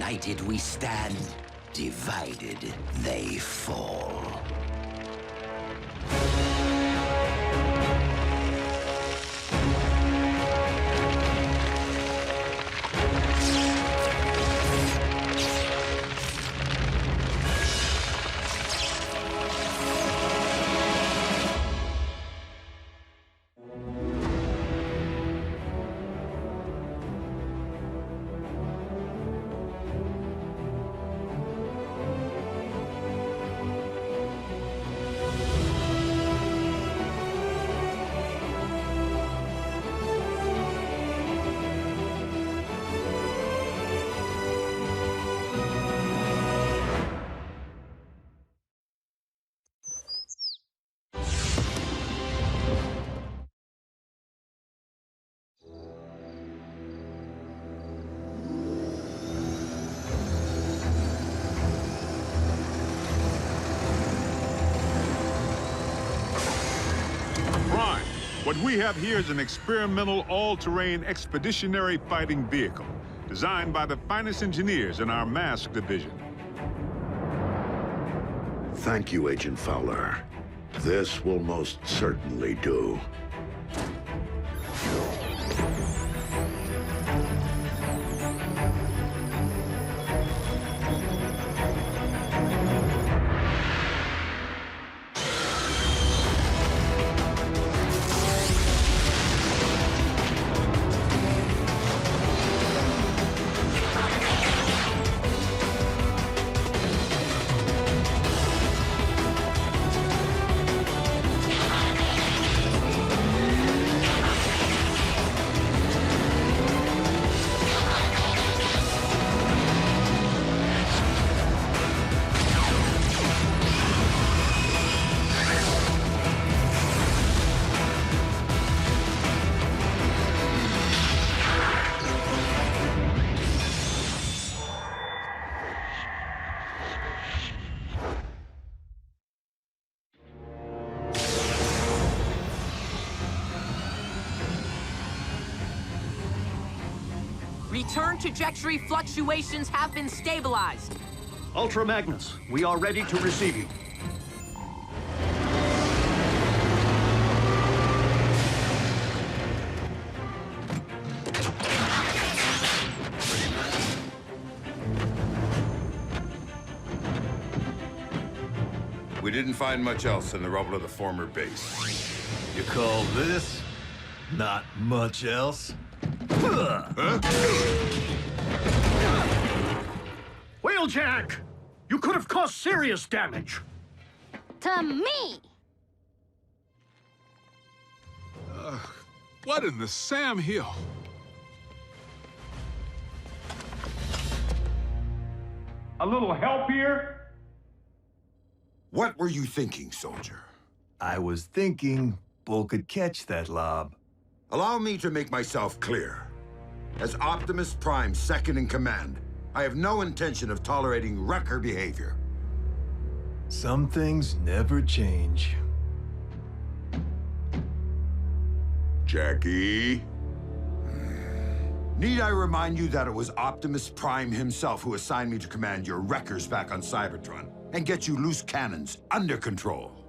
United we stand, divided they fall. What we have here is an experimental, all-terrain expeditionary fighting vehicle, designed by the finest engineers in our mask division. Thank you, Agent Fowler. This will most certainly do. Return trajectory fluctuations have been stabilized. Ultra Magnus, we are ready to receive you. We didn't find much else in the rubble of the former base. You call this not much else? Wheeljack! You could have caused serious damage. To me! What in the Sam Hill? A little help here? What were you thinking, soldier? I was thinking Bull could catch that lob. Allow me to make myself clear. As Optimus Prime's second in command, I have no intention of tolerating wrecker behavior. Some things never change. Jackie? Need I remind you that it was Optimus Prime himself who assigned me to command your wreckers back on Cybertron and get you loose cannons under control?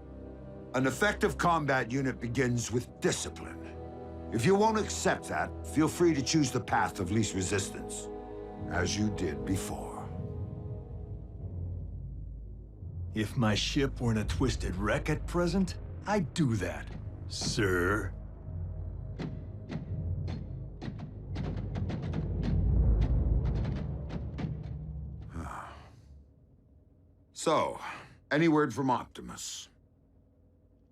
An effective combat unit begins with discipline. If you won't accept that, feel free to choose the path of least resistance, as you did before. If my ship were in a twisted wreck at present, I'd do that, sir. So, any word from Optimus?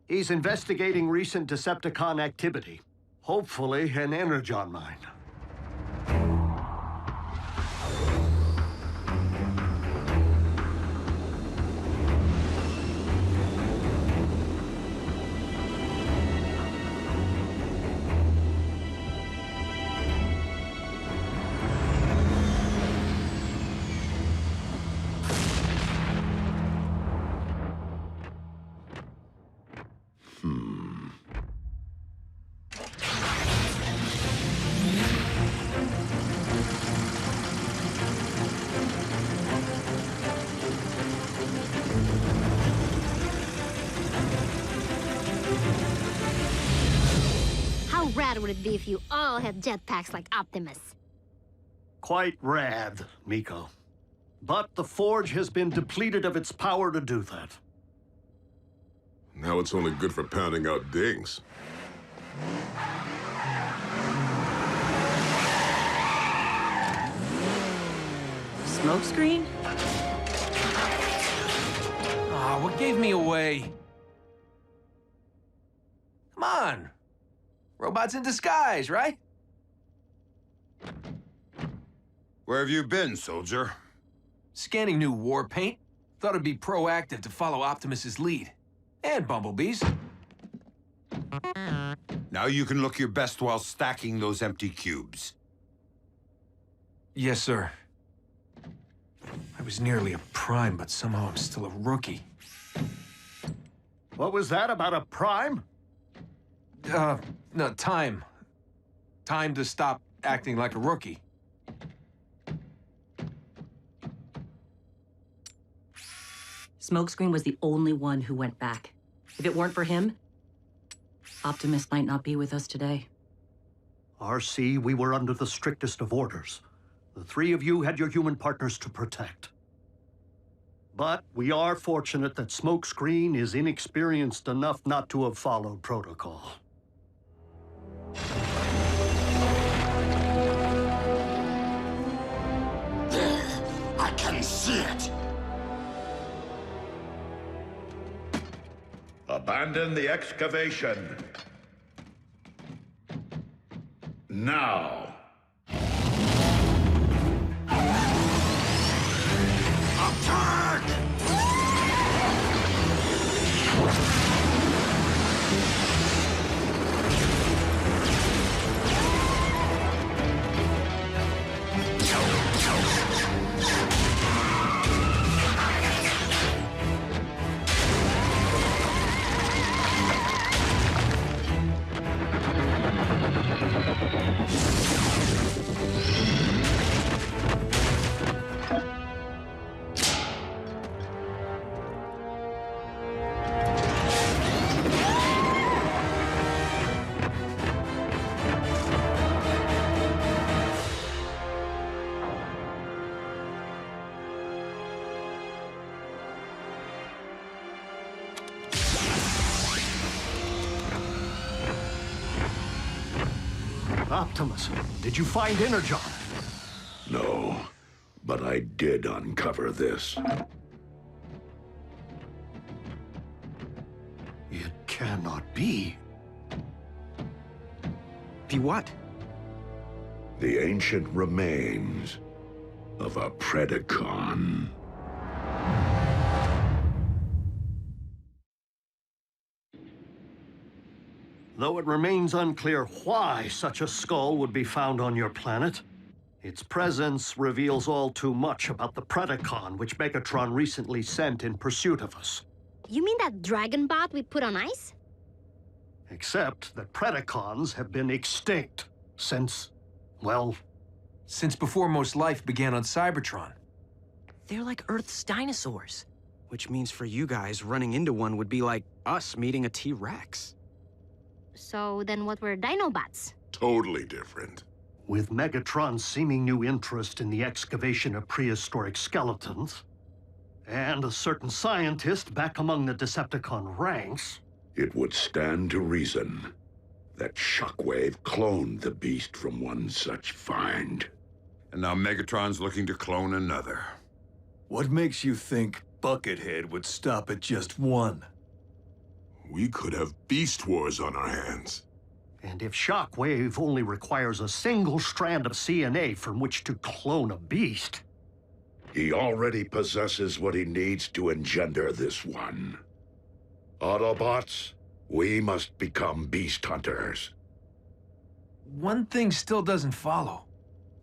He's investigating recent Decepticon activity. Hopefully, an Energon mine. rad would it be if you all had jetpacks like Optimus? Quite rad, Miko. But the Forge has been depleted of its power to do that. Now it's only good for pounding out dings. Smokescreen? Ah, what gave me away? Come on. Robots in disguise, right? Where have you been, soldier? Scanning new war paint. Thought it'd be proactive to follow Optimus's lead. And Bumblebee's. Now you can look your best while stacking those empty cubes. Yes, sir. I was nearly a prime, but somehow I'm still a rookie. What was that about a prime? No, time. Time to stop acting like a rookie. Smokescreen was the only one who went back. If it weren't for him, Optimus might not be with us today. RC, we were under the strictest of orders. The three of you had your human partners to protect. But we are fortunate that Smokescreen is inexperienced enough not to have followed protocol. There! I can see it! Abandon the excavation. Now. Attack! Optimus, did you find Energon? No, but I did uncover this. It cannot be. Be what? The ancient remains of a Predacon. Though it remains unclear why such a skull would be found on your planet, its presence reveals all too much about the Predacon which Megatron recently sent in pursuit of us. You mean that dragon bot we put on ice? Except that Predacons have been extinct since, well... Since before most life began on Cybertron. They're like Earth's dinosaurs. Which means for you guys, running into one would be like us meeting a T-Rex. So then what were Dinobots? Totally different. With Megatron's seeming new interest in the excavation of prehistoric skeletons, and a certain scientist back among the Decepticon ranks... It would stand to reason that Shockwave cloned the beast from one such find. And now Megatron's looking to clone another. What makes you think Buckethead would stop at just one? We could have beast wars on our hands. And if Shockwave only requires a single strand of CNA from which to clone a beast... He already possesses what he needs to engender this one. Autobots, we must become beast hunters. One thing still doesn't follow.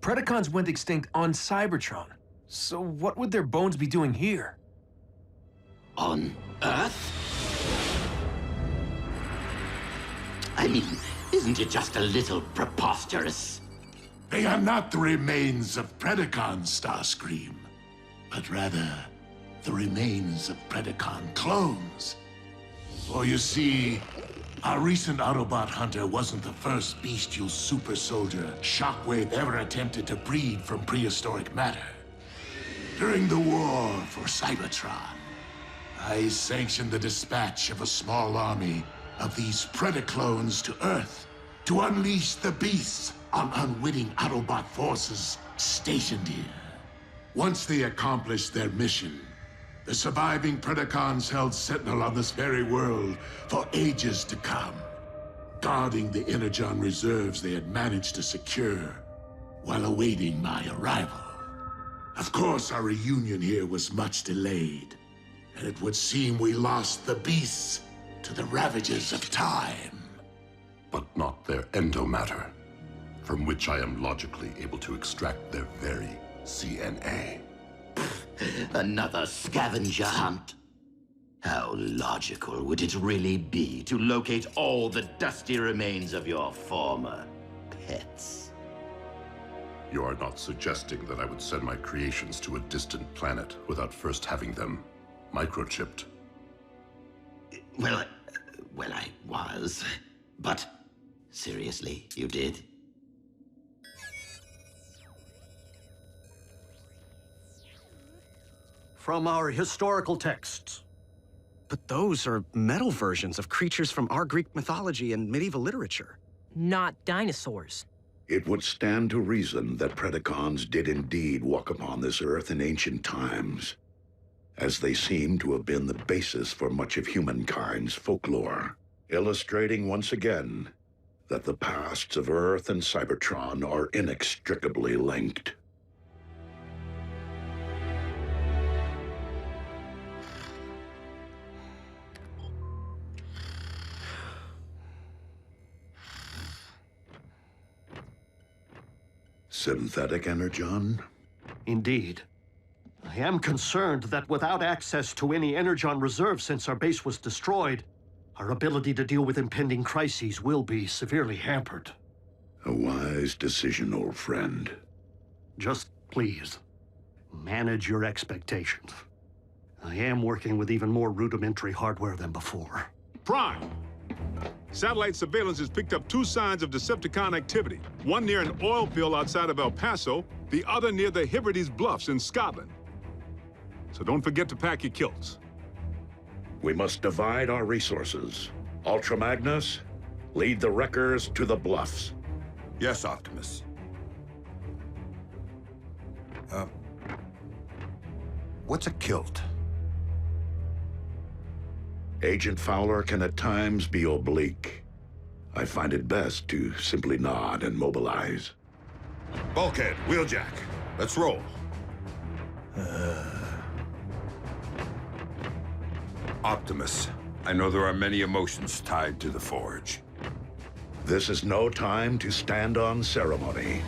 Predacons went extinct on Cybertron. So what would their bones be doing here? On Earth? I mean, isn't it just a little preposterous? They are not the remains of Predacons, Starscream, but rather the remains of Predacon clones. For you see, Our recent Autobot hunter wasn't the first bestial super soldier Shockwave ever attempted to breed from prehistoric matter. During the war for Cybertron, I sanctioned the dispatch of a small army of these Predacons to Earth to unleash the beasts on unwitting Autobot forces stationed here. Once they accomplished their mission, the surviving Predacons held sentinel on this very world for ages to come, guarding the Energon reserves they had managed to secure while awaiting my arrival. Of course, our reunion here was much delayed, and it would seem we lost the beasts to the ravages of time. But not their endomatter, from which I am logically able to extract their very CNA. Another scavenger hunt? How logical would it really be to locate all the dusty remains of your former pets? You are not suggesting that I would send my creations to a distant planet without first having them microchipped? Well, I was. But seriously, you did? From our historical texts. But those are metal versions of creatures from our Greek mythology and medieval literature. Not dinosaurs. It would stand to reason that Predacons did indeed walk upon this Earth in ancient times, as they seem to have been the basis for much of humankind's folklore, illustrating once again that the pasts of Earth and Cybertron are inextricably linked. Synthetic Energon? Indeed. I am concerned that without access to any Energon reserve since our base was destroyed, our ability to deal with impending crises will be severely hampered. A wise decision, old friend. Just please, manage your expectations. I am working with even more rudimentary hardware than before. Prime! Satellite surveillance has picked up 2 signs of Decepticon activity. One near an oil field outside of El Paso, the other near the Hebrides Bluffs in Scotland. So don't forget to pack your kilts. We must divide our resources. Ultra Magnus, lead the wreckers to the bluffs. Yes, Optimus. What's a kilt? Agent Fowler can at times be oblique. I find it best to simply nod and mobilize. Bulkhead, wheeljack. Let's roll. Optimus, I know there are many emotions tied to the Forge. This is no time to stand on ceremony.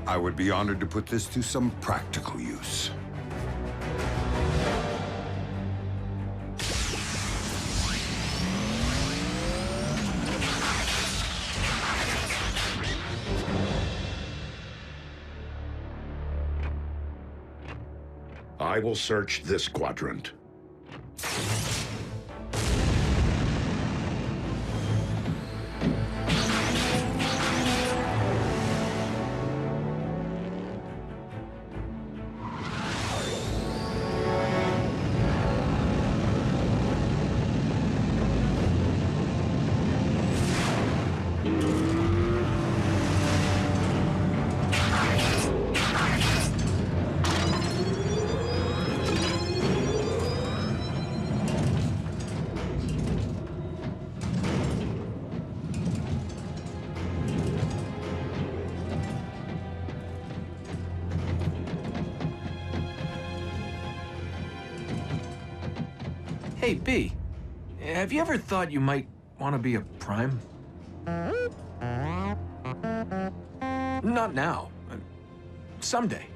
I would be honored to put this to some practical use. I will search this quadrant. Hey, B, have you ever thought you might want to be a Prime? Not now. Someday.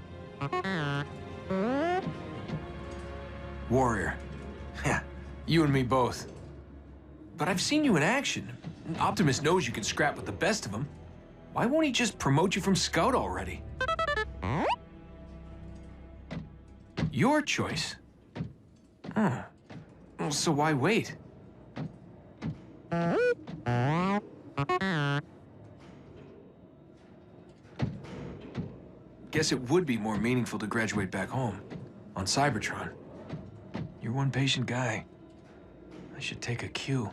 Warrior. Yeah, you and me both. But I've seen you in action. Optimus knows you can scrap with the best of them. Why won't he just promote you from Scout already? Your choice. Oh. Well, so why wait? Guess it would be more meaningful to graduate back home, on Cybertron. You're one patient guy. I should take a cue.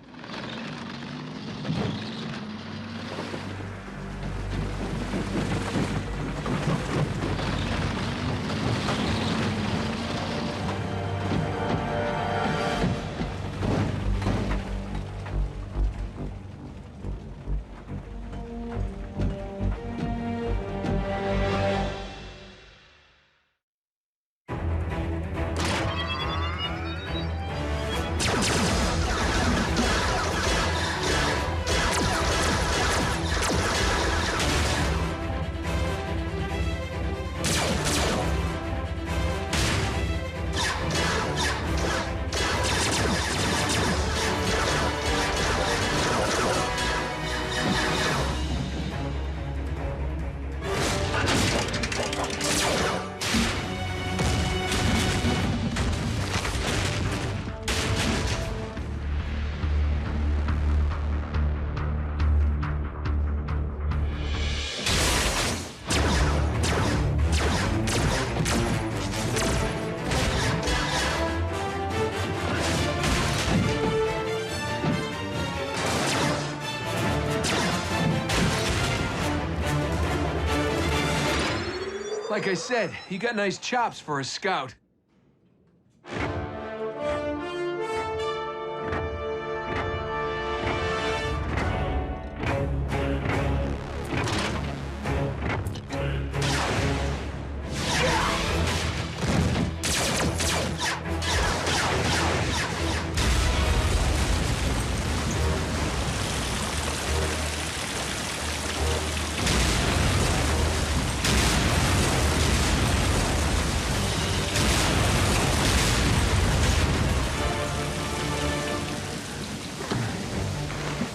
Like I said, you got nice chops for a scout.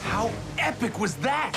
How epic was that?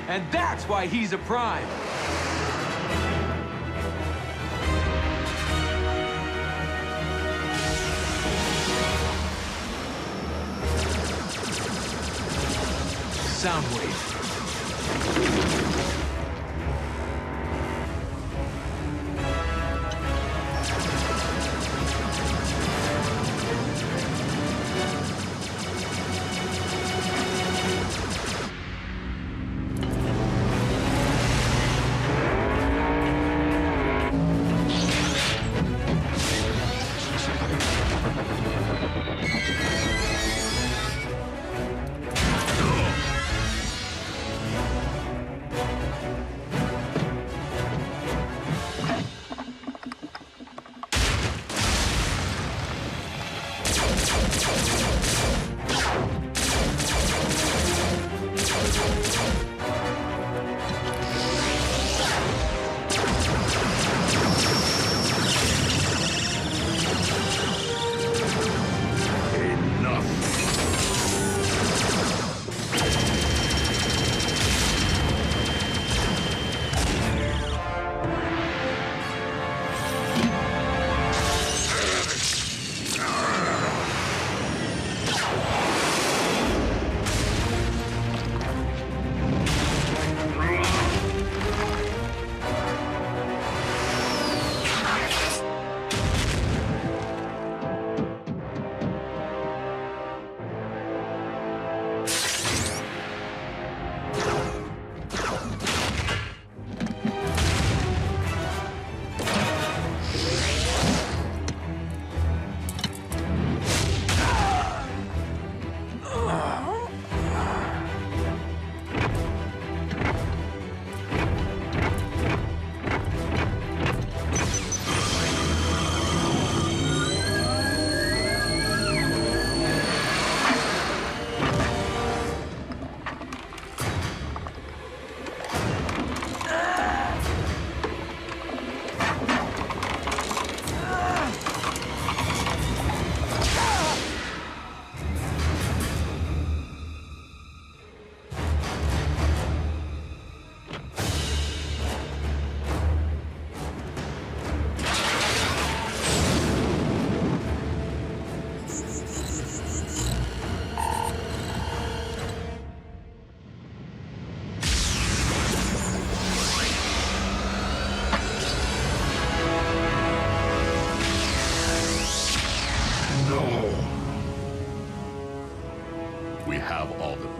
And that's why he's a Prime. Soundwave.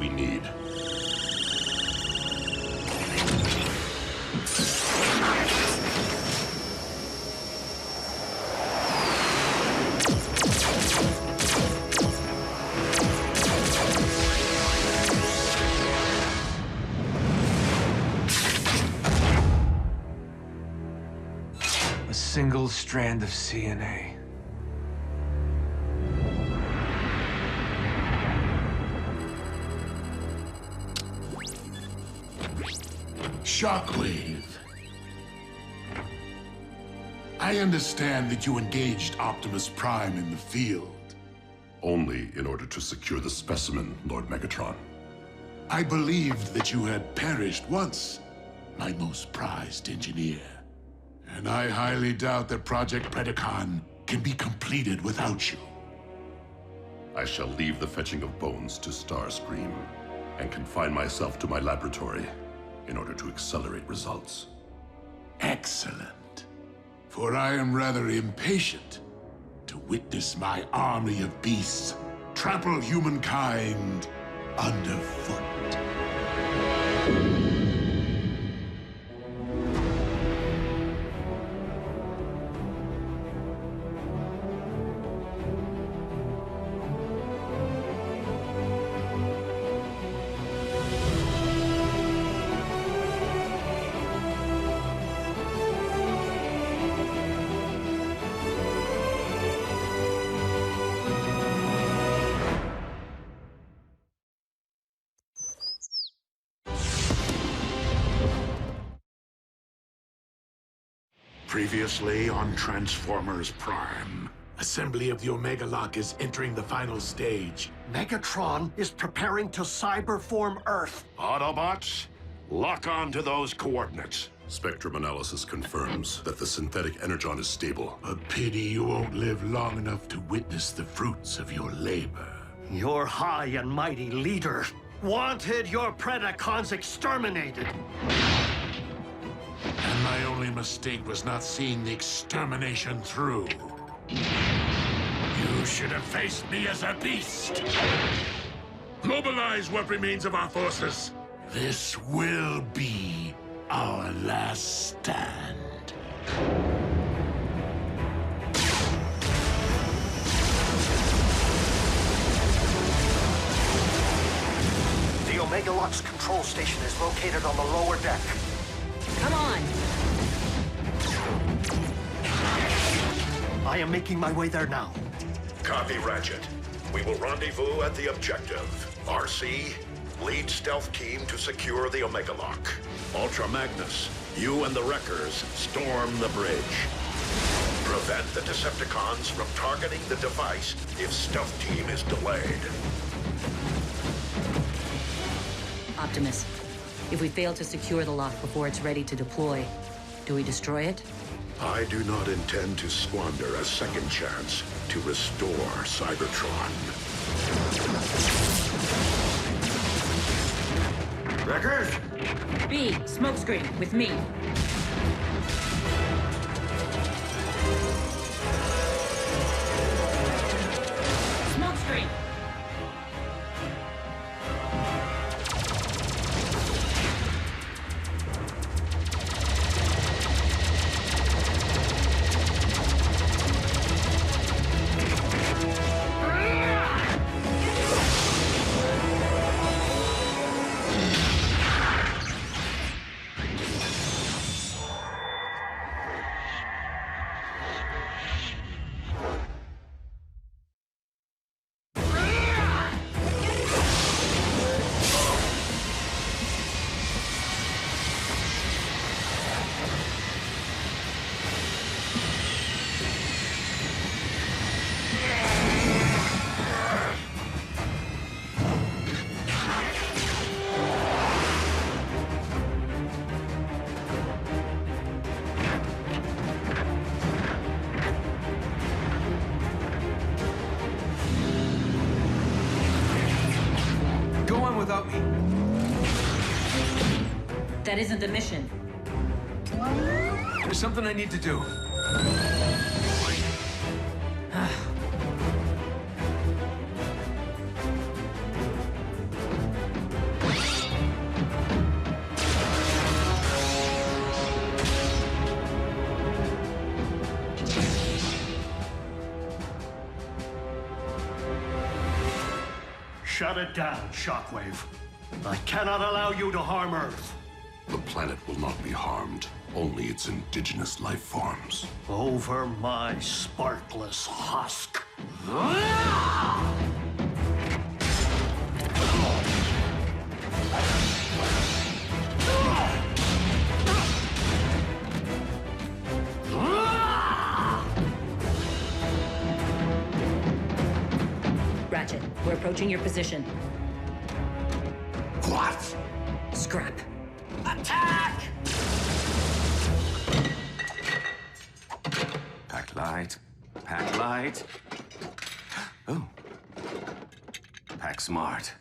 we need. A single strand of CNA. Shockwave. I understand that you engaged Optimus Prime in the field. Only in order to secure the specimen, Lord Megatron. I believed that you had perished once, my most prized engineer. And I highly doubt that Project Predacon can be completed without you. I shall leave the fetching of bones to Starscream and confine myself to my laboratory in order to accelerate results. Excellent. For I am rather impatient to witness my army of beasts trample humankind underfoot. Previously on Transformers Prime. Assembly of the Omega Lock is entering the final stage. Megatron is preparing to cyberform Earth. Autobots, lock on to those coordinates. Spectrum analysis confirms that the synthetic Energon is stable. A pity you won't live long enough to witness the fruits of your labor. Your high and mighty leader wanted your Predacons exterminated. And my only mistake was not seeing the extermination through. You should have faced me as a beast. Mobilize what remains of our forces. This will be our last stand. The Omega Lock's control station is located on the lower deck. Come on! I am making my way there now. Copy, Ratchet. We will rendezvous at the objective. RC, lead stealth team to secure the Omega Lock. Ultra Magnus, you and the Wreckers storm the bridge. Prevent the Decepticons from targeting the device if stealth team is delayed. Optimus, if we fail to secure the lock before it's ready to deploy, do we destroy it? I do not intend to squander a second chance to restore Cybertron. Wreckers? B, smokescreen, with me. Smokescreen! Without me. That isn't the mission. There's something I need to do. Shut it down, Shockwave. I cannot allow you to harm Earth. The planet will not be harmed. Only its indigenous life forms. Over my sparkless husk. Ratchet, we're approaching your position. What? Scrap. Attack! Pack light. Pack light. Oh. Pack smart.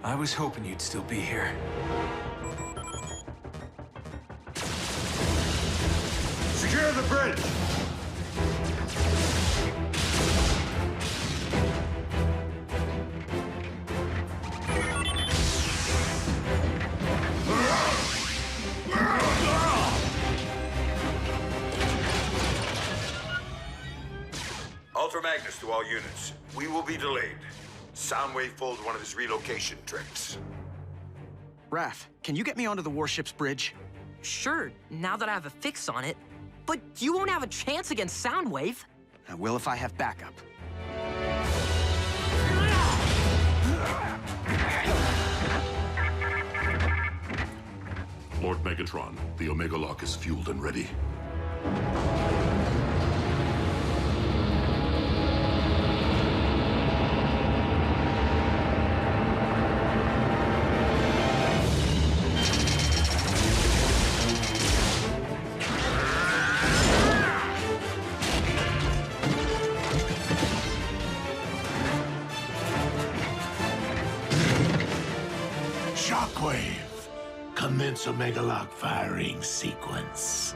I was hoping you'd still be here. Secure the bridge! Ultra Magnus to all units. We will be delayed. Soundwave pulled one of his relocation tricks. Raph, can you get me onto the warship's bridge? Sure, now that I have a fix on it. But you won't have a chance against Soundwave. I will if I have backup. Lord Megatron, the Omega Lock is fueled and ready. Shockwave, commence Omega Lock firing sequence.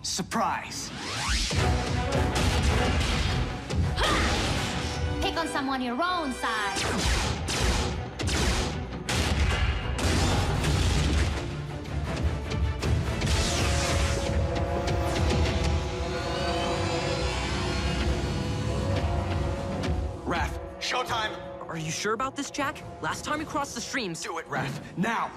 Surprise! Pick on someone your own size. Raph, showtime! Are you sure about this, Jack? Last time we crossed the streams... Do it, Raph, now!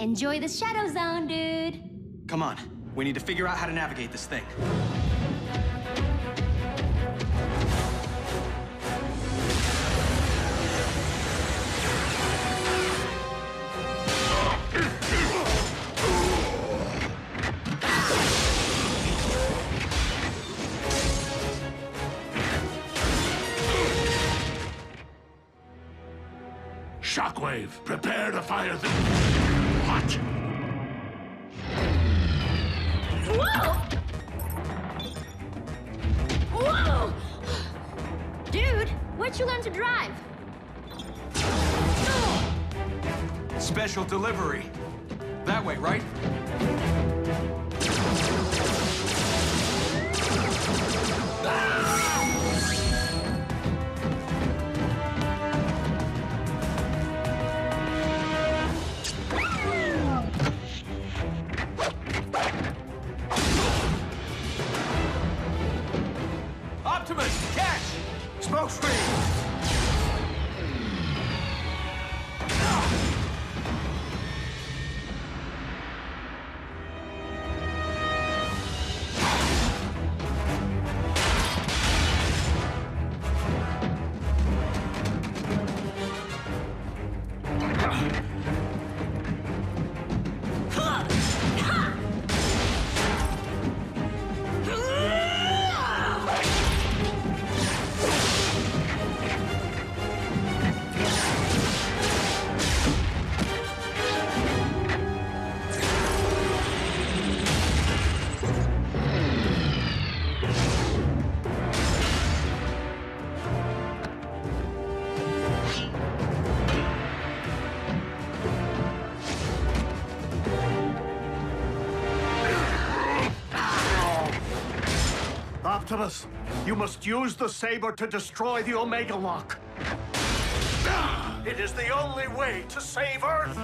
Enjoy the Shadow Zone, dude. Come on, we need to figure out how to navigate this thing. Shockwave, prepare to fire the... What? Whoa! Whoa! Dude, where'd you learn to drive? Special delivery. That way, right? Optimus, catch! Smoke screen! Optimus, you must use the saber to destroy the Omega Lock. It is the only way to save Earth.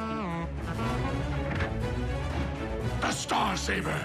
The Star Saber!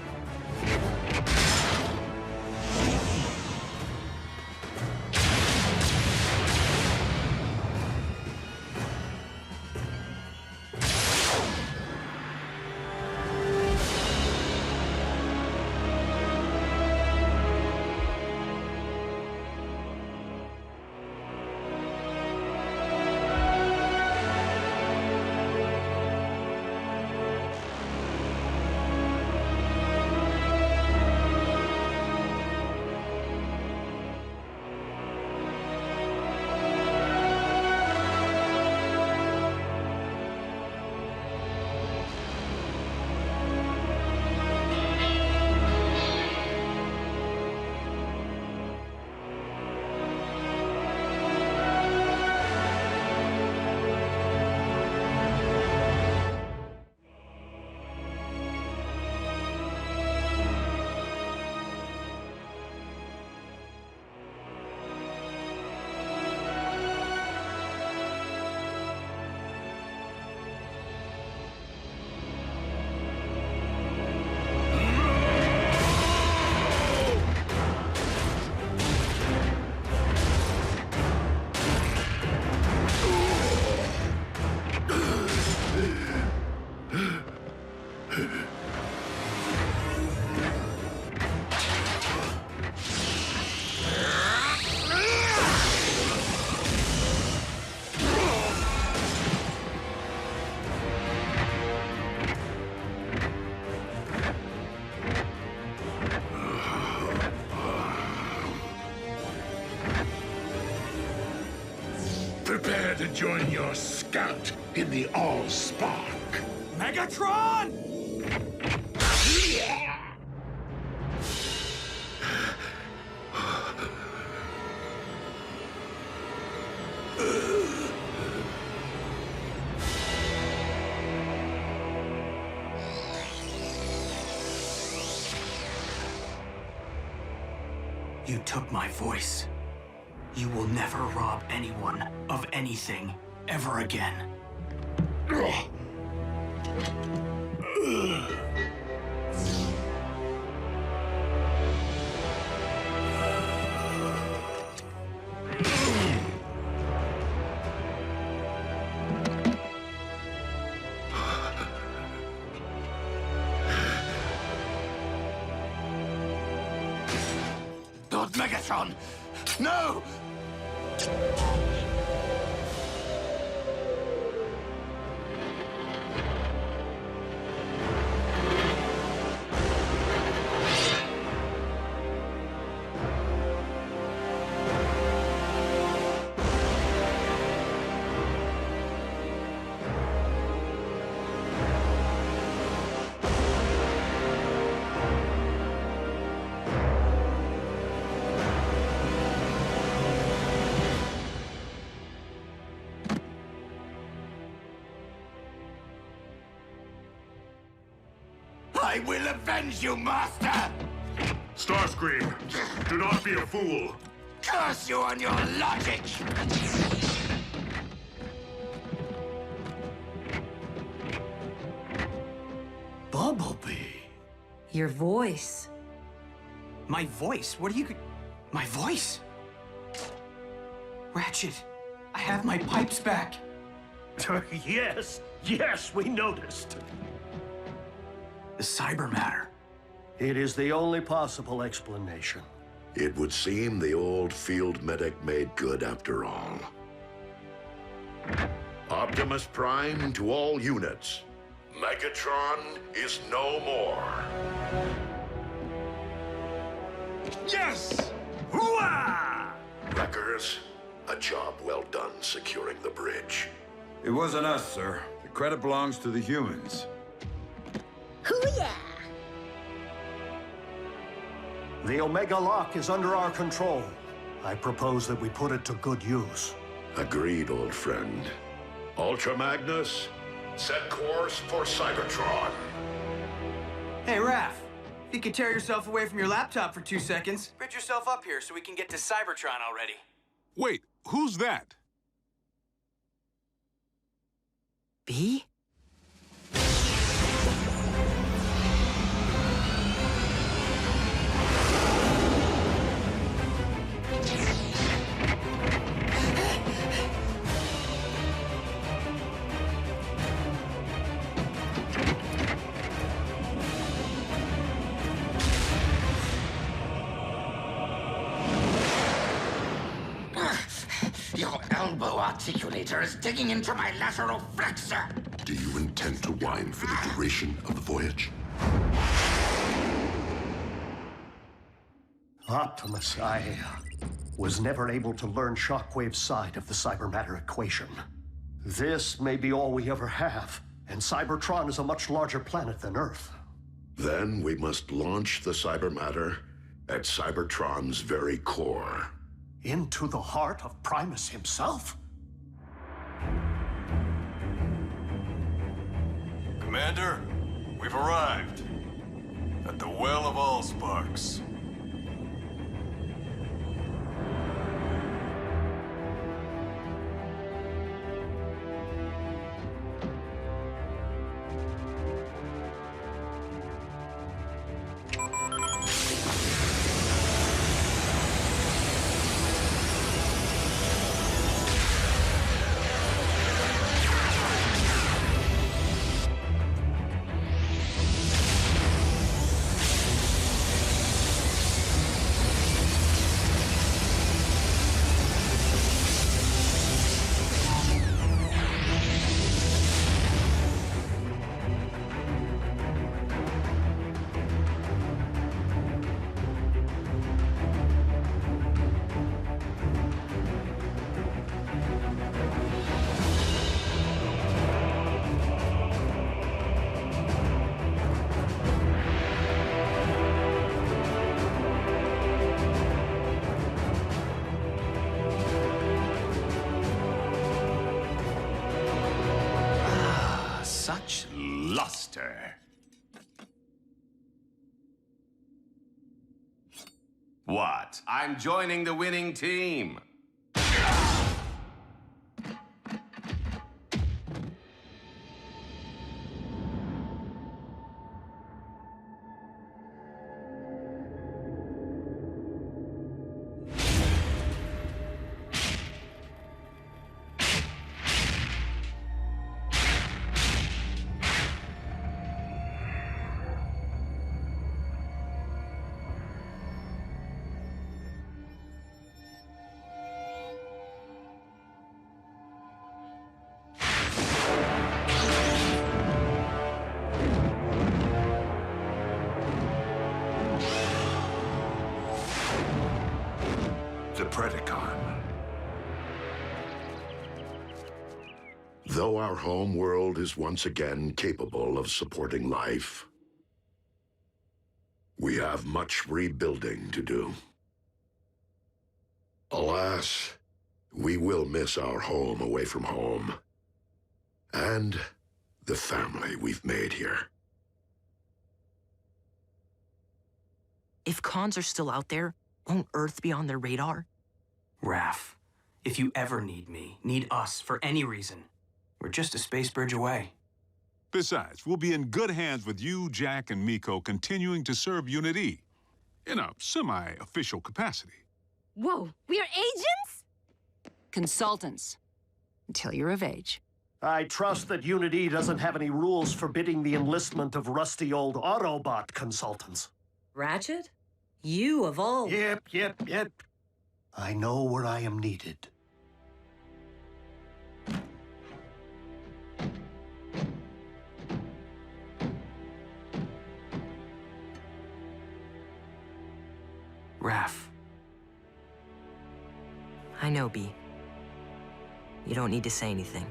Prepare to join your scout in the All-Spark. Megatron! You took my voice. You will never rob anyone of anything ever again. Lord Megatron! No! I will avenge you, Master! Starscream, do not be a fool. Curse you on your logic! Bumblebee. Your voice. My voice? What are you... My voice? Ratchet, I have my pipes back. Yes, we noticed. The cyber matter. It is the only possible explanation. It would seem the old field medic made good after all. Optimus Prime to all units. Megatron is no more. Yes! Hooah! Wreckers, a job well done securing the bridge. It wasn't us, sir. The credit belongs to the humans. Hoo-yeah! The Omega Lock is under our control. I propose that we put it to good use. Agreed, old friend. Ultra Magnus, set course for Cybertron. Hey, Raph. You could tear yourself away from your laptop for 2 seconds. Bridge yourself up here so we can get to Cybertron already. Wait, who's that? B? Your elbow articulator is digging into my lateral flexor. Do you intend to whine for the duration of the voyage? Optimus, I was never able to learn Shockwave's side of the cybermatter equation. This may be all we ever have, and Cybertron is a much larger planet than Earth. Then we must launch the cybermatter at Cybertron's very core. Into the heart of Primus himself? Commander, we've arrived at the Well of Allsparks. Such luster. What? I'm joining the winning team. The Predacon. Though our home world is once again capable of supporting life, we have much rebuilding to do. Alas, we will miss our home away from home, and the family we've made here. If cons are still out there, won't Earth be on their radar? Raph, if you ever need me, need us for any reason, we're just a space bridge away. Besides, we'll be in good hands with you, Jack, and Miko continuing to serve Unit E in a semi-official capacity. Whoa, we are agents? Consultants. Until you're of age. I trust that Unit E doesn't have any rules forbidding the enlistment of rusty old Autobot consultants. Ratchet? You of all... Yep. I know where I am needed. Raph. I know, B. You don't need to say anything.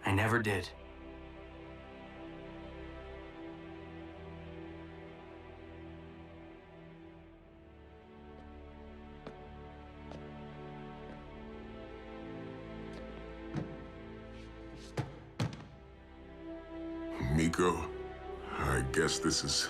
I never did. Miko, I guess this is...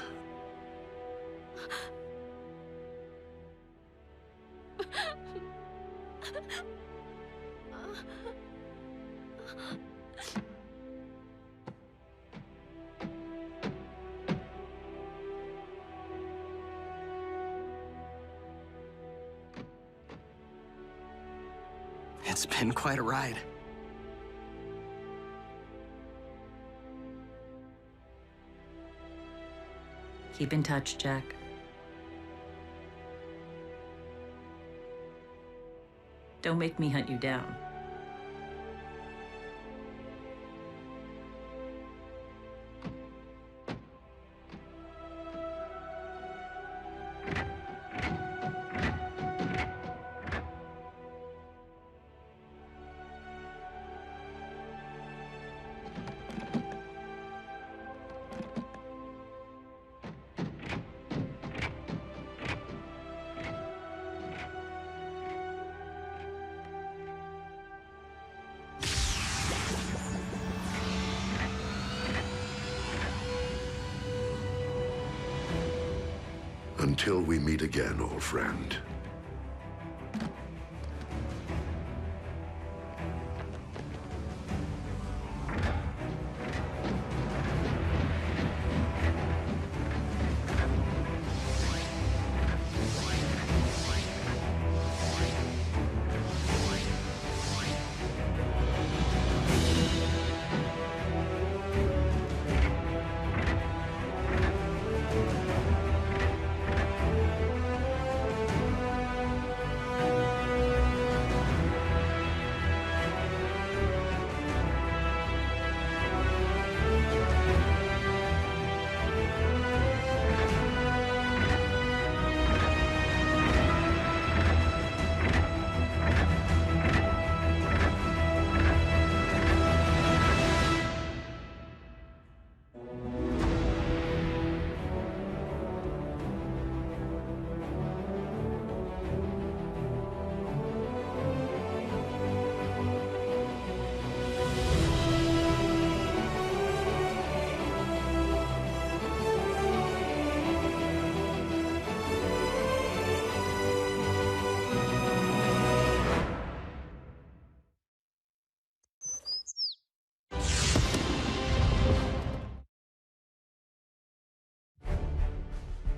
It's been quite a ride. Keep in touch, Jack. Don't make me hunt you down. Until we meet again, old friend.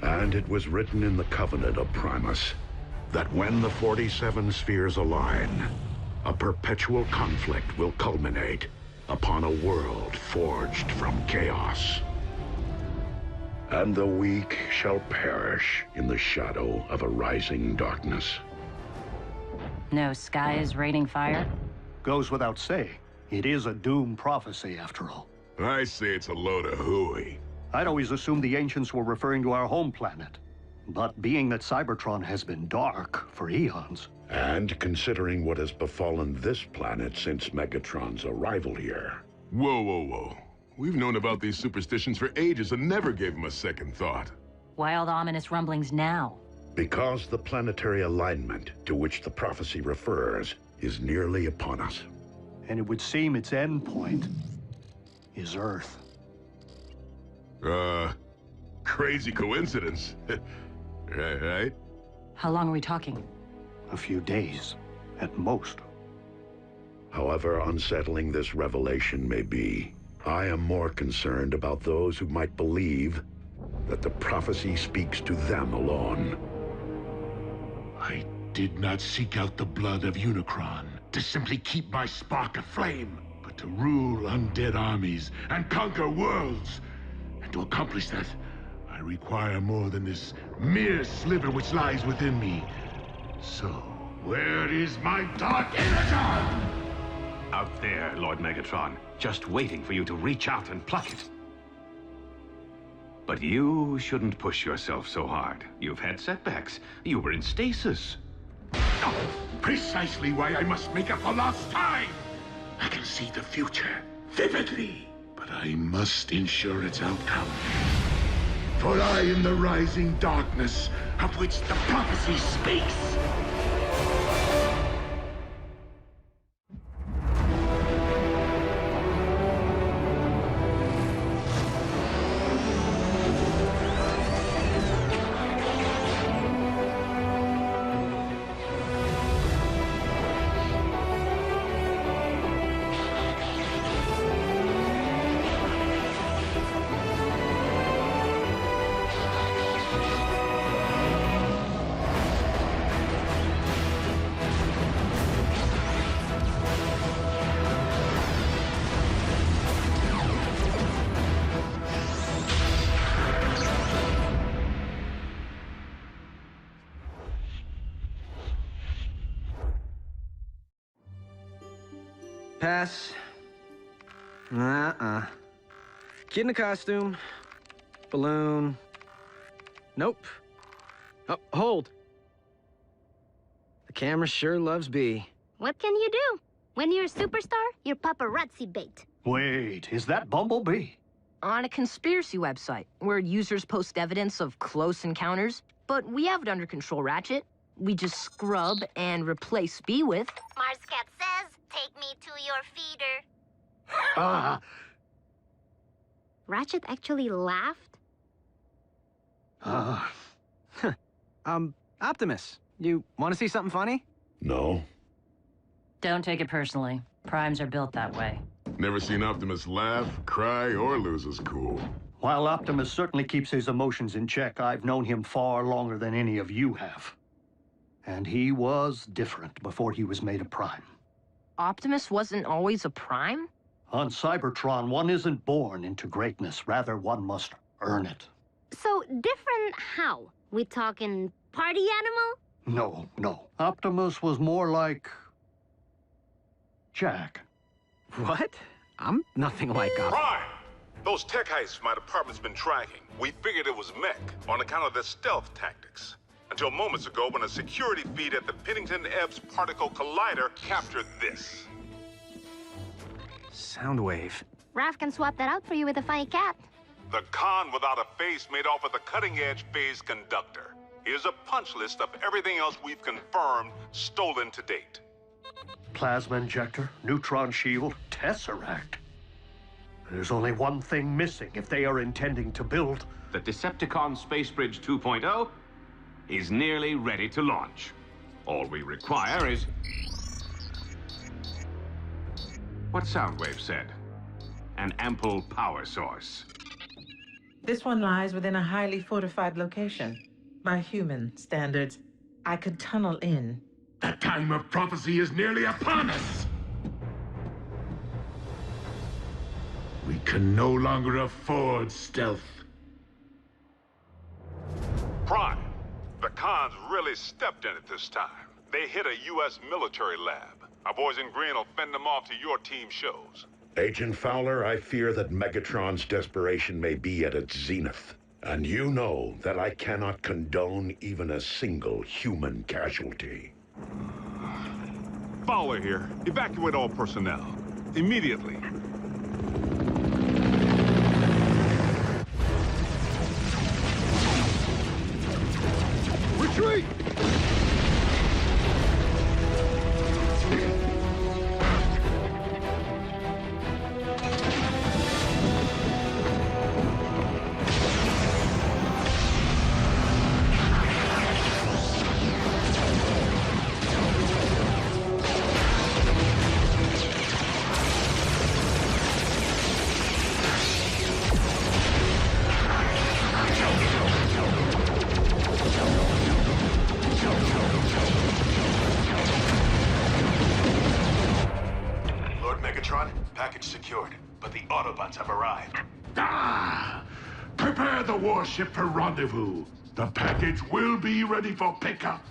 And it was written in the Covenant of Primus that when the 47 spheres align, a perpetual conflict will culminate upon a world forged from chaos. And the weak shall perish in the shadow of a rising darkness. No sky is raining fire? Goes without saying. It is a doom prophecy, after all. I say it's a load of hooey. I'd always assumed the ancients were referring to our home planet. But being that Cybertron has been dark for eons... And considering what has befallen this planet since Megatron's arrival here... Whoa, whoa, whoa. We've known about these superstitions for ages and never gave them a second thought. Wild, ominous rumblings now. Because the planetary alignment to which the prophecy refers is nearly upon us. And it would seem its end point is Earth. Crazy coincidence. Right? How long are we talking? A few days, at most. However unsettling this revelation may be, I am more concerned about those who might believe that the prophecy speaks to them alone. I did not seek out the blood of Unicron to simply keep my spark aflame, but to rule undead armies and conquer worlds. And to accomplish that, I require more than this mere sliver which lies within me. So, where is my dark Energon? Out there, Lord Megatron, just waiting for you to reach out and pluck it. But you shouldn't push yourself so hard. You've had setbacks. You were in stasis. Oh, precisely why I must make up for lost time! I can see the future vividly, but I must ensure its outcome. For I am the rising darkness of which the prophecy speaks. Pass. Kid in a costume. Balloon. Nope. Oh, hold. The camera sure loves B. What can you do? When you're a superstar, you're paparazzi bait. Wait, is that Bumblebee? On a conspiracy website, where users post evidence of close encounters, but we have it under control, Ratchet. We just scrub and replace B with... Marscat says, take me to your feeder. Ratchet actually laughed? Optimus, you want to see something funny? No. Don't take it personally. Primes are built that way. Never seen Optimus laugh, cry, or lose his cool. While Optimus certainly keeps his emotions in check, I've known him far longer than any of you have. And he was different before he was made a Prime. Optimus wasn't always a Prime? On Cybertron, one isn't born into greatness. Rather, one must earn it. So, different how? We talking party animal? No. Optimus was more like... Jack. What? I'm nothing like Optimus. Prime! Those tech heists my department's been tracking. We figured it was mech on account of their stealth tactics. Until moments ago when a security feed at the Pennington Ebbs Particle Collider captured this. Soundwave. Raph can swap that out for you with a funny cat. The con without a face made off with a cutting-edge phase conductor. Here's a punch list of everything else we've confirmed stolen to date. Plasma injector, neutron shield, Tesseract. There's only one thing missing if they are intending to build... The Decepticon Space Bridge 2.0 is nearly ready to launch. All we require is... what Soundwave said. An ample power source. This one lies within a highly fortified location. By human standards, I could tunnel in. The time of prophecy is nearly upon us! We can no longer afford stealth. Prime, the cons really stepped in it this time. They hit a U.S. military lab. Our boys in green will fend them off to your team shows. Agent Fowler, I fear that Megatron's desperation may be at its zenith. And you know that I cannot condone even a single human casualty. Fowler here. Evacuate all personnel. Immediately. Retreat! Package secured, but the Autobots have arrived. Prepare the warship for rendezvous. The package will be ready for pickup.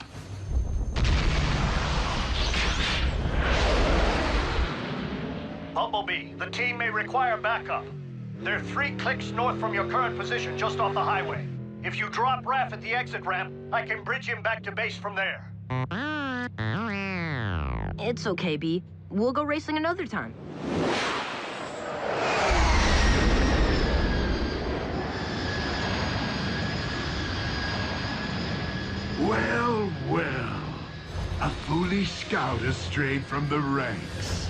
Bumblebee, the team may require backup. They're 3 clicks north from your current position, just off the highway. If you drop Raph at the exit ramp, I can bridge him back to base from there. It's okay, B. We'll go racing another time. Well, well. A foolish scout has strayed from the ranks.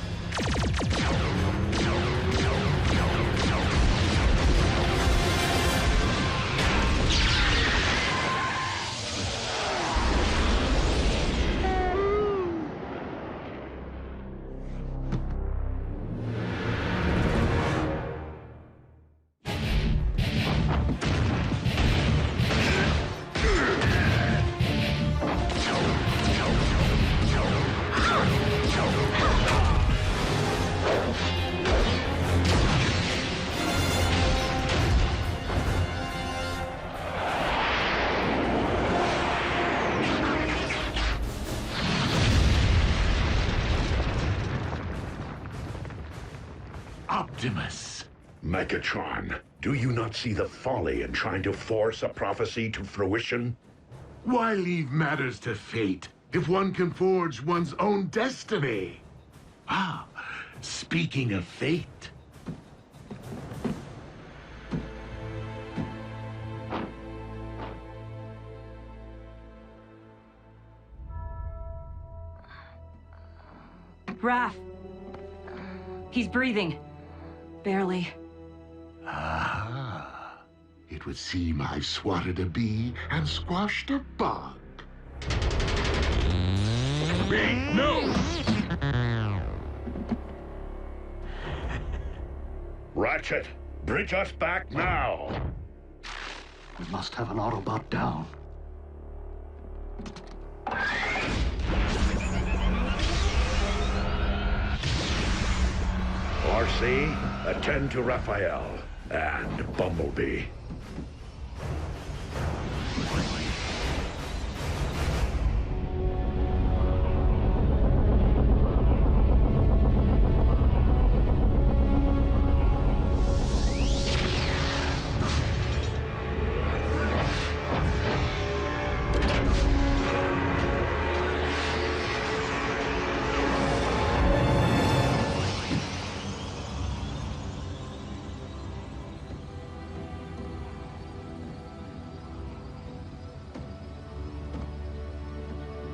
Optimus. Megatron, do you not see the folly in trying to force a prophecy to fruition? Why leave matters to fate if one can forge one's own destiny? Ah, speaking of fate. Raph. He's breathing. Barely. Ah. It would seem I've swatted a bee and squashed a bug. Bee, no! Ratchet, bridge us back now! We must have an Autobot down. RC, attend to Raphael and Bumblebee.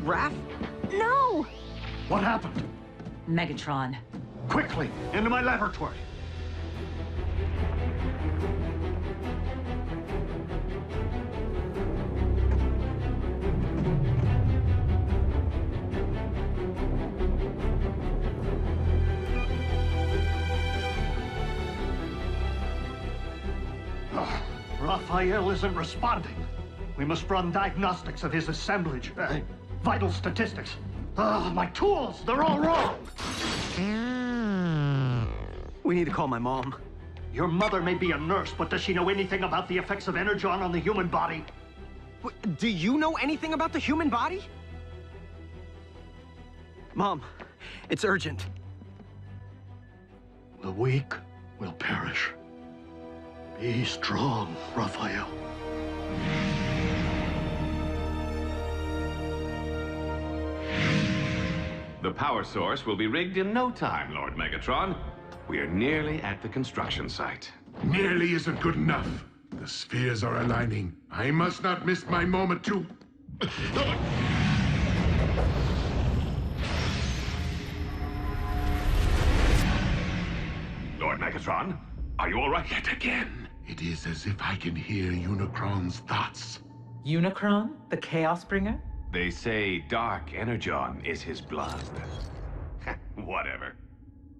Raph? No! What happened? Megatron. Quickly, into my laboratory. Raphael isn't responding. We must run diagnostics of his assemblage. Vital statistics. My tools, they're all wrong. We need to call my mom. Your mother may be a nurse, but does she know anything about the effects of Energon on the human body? Do you know anything about the human body? Mom, it's urgent. The weak will perish. Be strong, Raphael. The power source will be rigged in no time, Lord Megatron. We are nearly at the construction site. Nearly isn't good enough. The spheres are aligning. I must not miss my moment to... Lord Megatron, are you all right? Yet again, it is as if I can hear Unicron's thoughts. Unicron, the Chaos Bringer? They say Dark Energon is his blood. Whatever.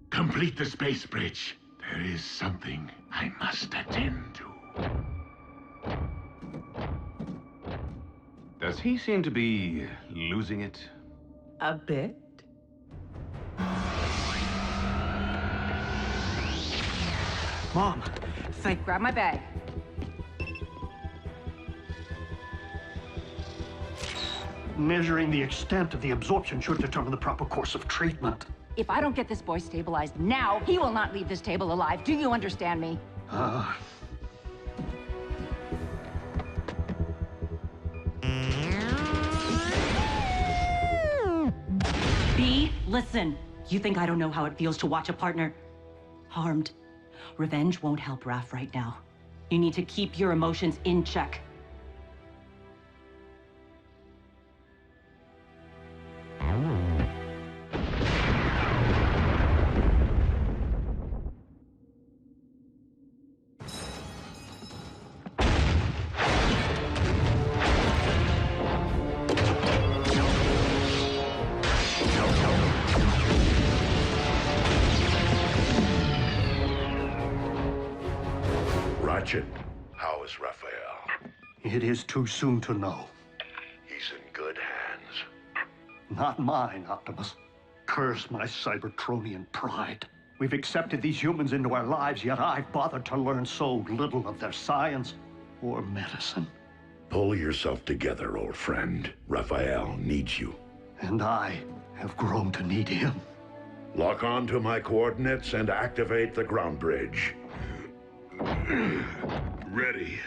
Complete the space bridge. There is something I must attend to. Does he seem to be losing it? A bit. Mom, Grab my bag. Measuring the extent of the absorption should determine the proper course of treatment. If I don't get this boy stabilized now, he will not leave this table alive. Do you understand me? B, listen. You think I don't know how it feels to watch a partner harmed? Revenge won't help Raph right now. You need to keep your emotions in check. Ratchet, how is Raphael? It is too soon to know. He's in good hands. Not mine, Optimus. Curse my Cybertronian pride. We've accepted these humans into our lives, yet I've bothered to learn so little of their science or medicine. Pull yourself together, old friend. Raphael needs you. And I have grown to need him. Lock on to my coordinates and activate the ground bridge. Ready.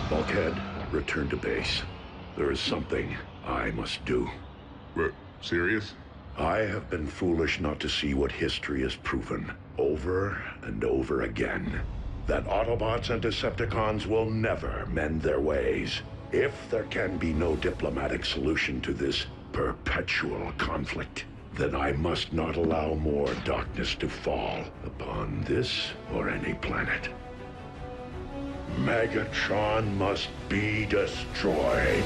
Bulkhead, return to base. There is something I must do. We're serious? I have been foolish not to see what history has proven, over and over again. That Autobots and Decepticons will never mend their ways. If there can be no diplomatic solution to this perpetual conflict, then I must not allow more darkness to fall upon this or any planet. Megatron must be destroyed.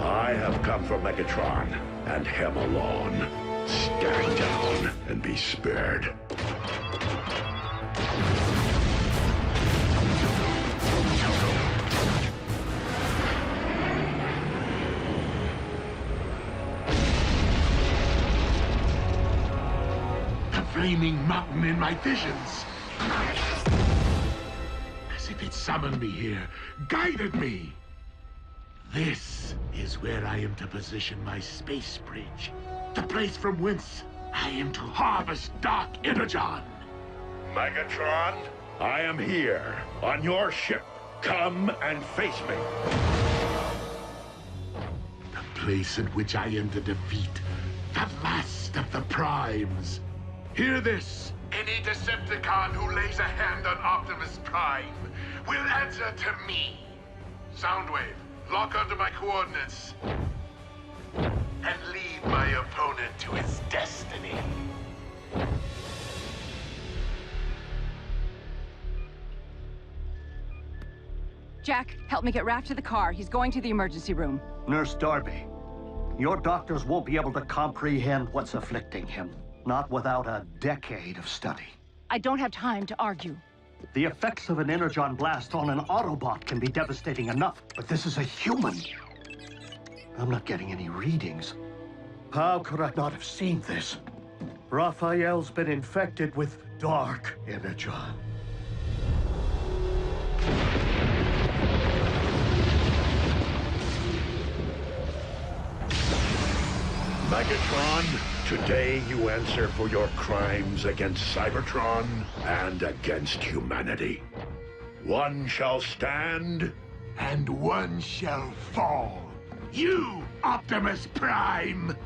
I have come for Megatron, and him alone. Stand down and be spared. The flaming mountain in my visions. As if it summoned me here, guided me. This is where I am to position my space bridge. The place from whence I am to harvest Dark Energon. Megatron, I am here, on your ship. Come and face me. The place at which I am to defeat the last of the Primes. Hear this. Any Decepticon who lays a hand on Optimus Prime will answer to me. Soundwave, lock onto my coordinates. And lead my opponent to his destiny. Jack, help me get Raph to the car. He's going to the emergency room. Nurse Darby, your doctors won't be able to comprehend what's afflicting him. Not without a decade of study. I don't have time to argue. The effects of an Energon blast on an Autobot can be devastating enough, but this is a human. I'm not getting any readings. How could I not have seen this? Raphael's been infected with Dark Energon. Megatron, today you answer for your crimes against Cybertron and against humanity. One shall stand, and one shall fall. You, Optimus Prime!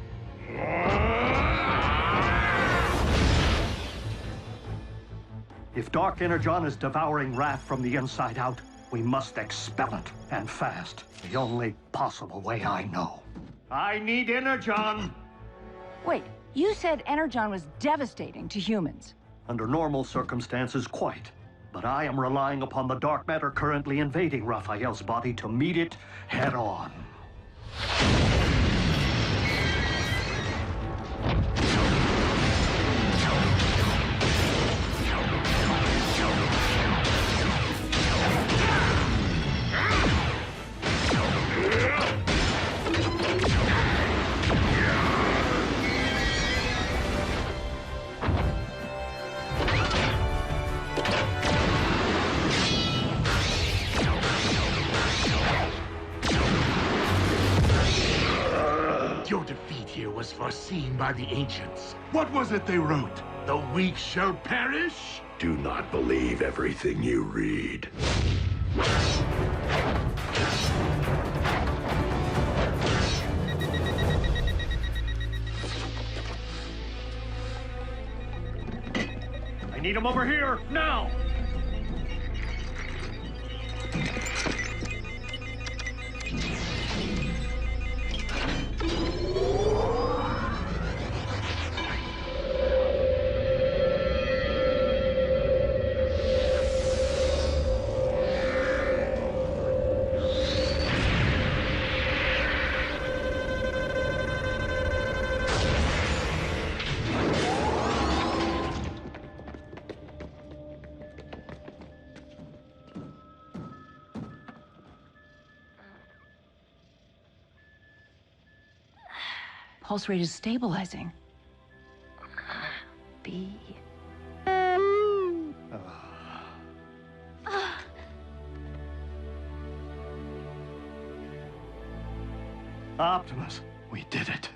If Dark Energon is devouring Raph from the inside out, we must expel it, and fast. The only possible way I know. I need Energon! Wait, you said Energon was devastating to humans. Under normal circumstances, quite. But I am relying upon the dark matter currently invading Raphael's body to meet it head-on. Your defeat here was foreseen by the ancients. What was it they wrote? The weak shall perish? Do not believe everything you read. I need him over here, now! Pulse rate is stabilizing. The baby. Optimus, we did it.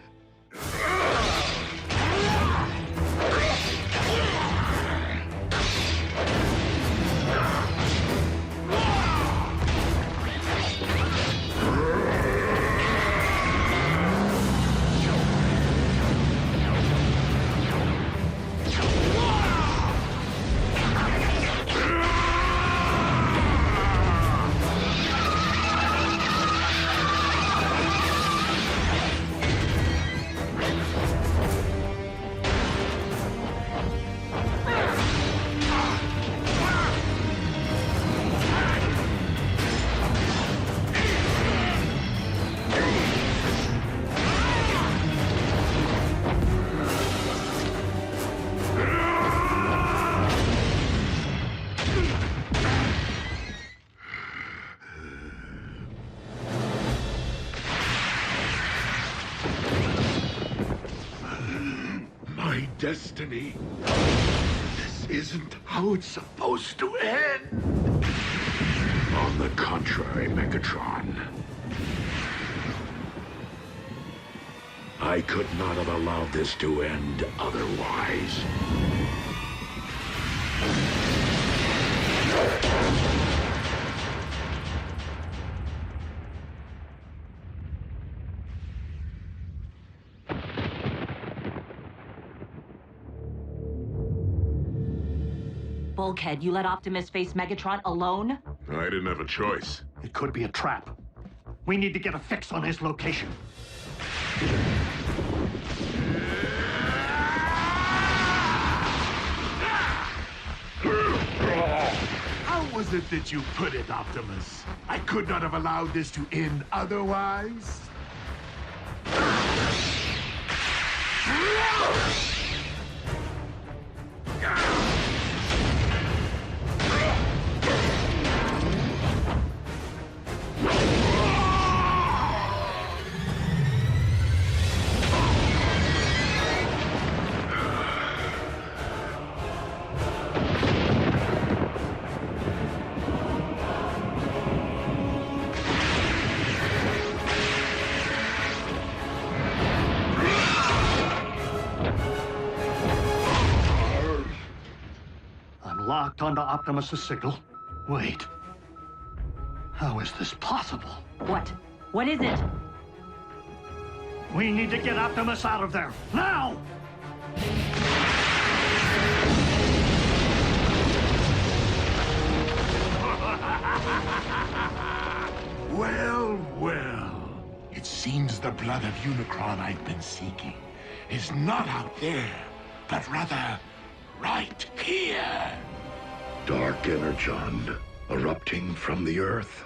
Destiny. This isn't how it's supposed to end. On the contrary, Megatron. I could not have allowed this to end otherwise. Bulkhead, you let Optimus face Megatron alone? I didn't have a choice. It could be a trap. We need to get a fix on his location. How was it that you put it, Optimus? I could not have allowed this to end otherwise? Locked onto Optimus's signal. Wait. How is this possible? What? What is it? We need to get Optimus out of there. Now! Well, well. It seems the blood of Unicron I've been seeking is not out there, but rather right here. Dark Energon erupting from the Earth.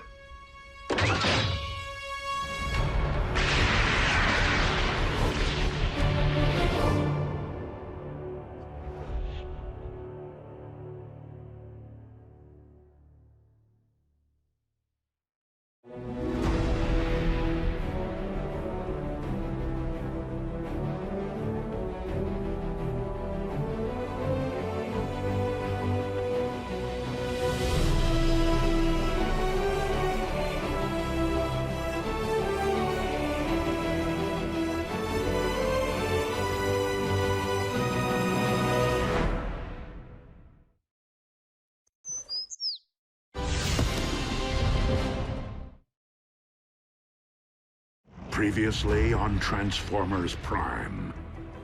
Previously on Transformers Prime.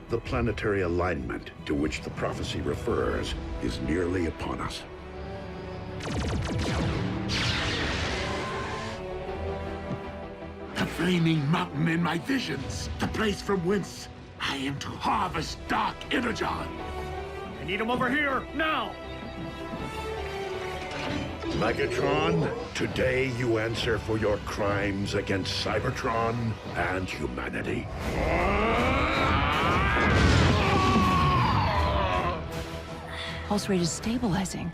The planetary alignment to which the prophecy refers is nearly upon us. The flaming mountain in my visions, the place from whence I am to harvest Dark Energon. I need him over here, now! Megatron, today you answer for your crimes against Cybertron and humanity. Pulse rate is stabilizing.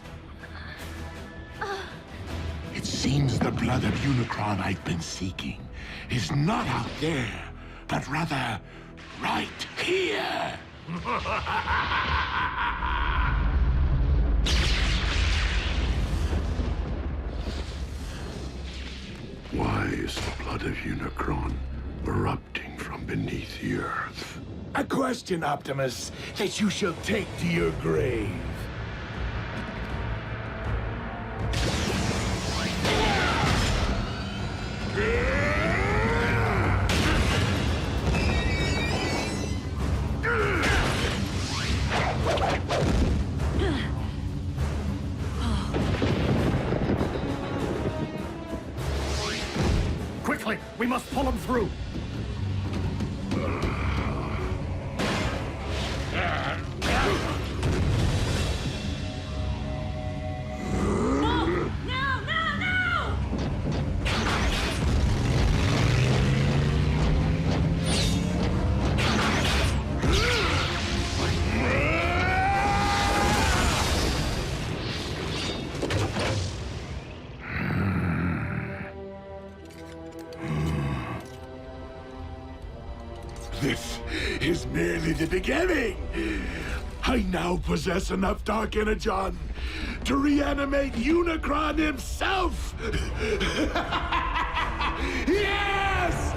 It seems the blood of Unicron I've been seeking is not out there, but rather right here. Why is the blood of Unicron erupting from beneath the Earth? A question, Optimus, that you shall take to your grave. Quickly, we must pull him through. This is merely the beginning. I now possess enough Dark Energon to reanimate Unicron himself! Yes!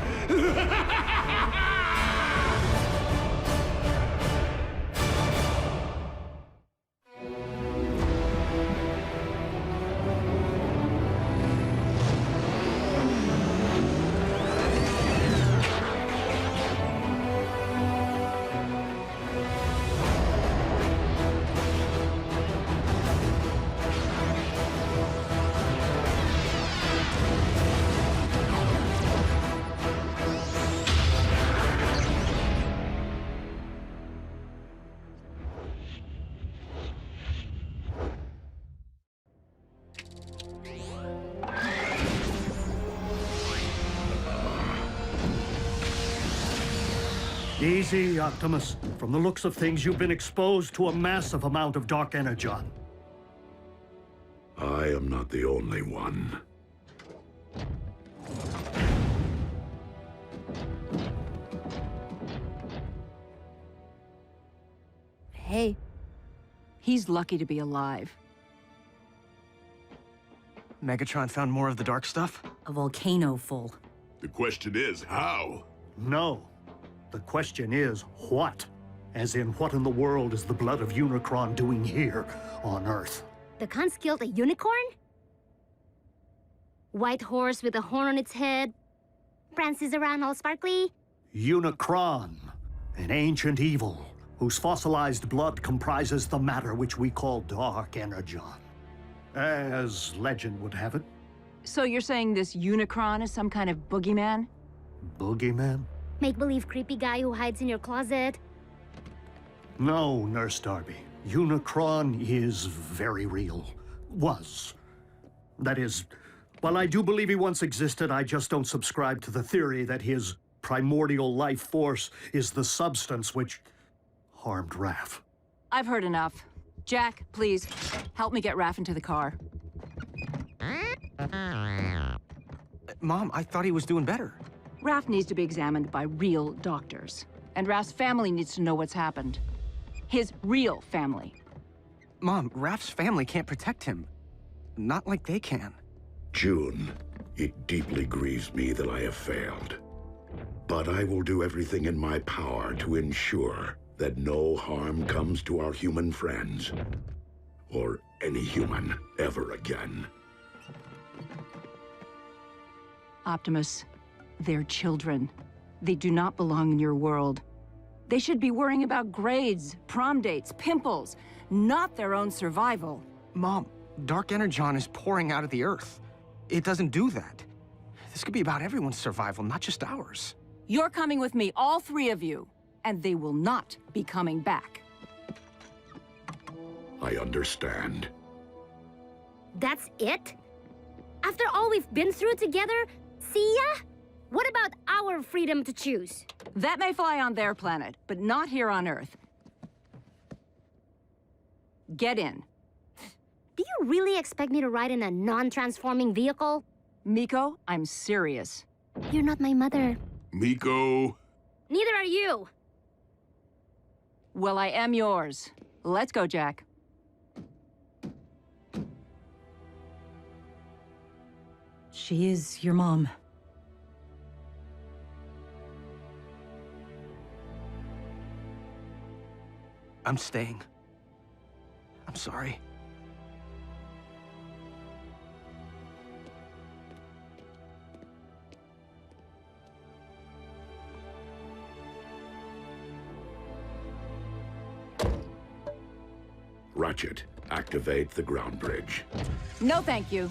Easy, Optimus. From the looks of things, you've been exposed to a massive amount of dark energon. I am not the only one. Hey, he's lucky to be alive. Megatron found more of the dark stuff? A volcano full. The question is, how? No. The question is, what? As in, what in the world is the blood of Unicron doing here on Earth? The cons killed a unicorn? White horse with a horn on its head? Prances around all sparkly? Unicron, an ancient evil, whose fossilized blood comprises the matter which we call Dark Energon. As legend would have it. So you're saying this Unicron is some kind of boogeyman? Boogeyman? Make-believe creepy guy who hides in your closet? No, Nurse Darby. Unicron is very real. Was. That is, while I do believe he once existed, I just don't subscribe to the theory that his primordial life force is the substance which harmed Raph. I've heard enough. Jack, please, help me get Raph into the car. Mom, I thought he was doing better. Raph needs to be examined by real doctors. And Raph's family needs to know what's happened. His real family. Mom, Raph's family can't protect him. Not like they can. June, it deeply grieves me that I have failed. But I will do everything in my power to ensure that no harm comes to our human friends. Or any human ever again. Optimus, they're children. They do not belong in your world. They should be worrying about grades, prom dates, pimples, not their own survival. Mom, Dark Energon is pouring out of the Earth. It doesn't do that. This could be about everyone's survival, not just ours. You're coming with me, all three of you, and they will not be coming back. I understand. That's it? After all we've been through together, see ya? What about our freedom to choose? That may fly on their planet, but not here on Earth. Get in. Do you really expect me to ride in a non-transforming vehicle? Miko, I'm serious. You're not my mother. Miko. Neither are you. Well, I am yours. Let's go, Jack. She is your mom. I'm staying. I'm sorry. Ratchet, activate the ground bridge. No, thank you.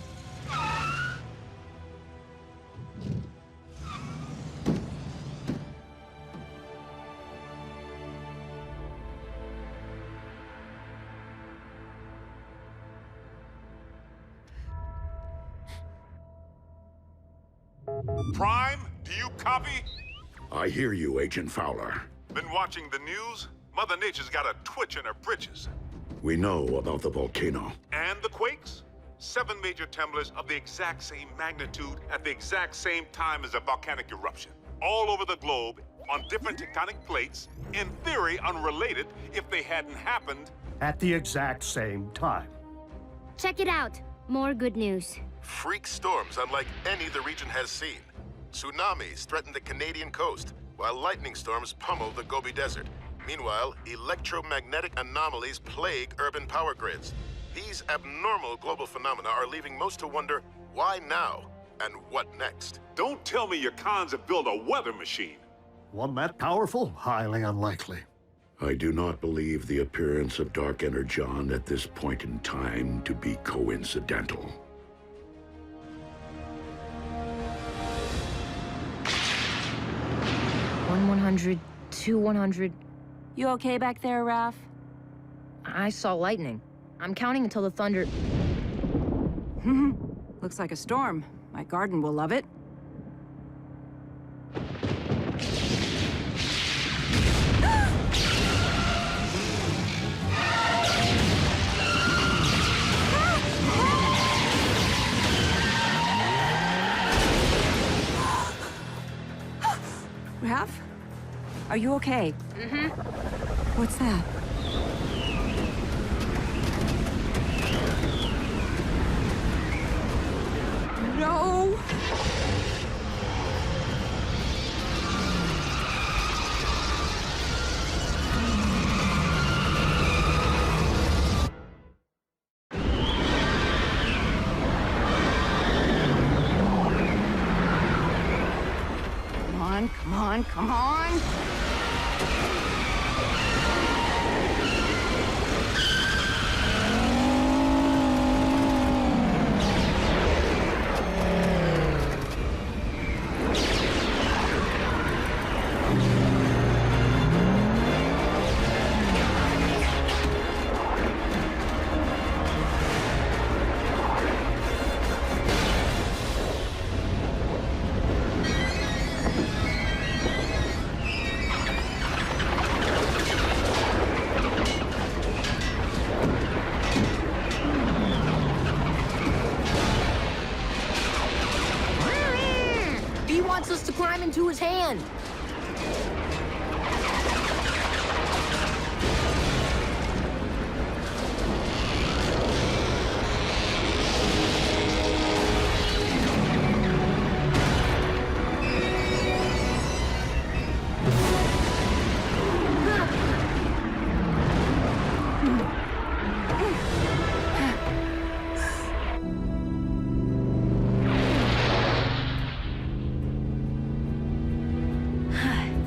Prime, do you copy? I hear you, Agent Fowler. Been watching the news? Mother Nature's got a twitch in her britches. We know about the volcano. And the quakes? 7 major tremblers of the exact same magnitude at the exact same time as a volcanic eruption. All over the globe, on different tectonic plates, in theory unrelated if they hadn't happened. At the exact same time. Check it out. More good news. Freak storms unlike any the region has seen. Tsunamis threaten the Canadian coast, while lightning storms pummel the Gobi Desert. Meanwhile, electromagnetic anomalies plague urban power grids. These abnormal global phenomena are leaving most to wonder, why now? And what next? Don't tell me your cons have built a weather machine. One that powerful? Highly unlikely. I do not believe the appearance of Dark Energon at this point in time to be coincidental. 100, 100. You okay back there, Raph? I saw lightning. I'm counting until the thunder... Looks like a storm. My garden will love it. Raph? Are you okay? Mm-hmm. What's that? No! Come on, come on! Us to climb into his hand.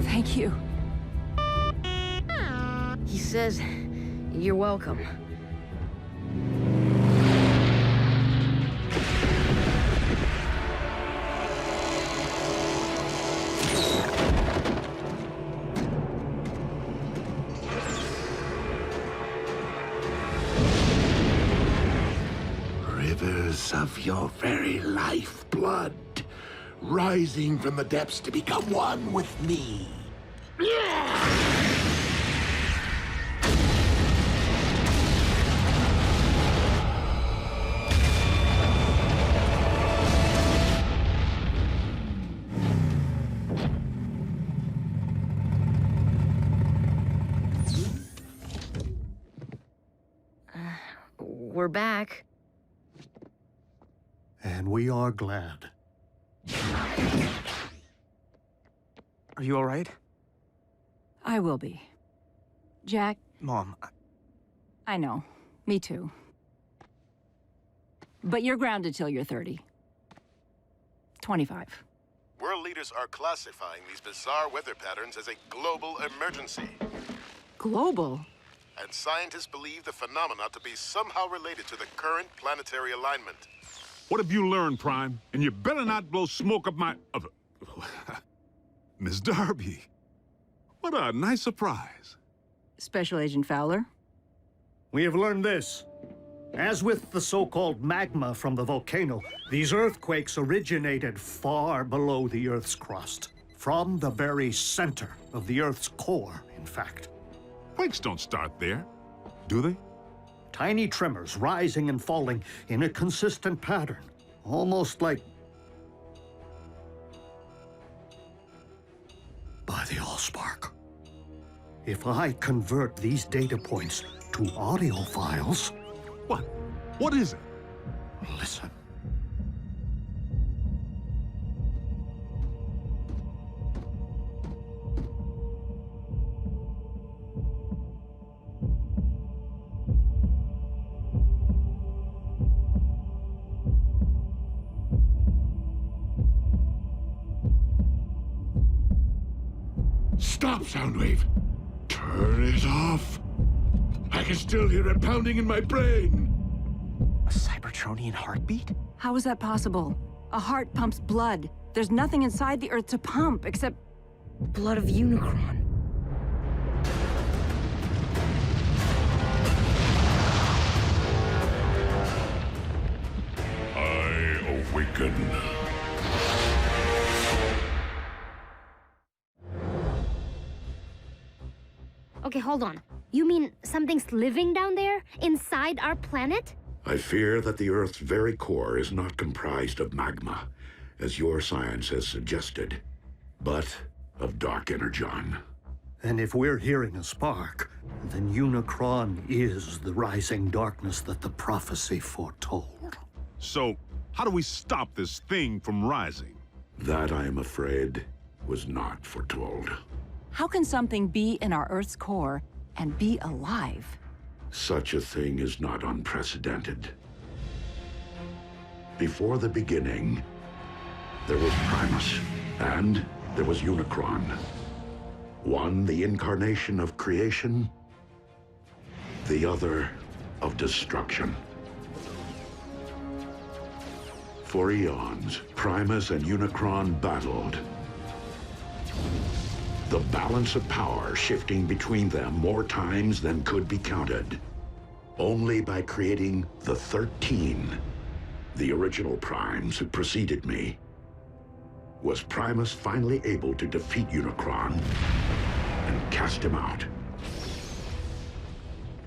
Thank you. He says, you're welcome. Rivers of your very lifeblood, rising from the depths to become one with me. we're back. And we are glad. Are you all right? I will be. Jack? Mom, I know. Me too. But you're grounded till you're 30. 25. World leaders are classifying these bizarre weather patterns as a global emergency. Global? And scientists believe the phenomena to be somehow related to the current planetary alignment. What have you learned, Prime? And you better not blow smoke up my... Miss Darby. What a nice surprise. Special Agent Fowler? We have learned this. As with the so-called magma from the volcano, these earthquakes originated far below the Earth's crust. From the very center of the Earth's core, in fact. Quakes don't start there, do they? Tiny tremors rising and falling in a consistent pattern. Almost like... by the Allspark. If I convert these data points to audio files... What? What is it? Listen. Stop, Soundwave! Turn it off! I can still hear it pounding in my brain! A Cybertronian heartbeat? How is that possible? A heart pumps blood. There's nothing inside the Earth to pump except... blood of Unicron. I awaken. Okay, hold on. You mean something's living down there? Inside our planet? I fear that the Earth's very core is not comprised of magma, as your science has suggested, but of dark energon. And if we're hearing a spark, then Unicron is the rising darkness that the prophecy foretold. So, how do we stop this thing from rising? That, I am afraid, was not foretold. How can something be in our Earth's core and be alive? Such a thing is not unprecedented. Before the beginning, there was Primus, and there was Unicron. One the incarnation of creation, the other of destruction. For eons, Primus and Unicron battled. The balance of power shifting between them more times than could be counted. Only by creating the 13, the original Primes who preceded me, was Primus finally able to defeat Unicron and cast him out.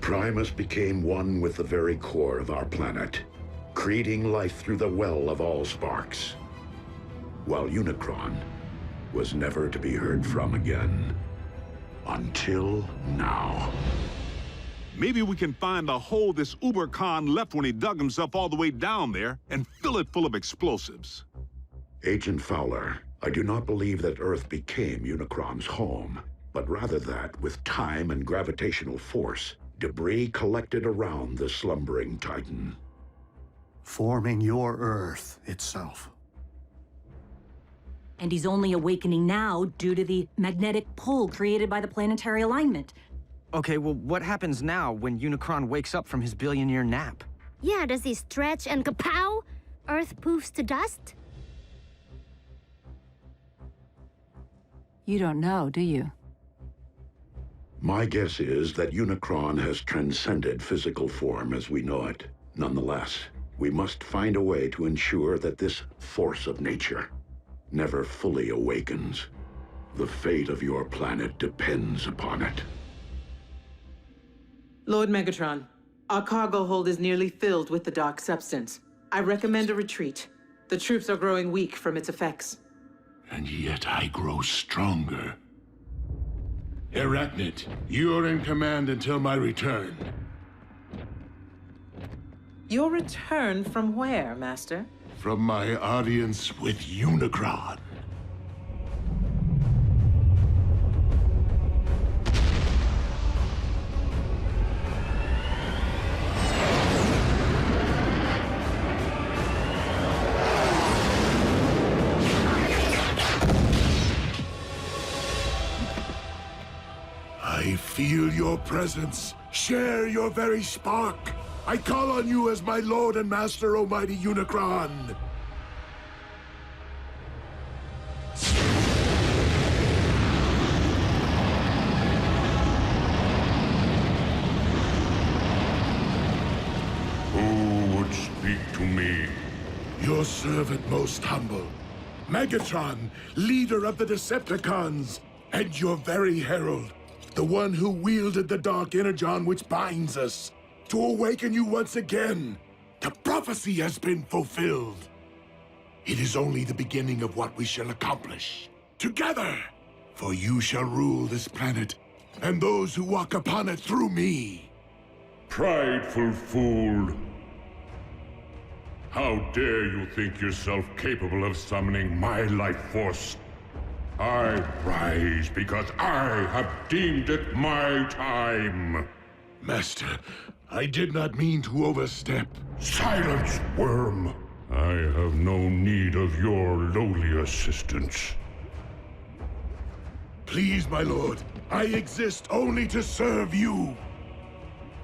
Primus became one with the very core of our planet, creating life through the well of Allsparks, while Unicron was never to be heard from again. Until now. Maybe we can find the hole this Uber Khan left when he dug himself all the way down there and fill it full of explosives. Agent Fowler, I do not believe that Earth became Unicron's home, but rather that, with time and gravitational force, debris collected around the slumbering Titan. Forming your Earth itself. And he's only awakening now due to the magnetic pull created by the planetary alignment. Okay, well, what happens now when Unicron wakes up from his billion-year nap? Yeah, does he stretch and kapow? Earth poofs to dust? You don't know, do you? My guess is that Unicron has transcended physical form as we know it. Nonetheless, we must find a way to ensure that this force of nature never fully awakens. The fate of your planet depends upon it. Lord Megatron, our cargo hold is nearly filled with the dark substance. I recommend a retreat. The troops are growing weak from its effects. And yet I grow stronger. Arachnid, you're in command until my return. Your return from where, Master? From my audience with Unicron. I feel your presence. Share your very spark. I call on you as my Lord and Master, Almighty Unicron. Who would speak to me? Your servant most humble. Megatron, leader of the Decepticons, and your very herald. The one who wielded the dark Energon which binds us. To awaken you once again. The prophecy has been fulfilled. It is only the beginning of what we shall accomplish. Together! For you shall rule this planet, and those who walk upon it through me. Prideful fool. How dare you think yourself capable of summoning my life force? I rise because I have deemed it my time. Master, I did not mean to overstep. Silence, worm! I have no need of your lowly assistance. Please, my lord, I exist only to serve you.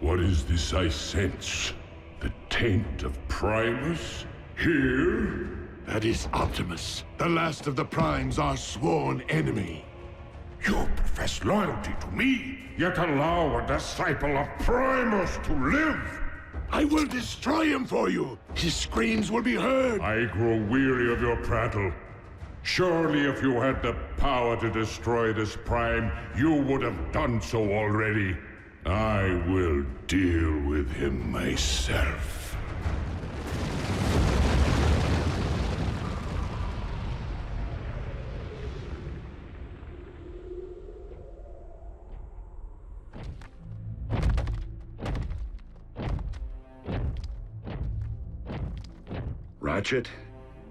What is this I sense? The taint of Primus? Here? That is Optimus, the last of the Primes, our sworn enemy. You profess loyalty to me, yet allow a disciple of Primus to live! I will destroy him for you! His screams will be heard! I grow weary of your prattle. Surely if you had the power to destroy this Prime, you would have done so already. I will deal with him myself. Ratchet,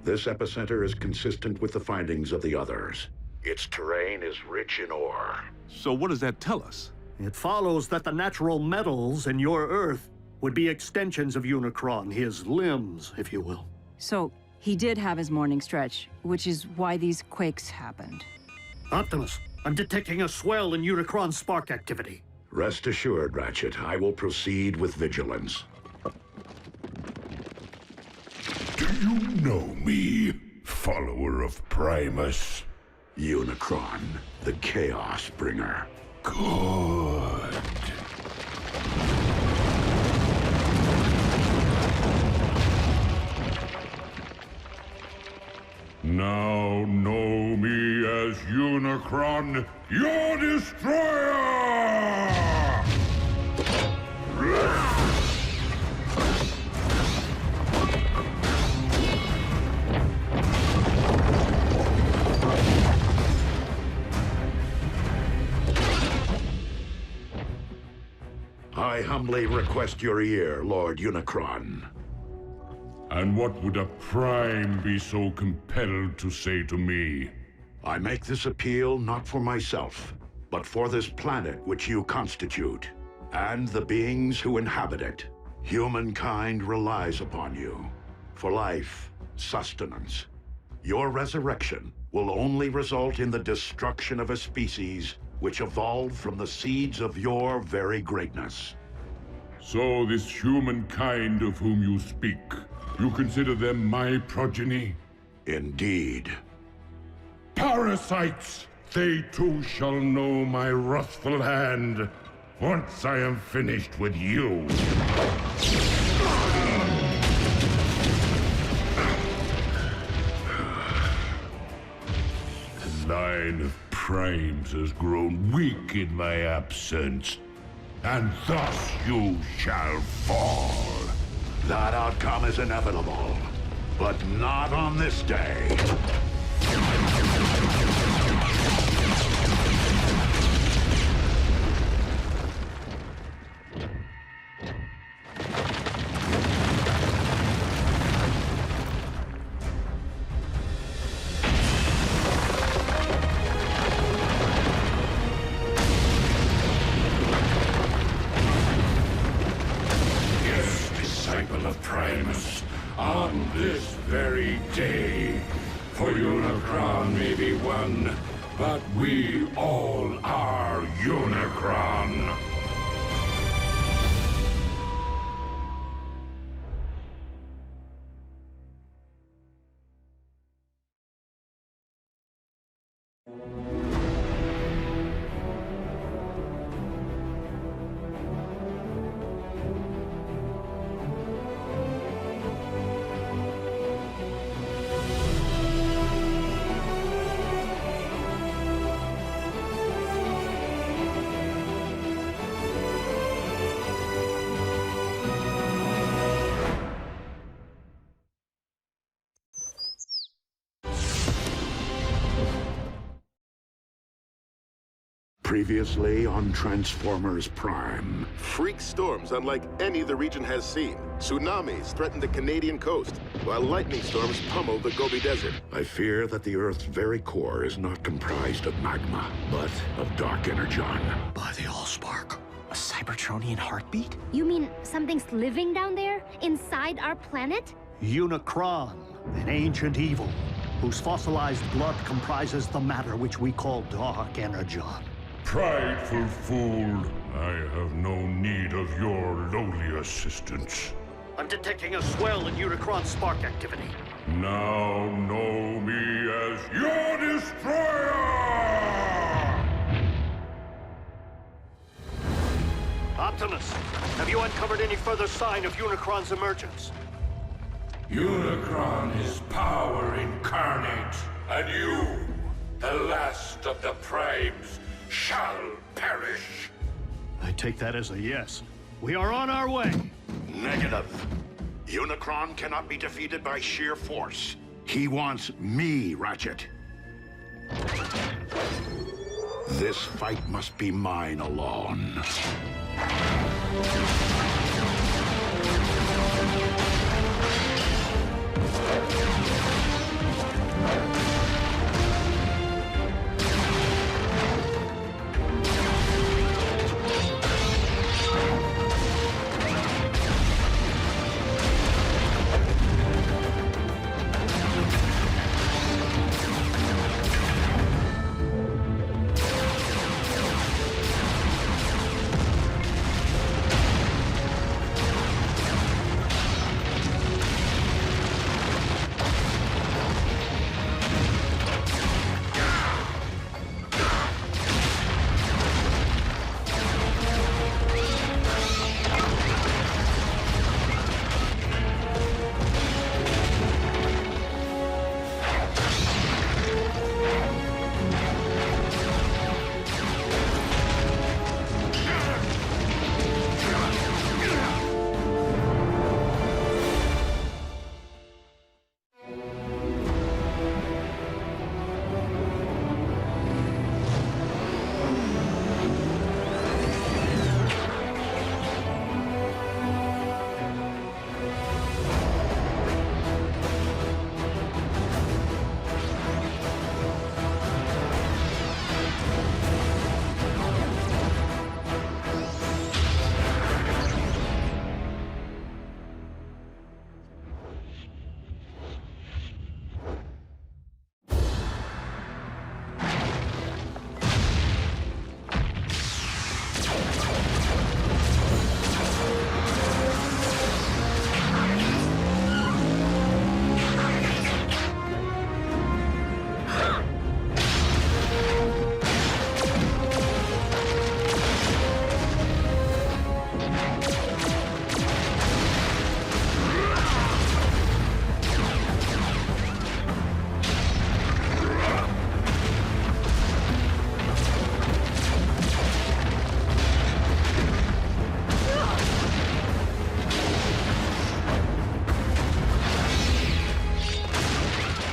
this epicenter is consistent with the findings of the others. Its terrain is rich in ore. So what does that tell us? It follows that the natural metals in your Earth would be extensions of Unicron, his limbs, if you will. So, he did have his morning stretch, which is why these quakes happened. Optimus, I'm detecting a swell in Unicron spark activity. Rest assured, Ratchet, I will proceed with vigilance. Do you know me, follower of Primus? Unicron, the Chaos Bringer. Good. Now know me as Unicron, your destroyer! I humbly request your ear, Lord Unicron. And what would a Prime be so compelled to say to me? I make this appeal not for myself, but for this planet which you constitute, and the beings who inhabit it. Humankind relies upon you for life, sustenance. Your resurrection will only result in the destruction of a species which evolved from the seeds of your very greatness. So this humankind of whom you speak, you consider them my progeny? Indeed. Parasites! They too shall know my wrathful hand, once I am finished with you. The line of Primes has grown weak in my absence, and thus you shall fall. That outcome is inevitable, but not on this day. For Unicron may be one, but we all are Unicron. Previously on Transformers Prime. Freak storms unlike any the region has seen. Tsunamis threaten the Canadian coast, while lightning storms pummel the Gobi Desert. I fear that the Earth's very core is not comprised of magma, but of dark energon. By the Allspark. A Cybertronian heartbeat? You mean something's living down there, inside our planet? Unicron, an ancient evil, whose fossilized blood comprises the matter which we call dark energon. Prideful fool, I have no need of your lowly assistance. I'm detecting a swell in Unicron spark activity. Now know me as your destroyer! Optimus, have you uncovered any further sign of Unicron's emergence? Unicron is power incarnate, and you, the last of the Primes, shall perish. I take that as a yes. We are on our way. Negative. Unicron cannot be defeated by sheer force. He wants me, Ratchet. This fight must be mine alone.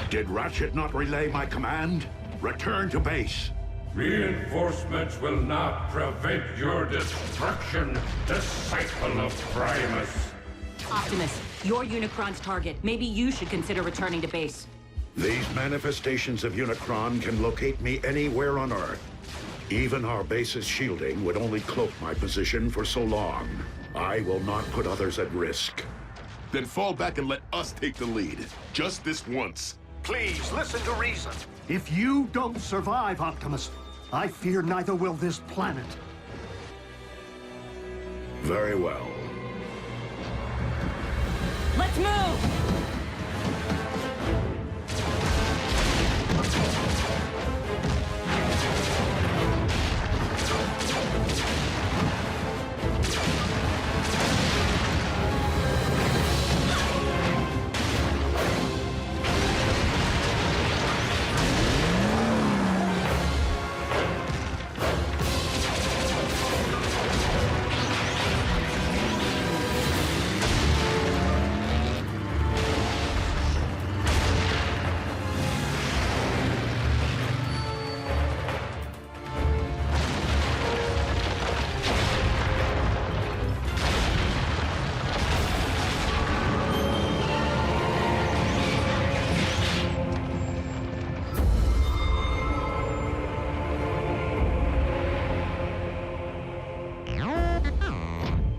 Did Ratchet not relay my command? Return to base. Reinforcements will not prevent your destruction, disciple of Primus. Optimus, you're Unicron's target. Maybe you should consider returning to base. These manifestations of Unicron can locate me anywhere on Earth. Even our base's shielding would only cloak my position for so long. I will not put others at risk. Then fall back and let us take the lead. Just this once. Please, listen to reason. If you don't survive, Optimus, I fear neither will this planet. Very well. Let's move!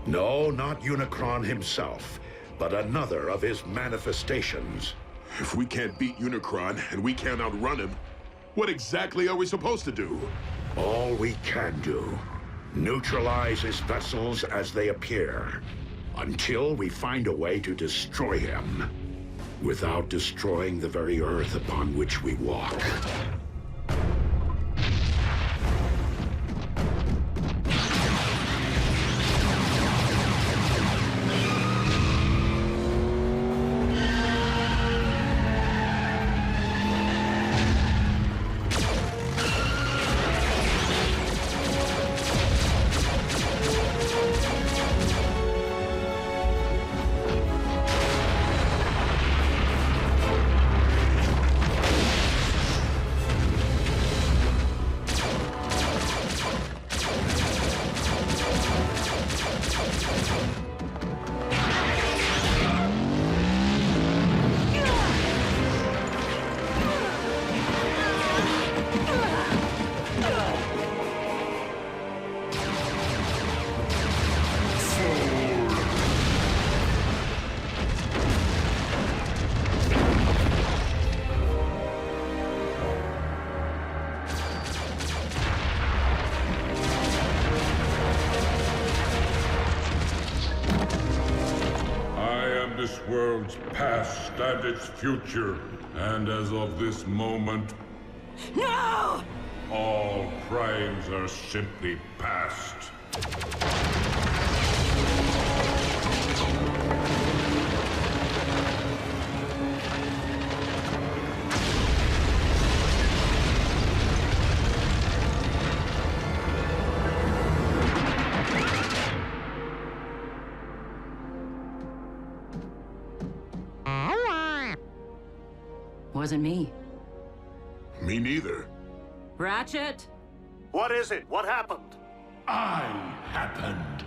No, not Unicron himself, but another of his manifestations. If we can't beat Unicron and we can't outrun him, what exactly are we supposed to do? All we can do. Neutralize his vessels as they appear, until we find a way to destroy him, without destroying the very Earth upon which we walk. This world's past and its future, and as of this moment, No! all crimes are simply past. Wasn't me. Me neither. Ratchet? What is it? What happened? I happened.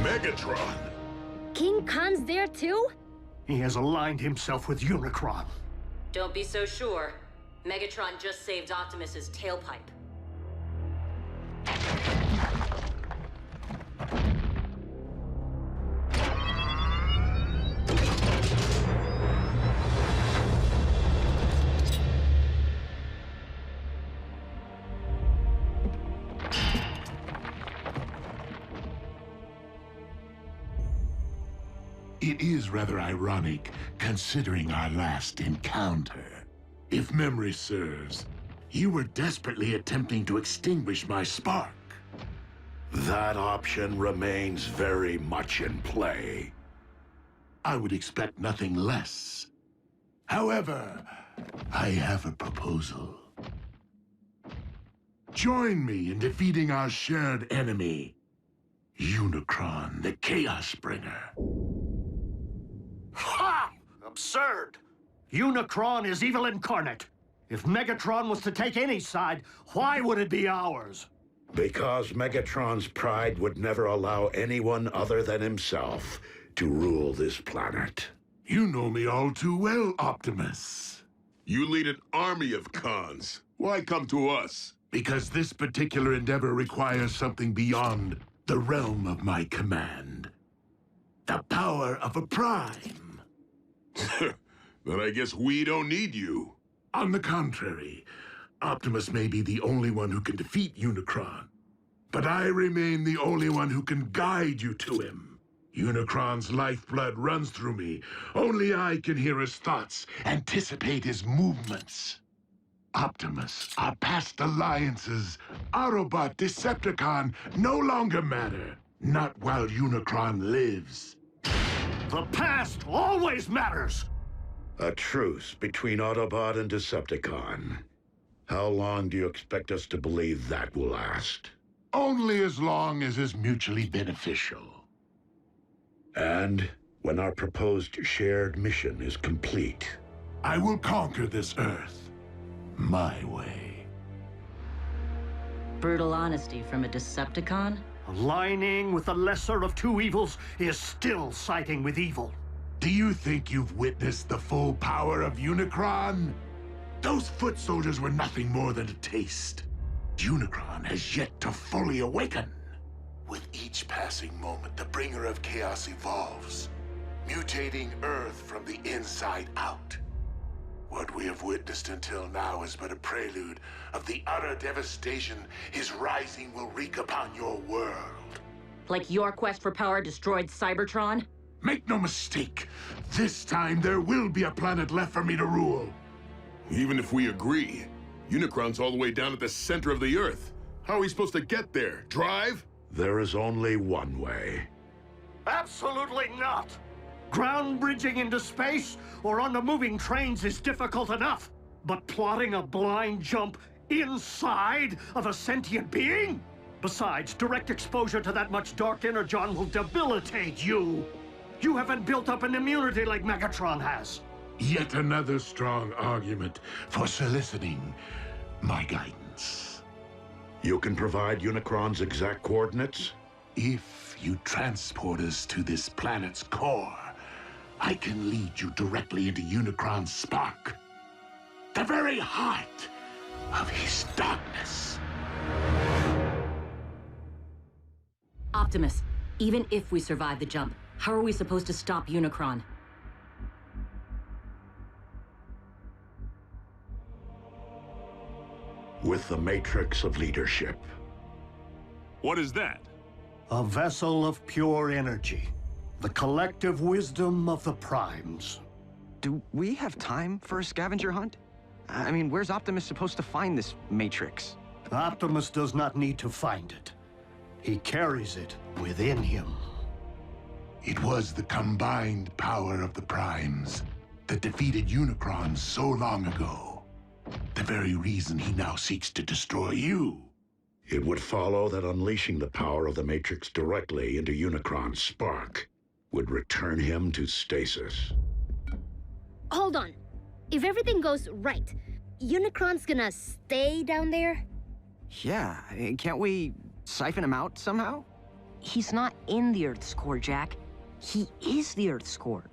Megatron! King Khan's there too? He has aligned himself with Unicron. Don't be so sure. Megatron just saved Optimus's tailpipe. It is rather ironic, considering our last encounter. If memory serves, you were desperately attempting to extinguish my spark. That option remains very much in play. I would expect nothing less. However, I have a proposal. Join me in defeating our shared enemy, Unicron, the Chaos Bringer. Ha! Absurd! Unicron is evil incarnate. If Megatron was to take any side, why would it be ours? Because Megatron's pride would never allow anyone other than himself to rule this planet. You know me all too well, Optimus. You lead an army of cons. Why come to us? Because this particular endeavor requires something beyond the realm of my command. The power of a prime. Then I guess we don't need you. On the contrary, Optimus may be the only one who can defeat Unicron. But I remain the only one who can guide you to him. Unicron's lifeblood runs through me. Only I can hear his thoughts, anticipate his movements. Optimus, our past alliances, Autobot, Decepticon, no longer matter. Not while Unicron lives. The past always matters! A truce between Autobot and Decepticon. How long do you expect us to believe that will last? Only as long as is mutually beneficial. And when our proposed shared mission is complete, I will conquer this Earth my way. Brutal honesty from a Decepticon? Aligning with the lesser of two evils is still siding with evil. Do you think you've witnessed the full power of Unicron? Those foot soldiers were nothing more than a taste. Unicron has yet to fully awaken. With each passing moment, the bringer of chaos evolves, mutating Earth from the inside out. What we have witnessed until now is but a prelude of the utter devastation his rising will wreak upon your world. Like your quest for power destroyed Cybertron? Make no mistake, this time there will be a planet left for me to rule. Even if we agree, Unicron's all the way down at the center of the Earth. How are we supposed to get there? Drive? there is only one way. Absolutely not! Ground bridging into space or on the moving trains is difficult enough. But plotting a blind jump inside of a sentient being? Besides, direct exposure to that much dark energon will debilitate you. You haven't built up an immunity like Megatron has. Yet another strong argument for soliciting my guidance. You can provide Unicron's exact coordinates? If you transport us to this planet's core, I can lead you directly into Unicron's spark. The very heart of his darkness. Optimus, even if we survive the jump, how are we supposed to stop Unicron? With the Matrix of Leadership. What is that? A vessel of pure energy. The collective wisdom of the Primes. Do we have time for a scavenger hunt? I mean, where's Optimus supposed to find this Matrix? Optimus does not need to find it. He carries it within him. It was the combined power of the Primes that defeated Unicron so long ago. The very reason he now seeks to destroy you. It would follow that unleashing the power of the Matrix directly into Unicron's spark would return him to stasis. Hold on. If everything goes right, Unicron's gonna stay down there? Yeah, can't we siphon him out somehow? He's not in the Earth's core, Jack. He is the Earth's core.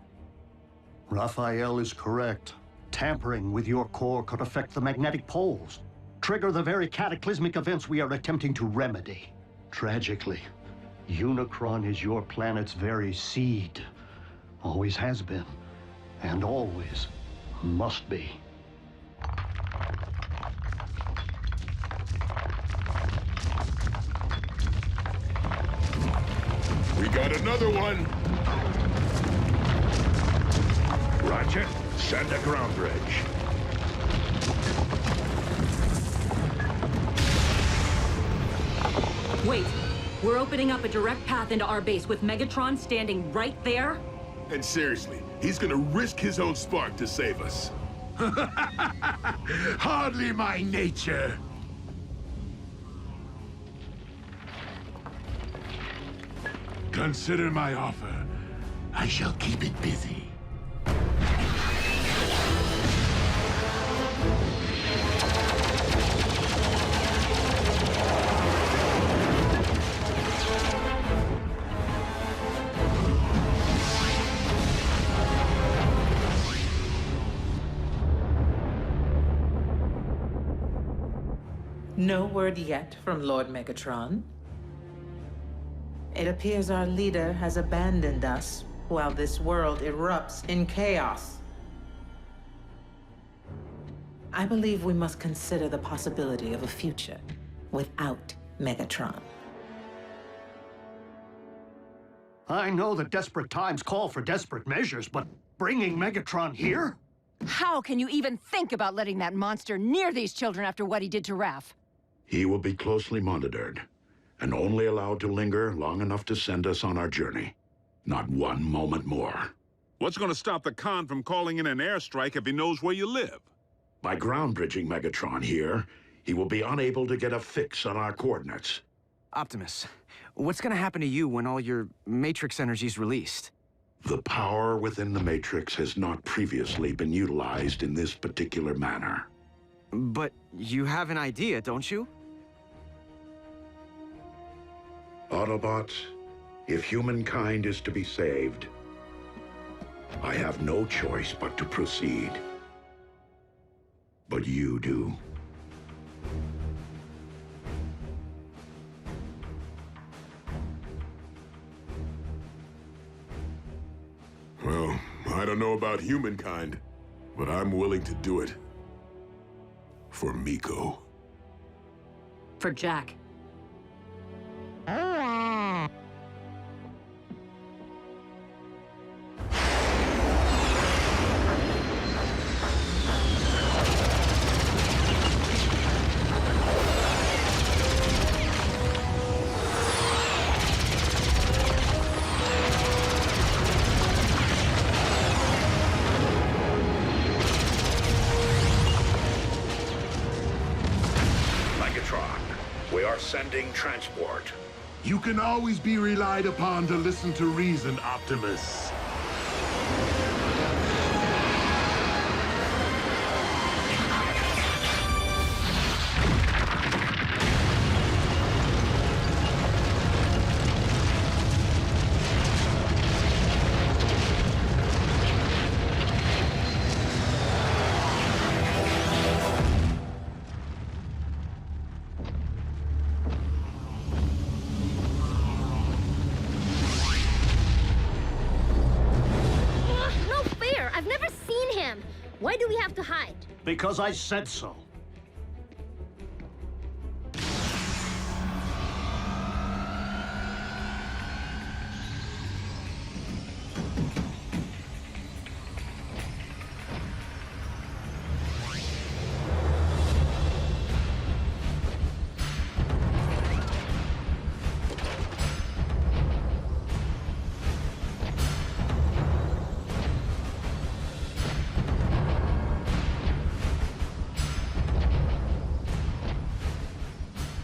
Raphael is correct. Tampering with your core could affect the magnetic poles, trigger the very cataclysmic events we are attempting to remedy. Tragically, Unicron is your planet's very seed. Always has been, and always must be. We got another one! Roger. Send a ground bridge. Wait, we're opening up a direct path into our base with Megatron standing right there? And seriously, he's gonna risk his own spark to save us. Hardly my nature. Consider my offer. I shall keep it busy. No word yet from Lord Megatron. It appears our leader has abandoned us while this world erupts in chaos. I believe we must consider the possibility of a future without Megatron. I know that desperate times call for desperate measures, but bringing Megatron here? How can you even think about letting that monster near these children after what he did to Raph? He will be closely monitored, and only allowed to linger long enough to send us on our journey. Not one moment more. What's going to stop the Khan from calling in an airstrike if he knows where you live? By ground bridging Megatron here, he will be unable to get a fix on our coordinates. Optimus, what's gonna happen to you when all your Matrix energy's released? The power within the Matrix has not previously been utilized in this particular manner. But you have an idea, don't you? Autobots, if humankind is to be saved, I have no choice but to proceed. But you do. Well, I don't know about humankind, but I'm willing to do it. For Miko. For Jack. Sending transport. You can always be relied upon to listen to reason, Optimus. Why do we have to hide? Because I said so.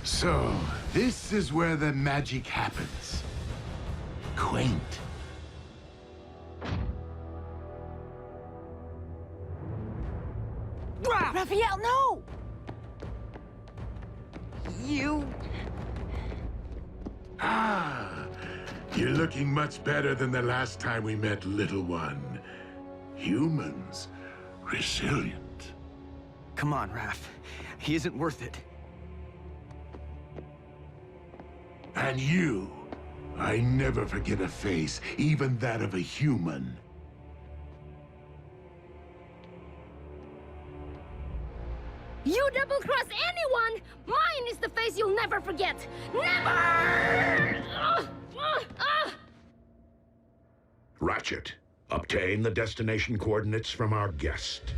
So, this is where the magic happens. Quaint. Raphael, no! You... Ah, you're looking much better than the last time we met, little one. Humans, resilient. Come on, Raph. He isn't worth it. And you, I never forget a face, even that of a human. You double-cross anyone! Mine is the face you'll never forget! Never! Ratchet, obtain the destination coordinates from our guest.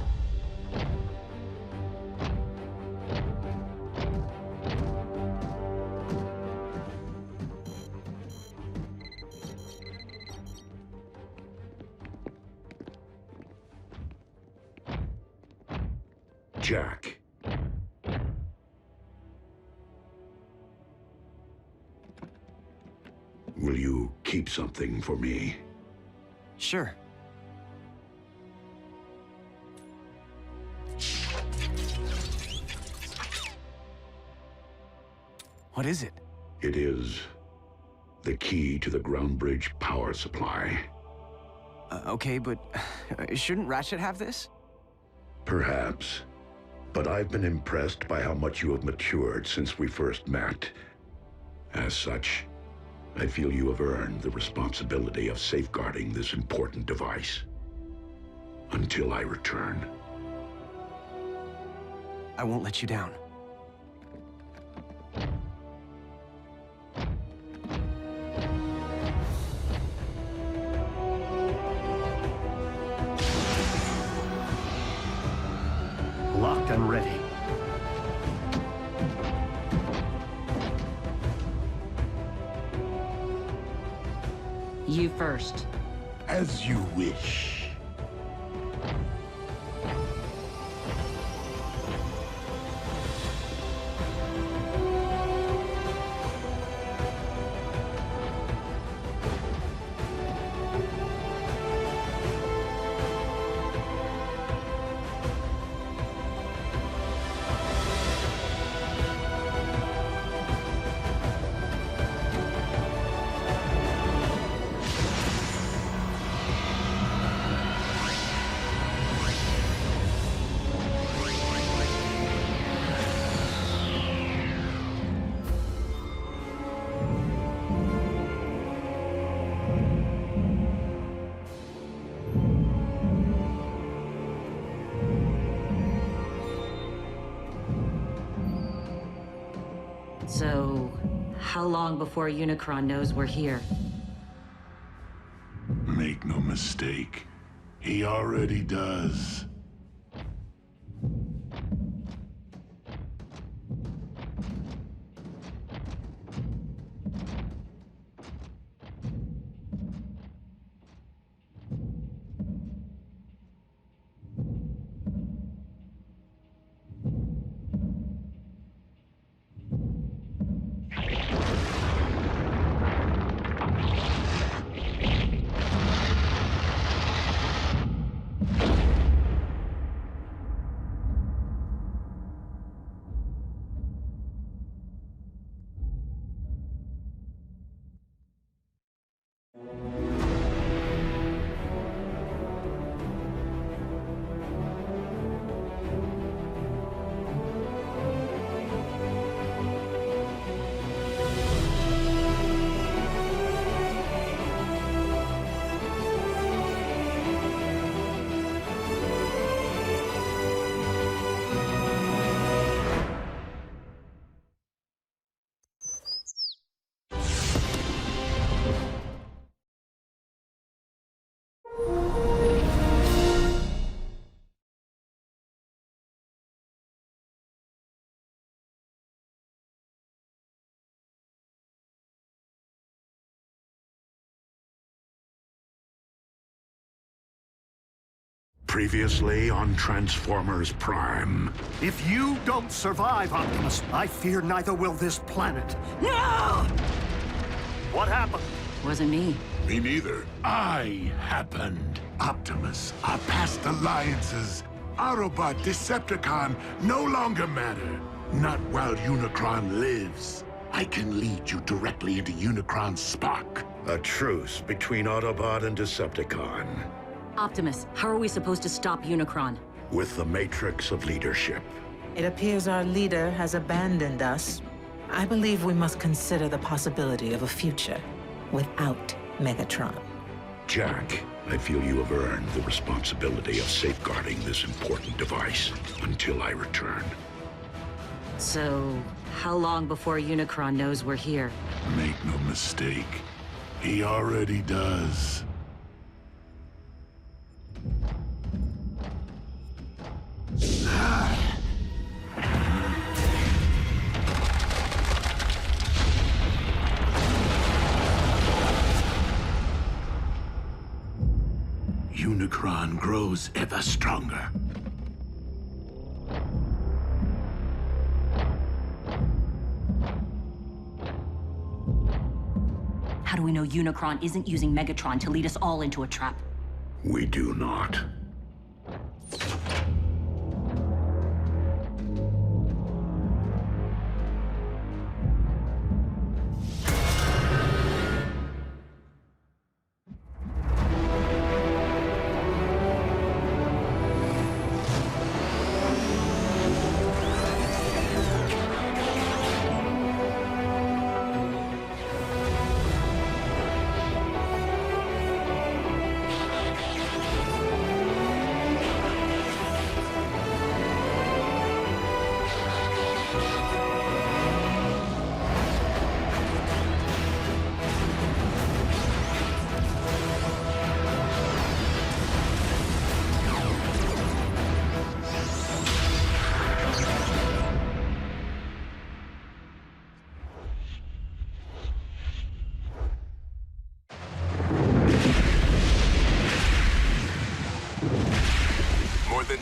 Jack. Will you keep something for me? Sure. What is it? It is the key to the ground bridge power supply. Okay, but shouldn't Ratchet have this? Perhaps. but I've been impressed by how much you have matured since we first met. As such, I feel you have earned the responsibility of safeguarding this important device. Until I return. I won't let you down. Locked and ready. You first. As you wish. So, how long before Unicron knows we're here? Make no mistake, he already does. Previously on Transformers Prime. If you don't survive, Optimus, I fear neither will this planet. No! What happened? Wasn't me. Me neither. I happened. Optimus, our past alliances, Autobot, Decepticon, no longer matter. Not while Unicron lives. I can lead you directly into Unicron's spark. A truce between Autobot and Decepticon. Optimus, how are we supposed to stop Unicron? With the Matrix of Leadership. It appears our leader has abandoned us. I believe we must consider the possibility of a future without Megatron. Jack, I feel you have earned the responsibility of safeguarding this important device until I return. So, how long before Unicron knows we're here? Make no mistake, he already does. Unicron grows ever stronger. How do we know Unicron isn't using Megatron to lead us all into a trap? We do not.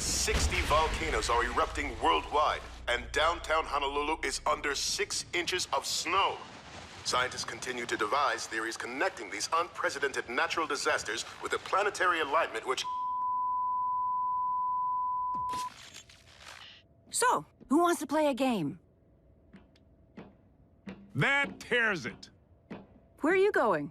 60 volcanoes are erupting worldwide, and downtown Honolulu is under 6 inches of snow. Scientists continue to devise theories connecting these unprecedented natural disasters with a planetary alignment which... So, who wants to play a game? That tears it. Where are you going?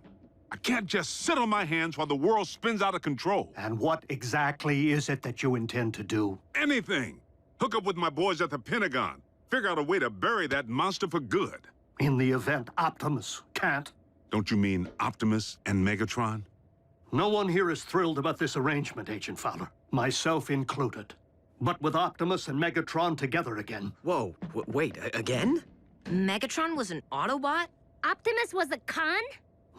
I can't just sit on my hands while the world spins out of control. And what exactly is it that you intend to do? Anything. Hook up with my boys at the Pentagon. Figure out a way to bury that monster for good. In the event Optimus can't. Don't you mean Optimus and Megatron? No one here is thrilled about this arrangement, Agent Fowler. Myself included. But with Optimus and Megatron together again... Whoa, wait, again? Megatron was an Autobot? Optimus was a con?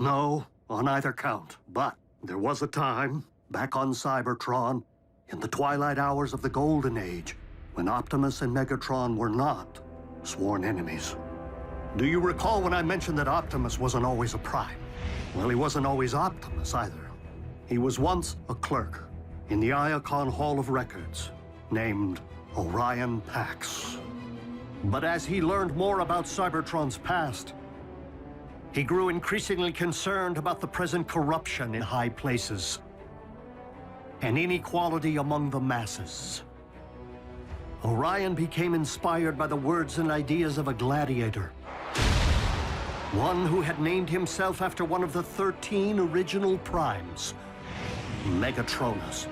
No, on either count. But there was a time, back on Cybertron, in the twilight hours of the Golden Age, when Optimus and Megatron were not sworn enemies. Do you recall when I mentioned that Optimus wasn't always a Prime? Well, he wasn't always Optimus either. He was once a clerk in the Iacon Hall of Records, named Orion Pax. But as he learned more about Cybertron's past, he grew increasingly concerned about the present corruption in high places and inequality among the masses. Orion became inspired by the words and ideas of a gladiator, one who had named himself after one of the 13 original primes, Megatronus.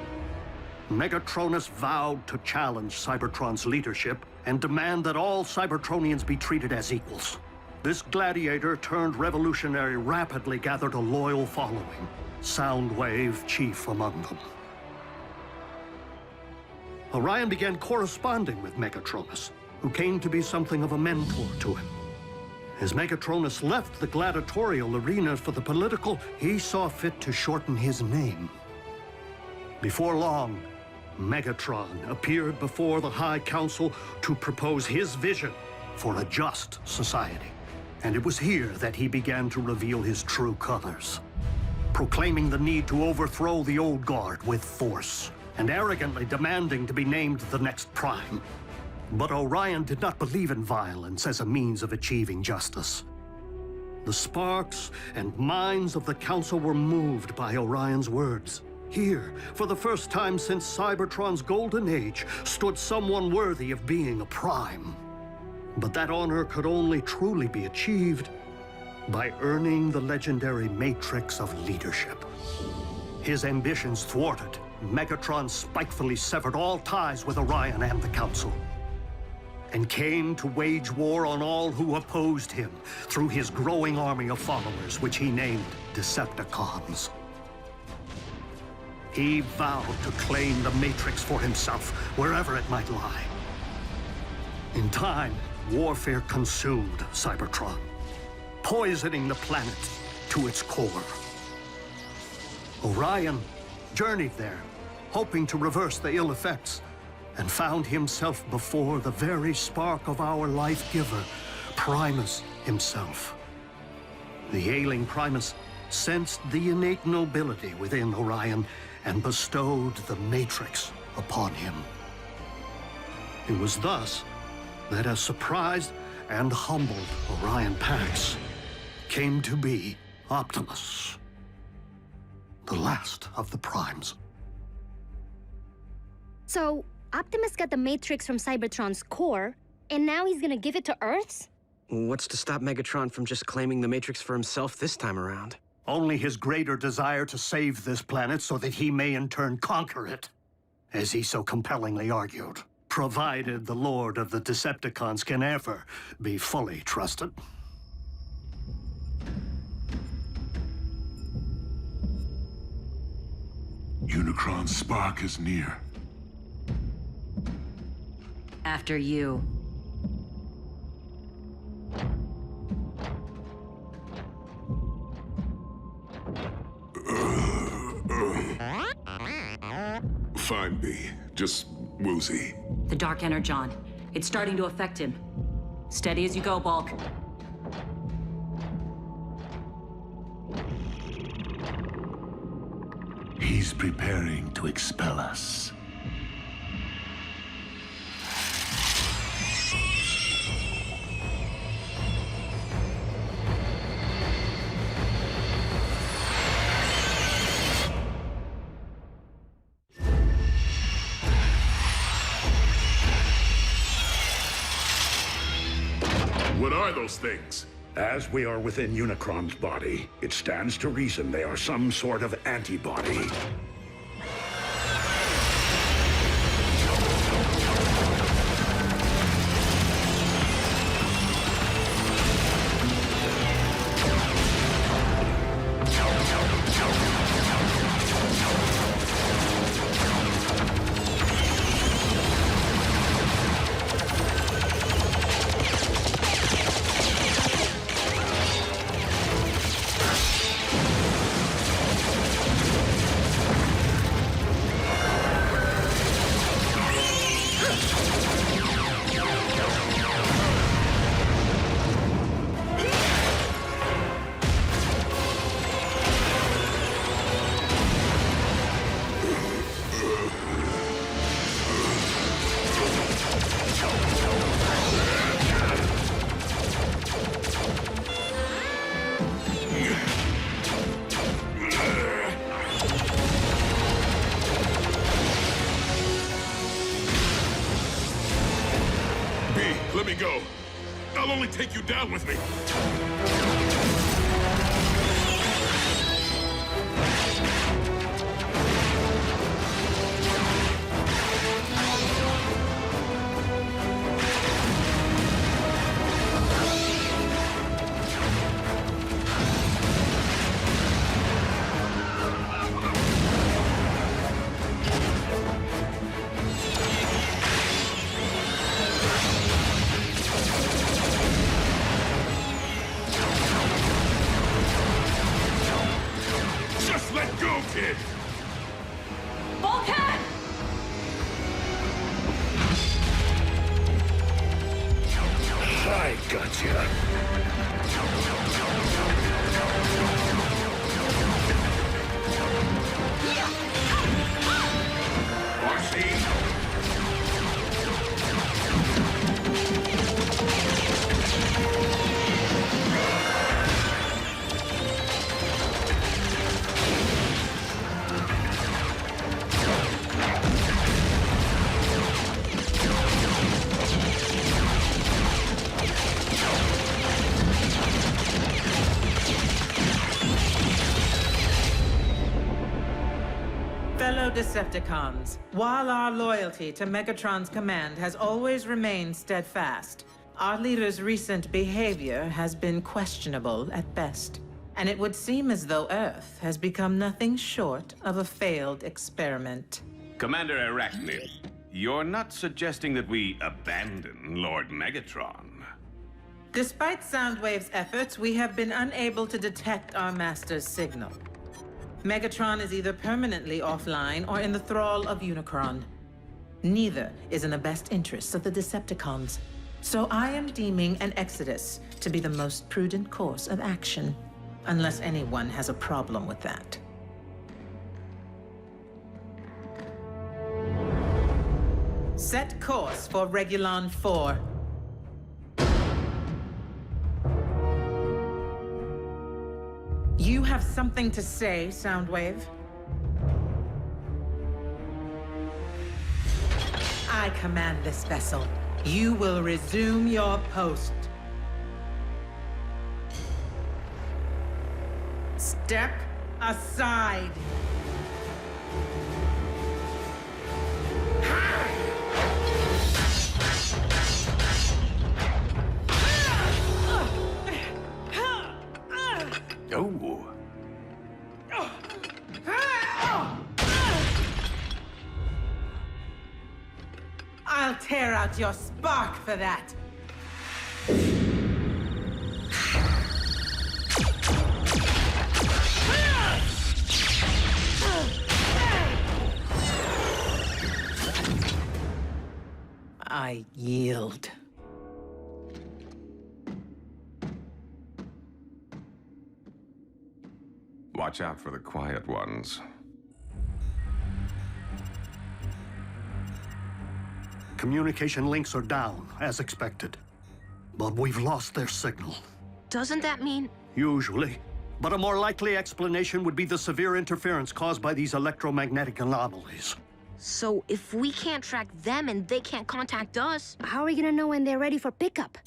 Megatronus vowed to challenge Cybertron's leadership and demand that all Cybertronians be treated as equals. This gladiator turned revolutionary rapidly gathered a loyal following, Soundwave chief among them. Orion began corresponding with Megatronus, who came to be something of a mentor to him. As Megatronus left the gladiatorial arena for the political, he saw fit to shorten his name. Before long, Megatron appeared before the High Council to propose his vision for a just society. And it was here that he began to reveal his true colors, proclaiming the need to overthrow the old guard with force, and arrogantly demanding to be named the next Prime. But Orion did not believe in violence as a means of achieving justice. The sparks and minds of the Council were moved by Orion's words. Here, for the first time since Cybertron's golden age, stood someone worthy of being a Prime. But that honor could only truly be achieved by earning the legendary matrix of leadership. His ambitions thwarted, Megatron spitefully severed all ties with Orion and the Council, and came to wage war on all who opposed him through his growing army of followers, which he named Decepticons. He vowed to claim the Matrix for himself, wherever it might lie. In time, warfare consumed Cybertron, poisoning the planet to its core. Orion journeyed there, hoping to reverse the ill effects, and found himself before the very spark of our life-giver, Primus himself. The ailing Primus sensed the innate nobility within Orion and bestowed the Matrix upon him. It was thus that a surprised and humbled Orion Pax came to be Optimus, the last of the Primes. So, Optimus got the Matrix from Cybertron's core, and now he's gonna give it to Earth's? What's to stop Megatron from just claiming the Matrix for himself this time around? Only his greater desire to save this planet so that he may in turn conquer it, as he so compellingly argued, provided the Lord of the Decepticons can ever be fully trusted. Unicron's spark is near. After you. Fine, B. Just woozy. The Dark Energon. It's starting to affect him. Steady as you go, Bulk. He's preparing to expel us. are those things? As we are within Unicron's body, it stands to reason they are some sort of antibody. Let me go. I'll only take you down with me. Kid. Volcan! I gotcha. Fellow Decepticons, while our loyalty to Megatron's command has always remained steadfast, our leader's recent behavior has been questionable at best. And it would seem as though Earth has become nothing short of a failed experiment. Commander Arachnid, you're not suggesting that we abandon Lord Megatron? Despite Soundwave's efforts, we have been unable to detect our master's signal. Megatron is either permanently offline or in the thrall of Unicron. Neither is in the best interests of the Decepticons. So I am deeming an exodus to be the most prudent course of action, unless anyone has a problem with that. Set course for Regulon 4. You have something to say, Soundwave? I command this vessel. You will resume your post. Step aside. Oh. I'll tear out your spark for that. I yield. Watch out for the quiet ones. Communication links are down, as expected. But we've lost their signal. Doesn't that mean... Usually. But a more likely explanation would be the severe interference caused by these electromagnetic anomalies. So if we can't track them and they can't contact us... How are we gonna know when they're ready for pickup?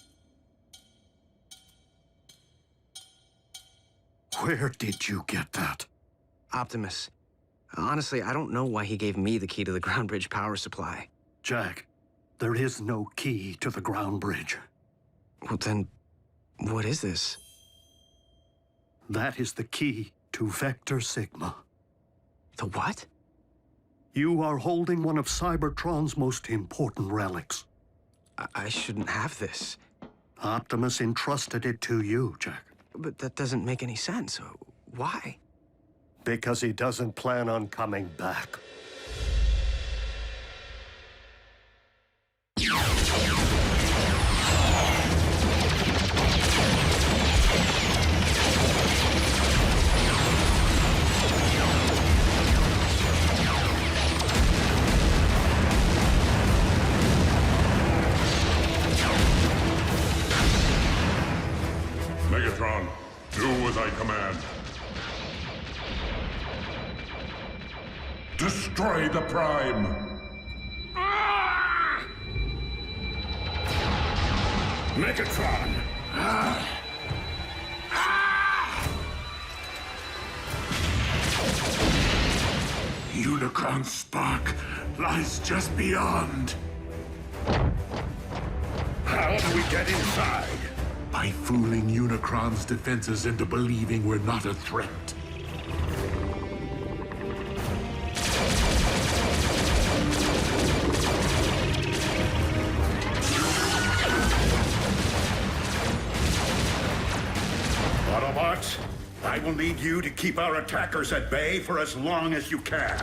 Where did you get that? Optimus. Honestly, I don't know why he gave me the key to the ground bridge power supply. Jack, there is no key to the ground bridge. Well then, what is this? That is the key to Vector Sigma. The what? You are holding one of Cybertron's most important relics. I shouldn't have this. Optimus entrusted it to you, Jack. But that doesn't make any sense. Why? Because he doesn't plan on coming back. Megatron, do as I command. Destroy the Prime! Megatron! Unicron's spark lies just beyond. How do we get inside? By fooling Unicron's defenses into believing we're not a threat. Autobots, I will need you to keep our attackers at bay for as long as you can.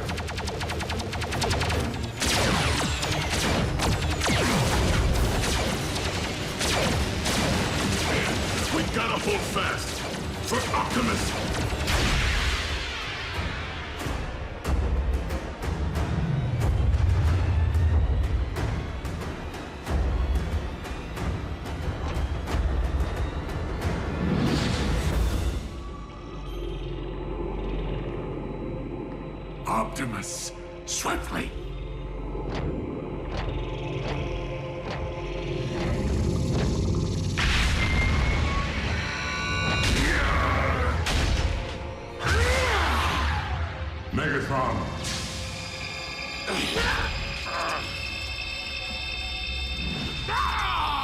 We gotta hold fast! For Optimus! Optimus, swiftly! Megatron!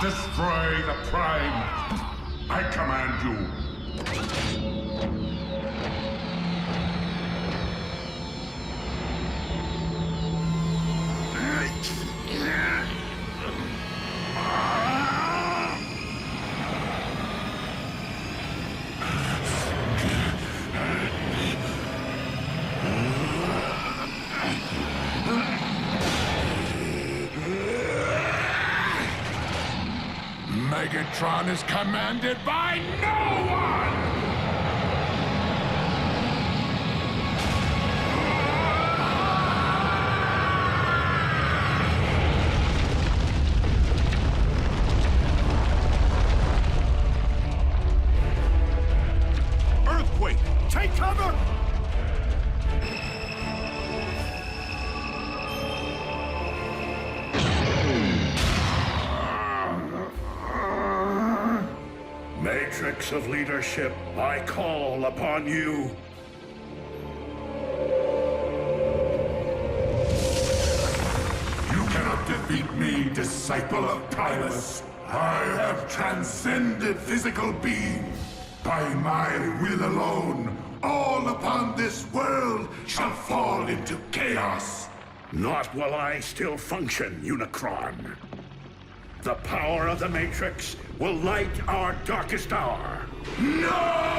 Destroy the Prime! I command you! Megatron is commanded by no one! Earthquake! Take cover! Matrix of leadership, I call upon you. You cannot defeat me, disciple of Primus. I have transcended physical being. By my will alone, all upon this world shall fall into chaos. Not while I still function, Unicron. The power of the Matrix will light our darkest hour. No!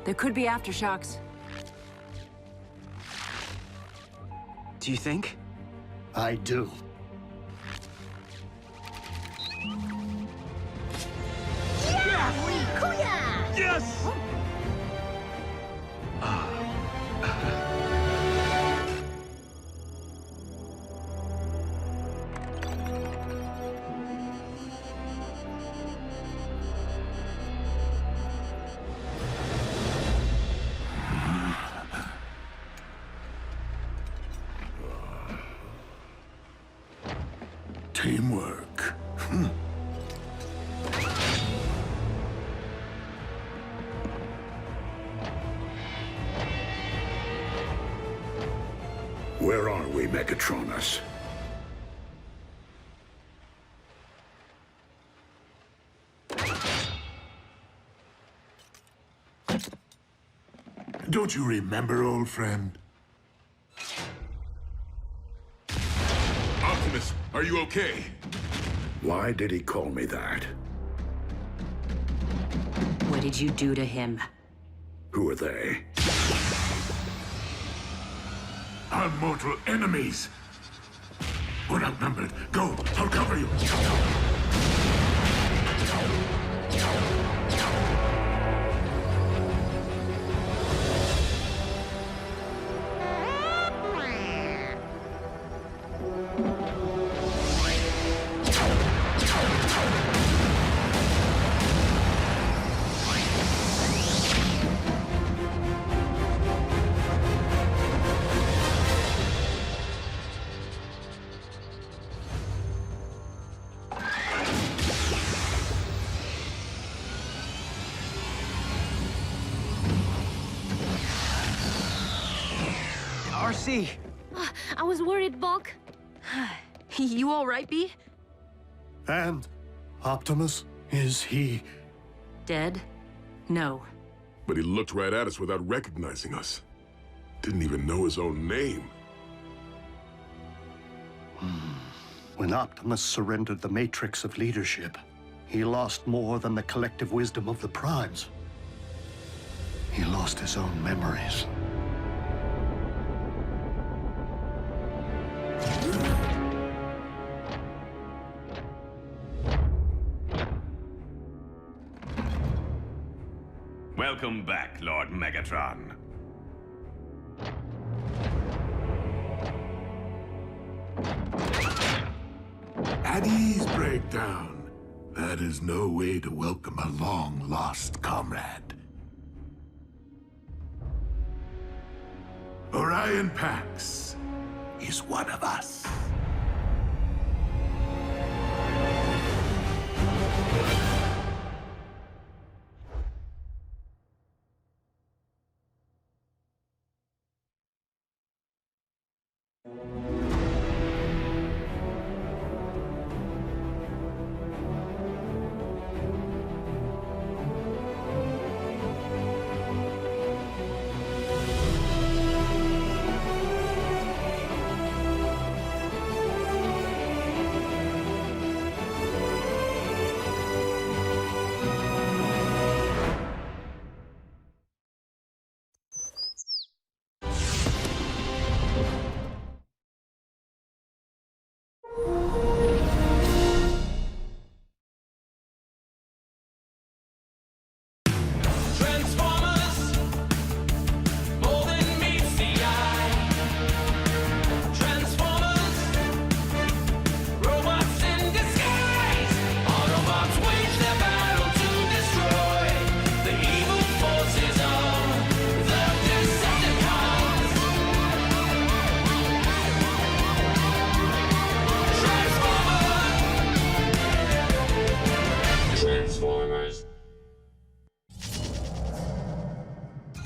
There could be aftershocks. Do you think? I do. Yes! Teamwork. Where are we, Megatronus? Don't you remember, old friend? Optimus, are you okay? Why did he call me that? What did you do to him? Who are they? Our mortal enemies. We're outnumbered. Go, I'll cover you. RC! I was worried, Bulk. You all right, B? And Optimus, is he... Dead? No. But he looked right at us without recognizing us. Didn't even know his own name. When Optimus surrendered the matrix of leadership, he lost more than the collective wisdom of the Primes. He lost his own memories. Welcome back, Lord Megatron. At ease, Breakdown. That is no way to welcome a long-lost comrade. Orion Pax is one of us.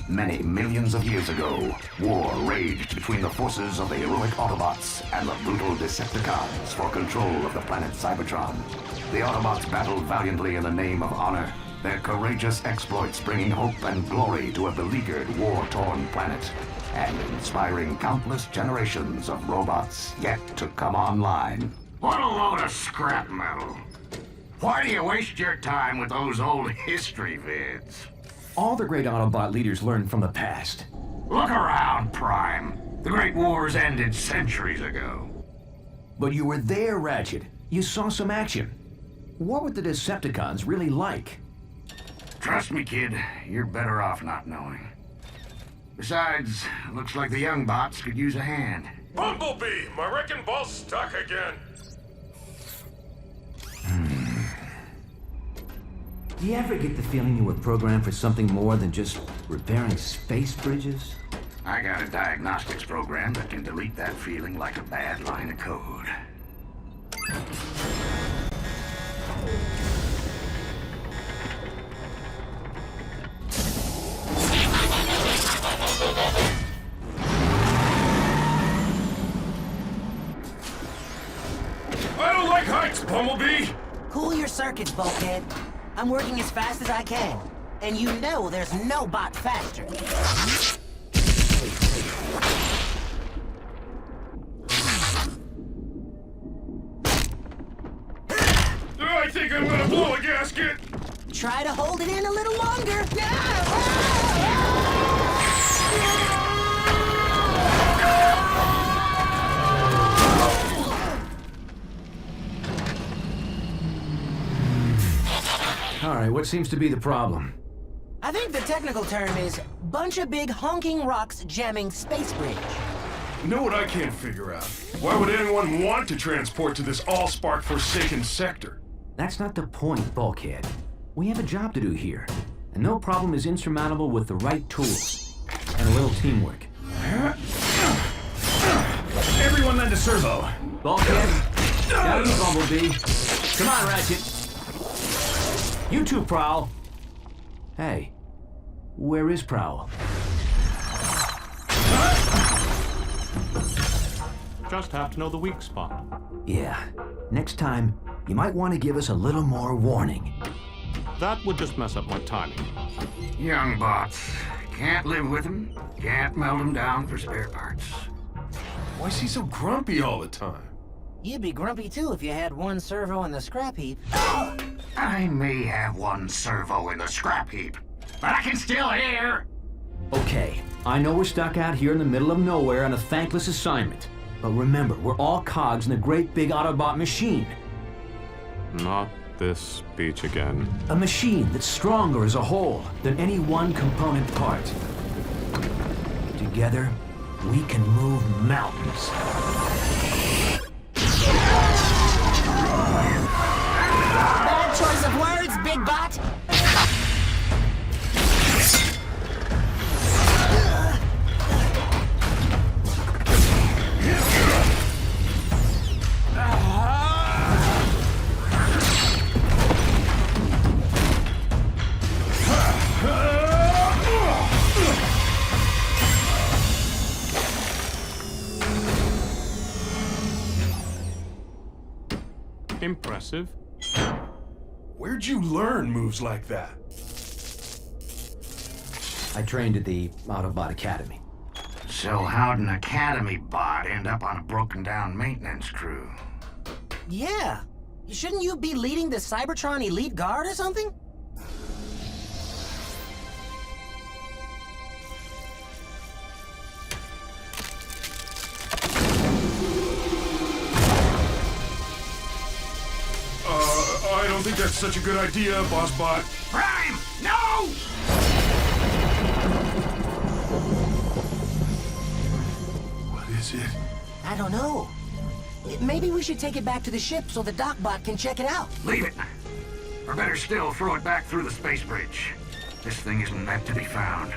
Many millions of years ago, war raged between the forces of the heroic Autobots and the brutal Decepticons for control of the planet Cybertron. The Autobots battled valiantly in the name of honor, their courageous exploits bringing hope and glory to a beleaguered, war-torn planet, and inspiring countless generations of robots yet to come online. What a load of scrap metal. Why do you waste your time with those old history vids? All the great Autobot leaders learned from the past. Look around, Prime. The Great Wars ended centuries ago. But you were there, Ratchet. You saw some action. What were the Decepticons really like? Trust me, kid, you're better off not knowing. Besides, looks like the young bots could use a hand. Bumblebee! My wrecking ball's stuck again! Do you ever get the feeling you were programmed for something more than just repairing space bridges? I got a diagnostics program that can delete that feeling like a bad line of code. I don't like heights, Bumblebee! Cool your circuits, Bulkhead. I'm working as fast as I can. And you know there's no bot faster. I think I'm gonna blow a gasket! Try to hold it in a little longer. All right, what seems to be the problem? I think the technical term is bunch of big honking rocks jamming space bridge. You know what I can't figure out? Why would anyone want to transport to this all-spark forsaken sector? That's not the point, Bulkhead. We have a job to do here, and no problem is insurmountable with the right tools and a little teamwork. Everyone lend a servo. Bulkhead, down to Bumblebee. Come on, Ratchet. You two, Prowl. Hey, where is Prowl? Just have to know the weak spot. Yeah, next time, you might want to give us a little more warning. That would just mess up my timing. Young bots. Can't live with them, can't melt them down for spare parts. Why is he so grumpy all the time? You'd be grumpy too if you had one servo in the scrap heap. I may have one servo in the scrap heap, but I can still hear! Okay, I know we're stuck out here in the middle of nowhere on a thankless assignment. But remember, we're all cogs in a great big Autobot machine. Not this speech again. A machine that's stronger as a whole than any one component part. Together, we can move mountains. Bad choice of words, Big Bot. Impressive. Where'd you learn moves like that? I trained at the Autobot Academy. So how'd an Academy bot end up on a broken-down maintenance crew? Yeah. Shouldn't you be leading the Cybertron Elite Guard or something? I don't think that's such a good idea, Boss Bot. Prime! No! What is it? I don't know. Maybe we should take it back to the ship so the Docbot can check it out. Leave it. Or better still, throw it back through the space bridge. This thing isn't meant to be found.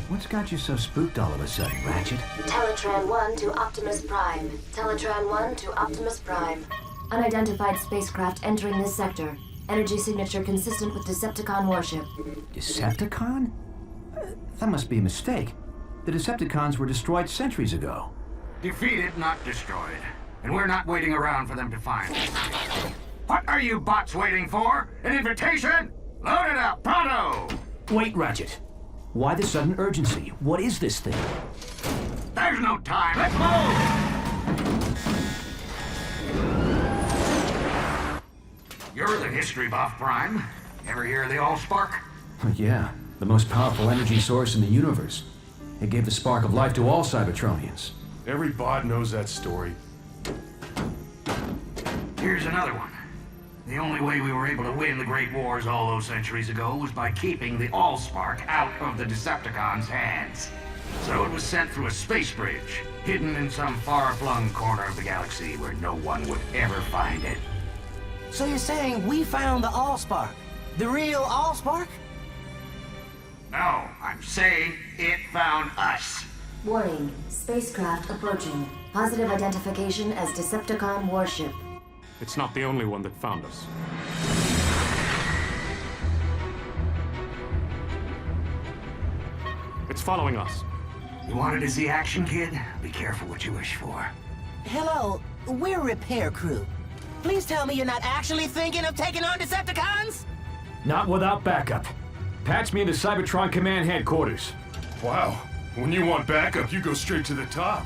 What's got you so spooked all of a sudden, Ratchet? Teletran 1 to Optimus Prime. Teletran 1 to Optimus Prime. Unidentified spacecraft entering this sector. Energy signature consistent with Decepticon warship. Decepticon? That must be a mistake. The Decepticons were destroyed centuries ago. Defeated, not destroyed. And we're not waiting around for them to find us. What are you bots waiting for? An invitation? Load it up, pronto! Wait, Ratchet. Why the sudden urgency? What is this thing? There's no time. Let's move! You're the history buff, Prime. Ever hear of the Allspark? Yeah, The most powerful energy source in the universe. It gave the spark of life to all Cybertronians. Every bot knows that story. Here's another one. The only way we were able to win the Great Wars all those centuries ago was by keeping the Allspark out of the Decepticons' hands. So it was sent through a space bridge, hidden in some far-flung corner of the galaxy where no one would ever find it. So you're saying we found the Allspark? The real Allspark? No, I'm saying it found us. Warning, spacecraft approaching. Positive identification as Decepticon warship. It's not the only one that found us. It's following us. You wanted to see action, kid? Be careful what you wish for. Hello, we're repair crew. Please tell me you're not actually thinking of taking on Decepticons? Not without backup. Patch me into Cybertron Command Headquarters. Wow. When you want backup, you go straight to the top.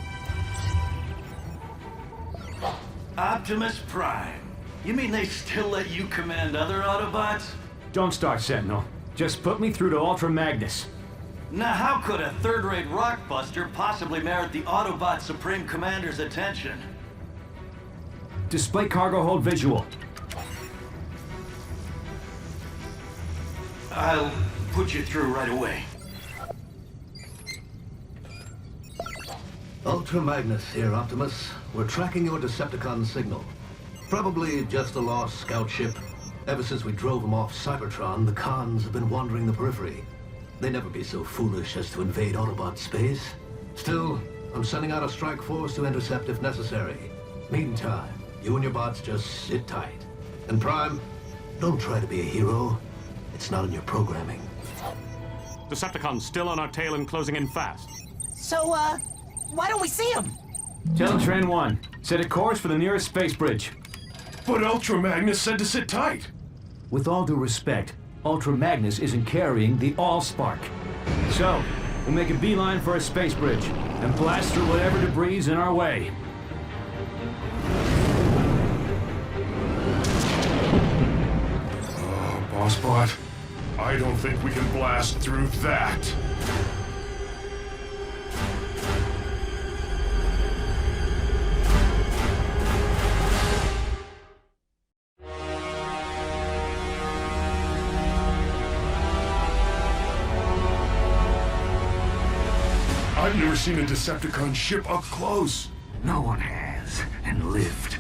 Optimus Prime. You mean they still let you command other Autobots? Don't start, Sentinel. Just put me through to Ultra Magnus. Now how could a third-rate rockbuster possibly merit the Autobot Supreme Commander's attention? Display cargo hold visual. I'll put you through right away. Ultra Magnus here, Optimus. We're tracking your Decepticon signal. Probably just a lost scout ship. Ever since we drove them off Cybertron, the cons have been wandering the periphery. They'd never be so foolish as to invade Autobot space. Still, I'm sending out a strike force to intercept if necessary. Meantime, you and your bots just sit tight. And Prime, don't try to be a hero. It's not in your programming. Decepticons still on our tail and closing in fast. So, why don't we see them? Teletran 1, set a course for the nearest space bridge. But Ultra Magnus said to sit tight. With all due respect, Ultra Magnus isn't carrying the Allspark. So, we'll make a beeline for a space bridge and blast through whatever debris is in our way. Bossbot, I don't think we can blast through that. I've never seen a Decepticon ship up close. No one has, and lived.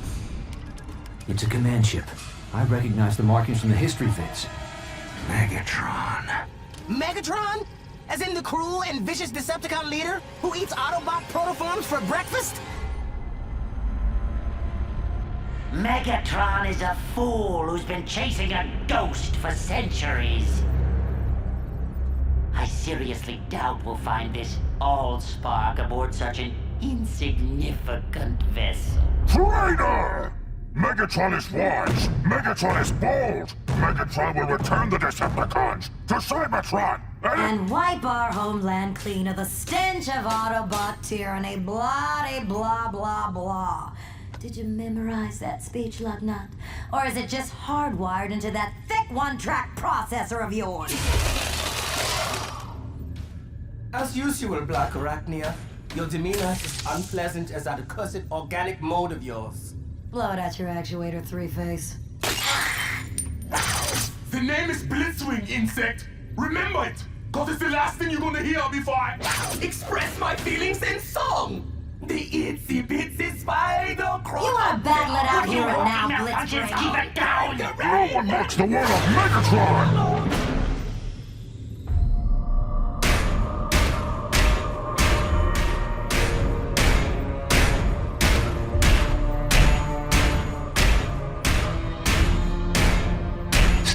It's a command ship. I recognize the markings from the history vids. Megatron. Megatron? As in the cruel and vicious Decepticon leader who eats Autobot protoforms for breakfast? Megatron is a fool who's been chasing a ghost for centuries. I seriously doubt we'll find this Allspark aboard such an insignificant vessel. Traitor! Megatron is wise! Megatron is bold! Megatron will return the Decepticons to Cybertron! And wipe our homeland clean of the stench of Autobot tyranny, blah blah blah blah. Did you memorize that speech, Lugnut? Or is it just hardwired into that thick one-track processor of yours? As usual, Black Arachnia, your demeanor is as unpleasant as that accursed organic mode of yours. Blow it at your actuator, Three-Face. The name is Blitzwing, insect! Remember it! Cause it's the last thing you're gonna hear before I express my feelings in song! The itsy bitsy spider crawler! You are battling out here and now, Blitzwing! Keep it down! No one mocks the word of Megatron!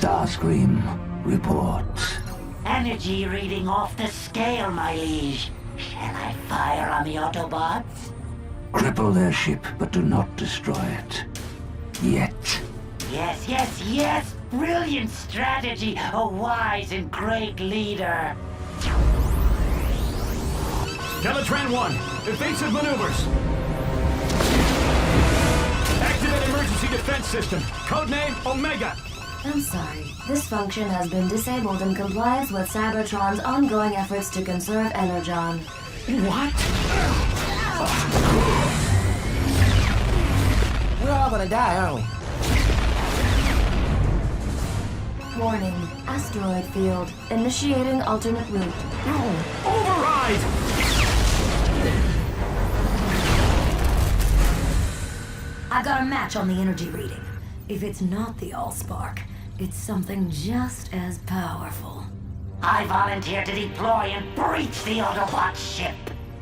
Starscream reports. Energy reading off the scale, my liege. Shall I fire on the Autobots? Cripple their ship, but do not destroy it. Yet. Yes, yes, yes! Brilliant strategy! A wise and great leader! Teletran 1, evasive maneuvers. Activate emergency defense system. Codename Omega. I'm sorry. This function has been disabled in compliance with Cybertron's ongoing efforts to conserve Energon. What? We're all gonna die, aren't we? Warning. Asteroid field. Initiating alternate route. Override! I've got a match on the energy reading. If it's not the Allspark, it's something just as powerful. I volunteer to deploy and breach the Autobot ship.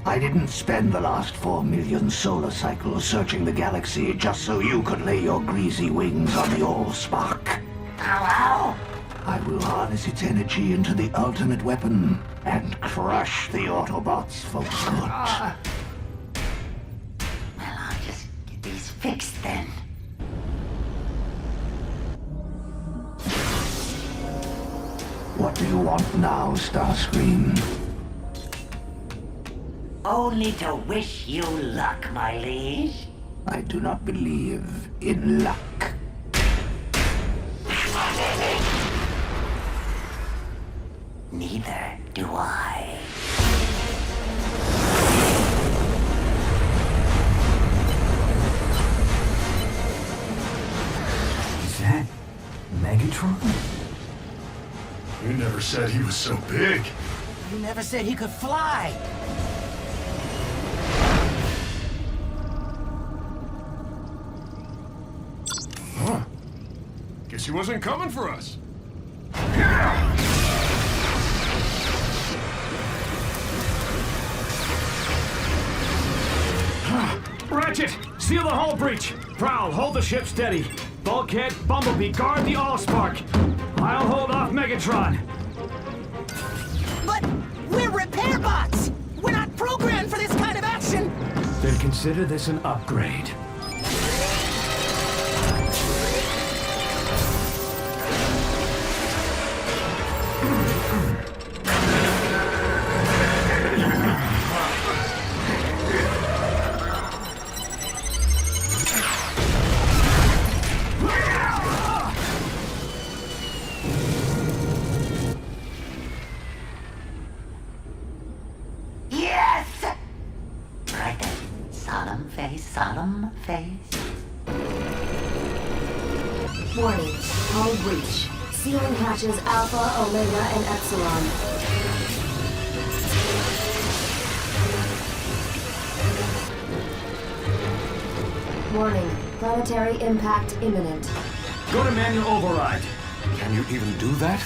I didn't spend the last 4 million solar cycles searching the galaxy just so you could lay your greasy wings on the Allspark. Ow, I will harness its energy into the ultimate weapon and crush the Autobots for good. Well, I'll just get these fixed then. What do you want now, Starscream? Only to wish you luck, my liege. I do not believe in luck. Neither do I. Is that Megatron? You never said he was so big. You never said he could fly. Huh. Guess he wasn't coming for us. Ratchet, seal the hull breach. Prowl, hold the ship steady. Bulkhead, Bumblebee, guard the Allspark. I'll hold off Megatron. But we're repair bots! We're not programmed for this kind of action! Then consider this an upgrade. Solemn face. Warning. Hull breach. Sealing hatches Alpha, Omega, and Epsilon. Warning. Planetary impact imminent. Go to manual override. Can you even do that?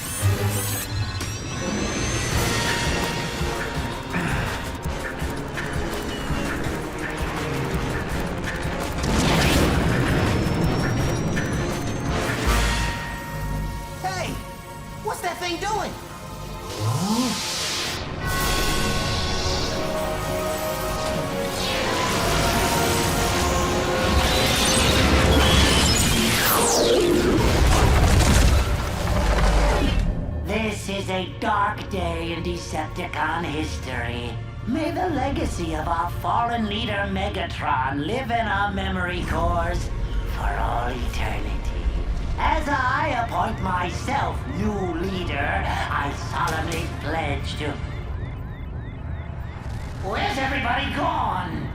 Doing? This is a dark day in Decepticon history. May the legacy of our fallen leader Megatron live in our memory cores for all eternity. As I appoint myself new leader, I solemnly pledge to... Where's everybody gone?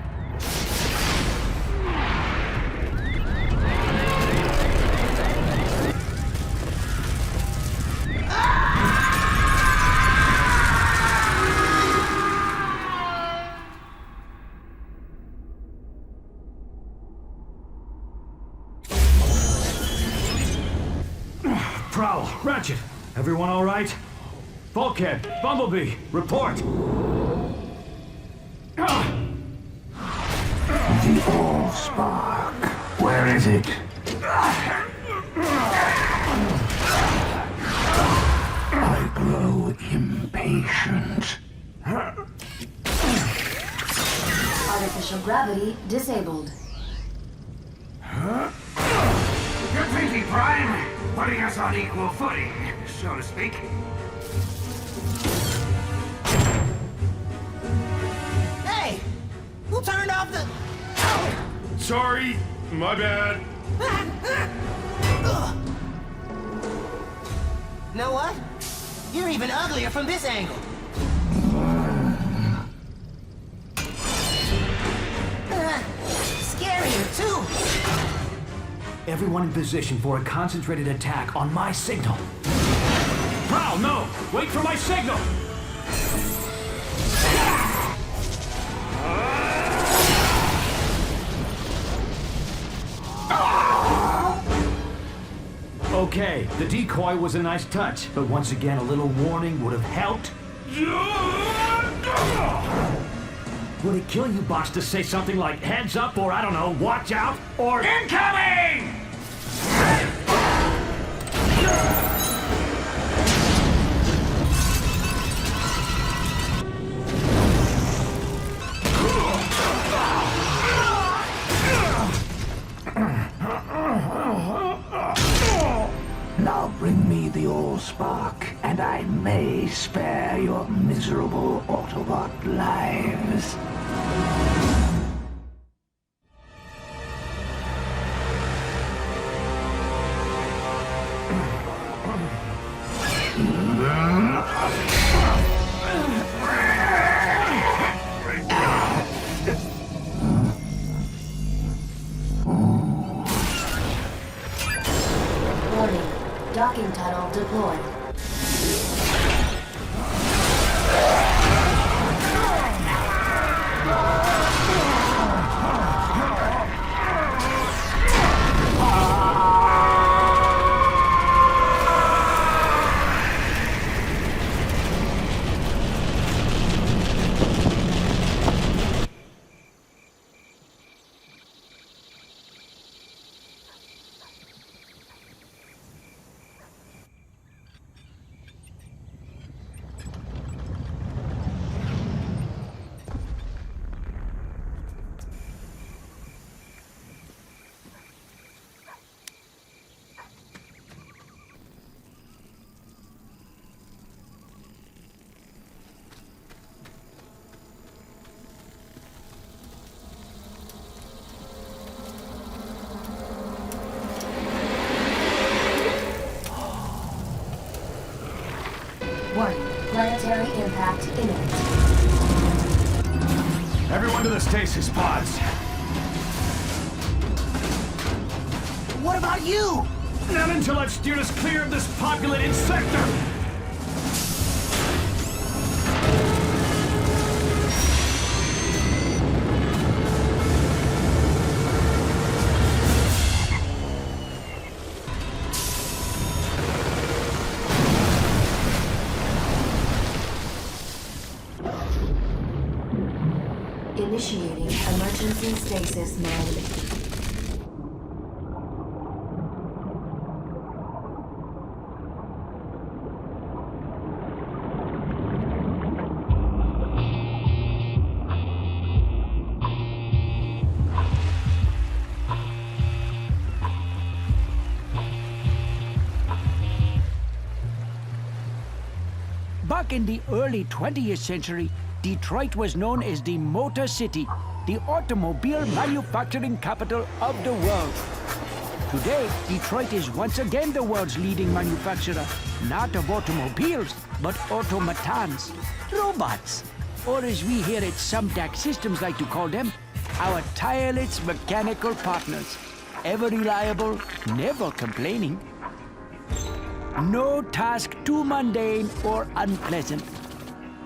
Prowl, Ratchet, everyone all right? Bulkhead, Bumblebee, report. The Allspark. Where is it? I grow impatient. Artificial gravity disabled. Good thinking, Prime. Putting us on equal footing, so to speak. Hey! Who turned off the... Sorry, my bad. Know what? You're even uglier from this angle. Scarier, too. Everyone in position for a concentrated attack on my signal. Prowl, no! Wait for my signal! Okay, the decoy was a nice touch, but once again, a little warning would have helped. Would it kill you, boss, to say something like heads up, or I don't know, watch out, or incoming? Now bring me the Allspark, and I may spare your miserable Autobot lives. Docking tunnel deployed. Planetary impact imminent. Everyone to the stasis pods. What about you? Not until I've steered us clear of this populated sector. Initiating emergency stasis mode. Back in the early 20th century, Detroit was known as the Motor City, the automobile manufacturing capital of the world. Today, Detroit is once again the world's leading manufacturer, not of automobiles, but automatons, robots, or as we here at Sumdac Systems like to call them, our tireless mechanical partners, ever reliable, never complaining. No task too mundane or unpleasant.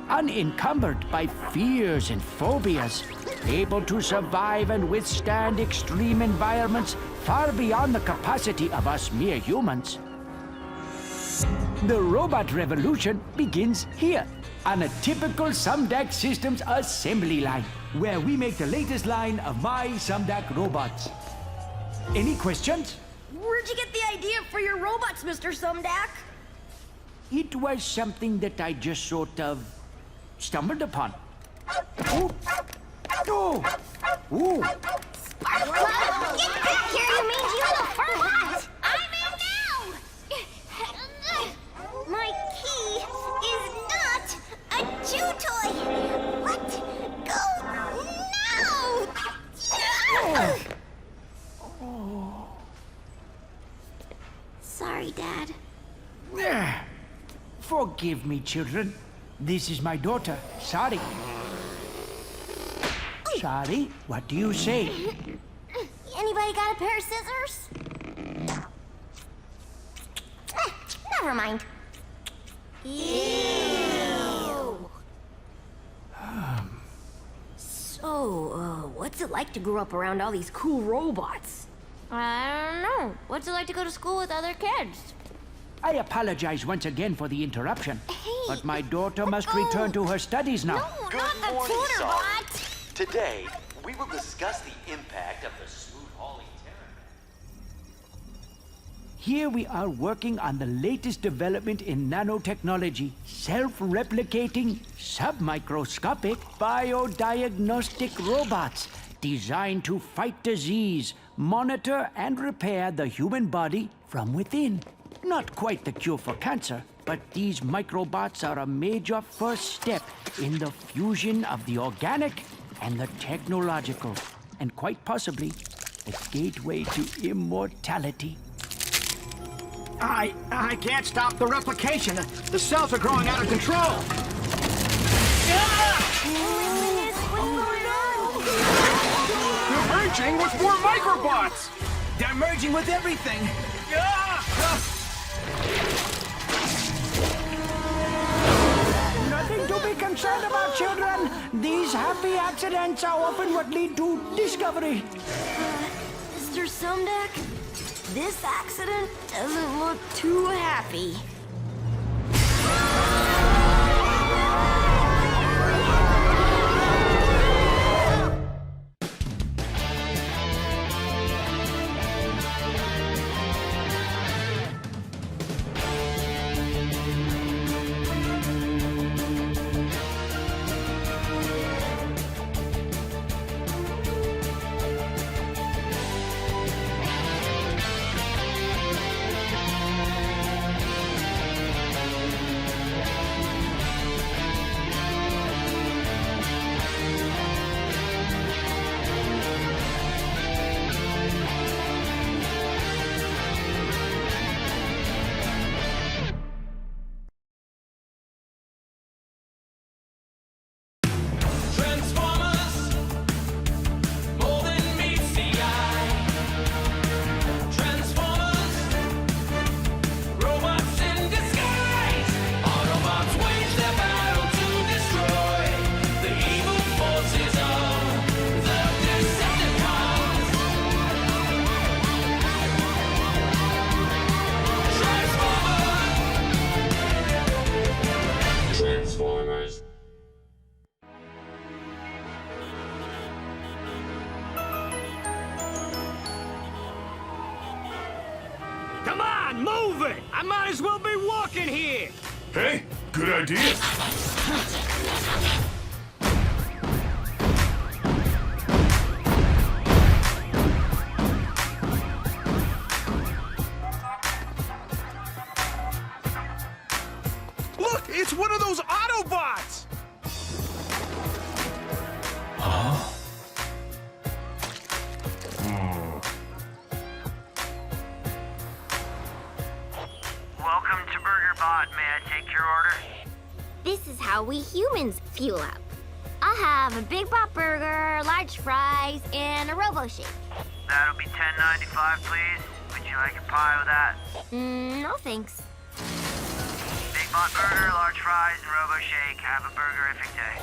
Unencumbered by fears and phobias, able to survive and withstand extreme environments far beyond the capacity of us mere humans. The robot revolution begins here, on a typical Sumdac Systems assembly line, where we make the latest line of my Sumdac robots. Any questions? Where'd you get the idea for your robots, Mr. Sumdac? It was something that I just sort of stumbled upon. Ooh. Oh. Ooh. Sparkle! Get back here, you mangy little fur hut! I'm in now! My key is not a chew toy! Let go now! Oh. Sorry, Dad. Forgive me, children. This is my daughter, Sari. Sari, what do you say? Anybody got a pair of scissors? Never mind. Ew. So, what's it like to grow up around all these cool robots? I don't know. What's it like to go to school with other kids? I apologize once again for the interruption. But my daughter must return to her studies now. No, not the tutor bot! Today, we will discuss the impact of the smooth hauling terror. Here we are working on the latest development in nanotechnology, self-replicating, submicroscopic, biodiagnostic robots designed to fight disease, monitor and repair the human body from within. Not quite the cure for cancer, but these microbots are a major first step in the fusion of the organic and the technological, and quite possibly the gateway to immortality. I can't stop the replication. The cells are growing out of control. They're merging with more microbots! They're merging with everything. Nothing to be concerned about, children. These happy accidents are often what lead to discovery. Mr. Sumdeck, this accident doesn't look too happy. Come on, move it! I might as well be walking here! Hey, good idea. Look, it's one of those Autobots! Huh? Welcome to BurgerBot. May I take your order? This is how we humans fuel up. I'll have a Big Bot Burger, large fries, and a Robo Shake. That'll be $10.95, please. Would you like a pie with that? No thanks. Big Bot Burger, large fries, and Robo Shake. Have a burgerific day.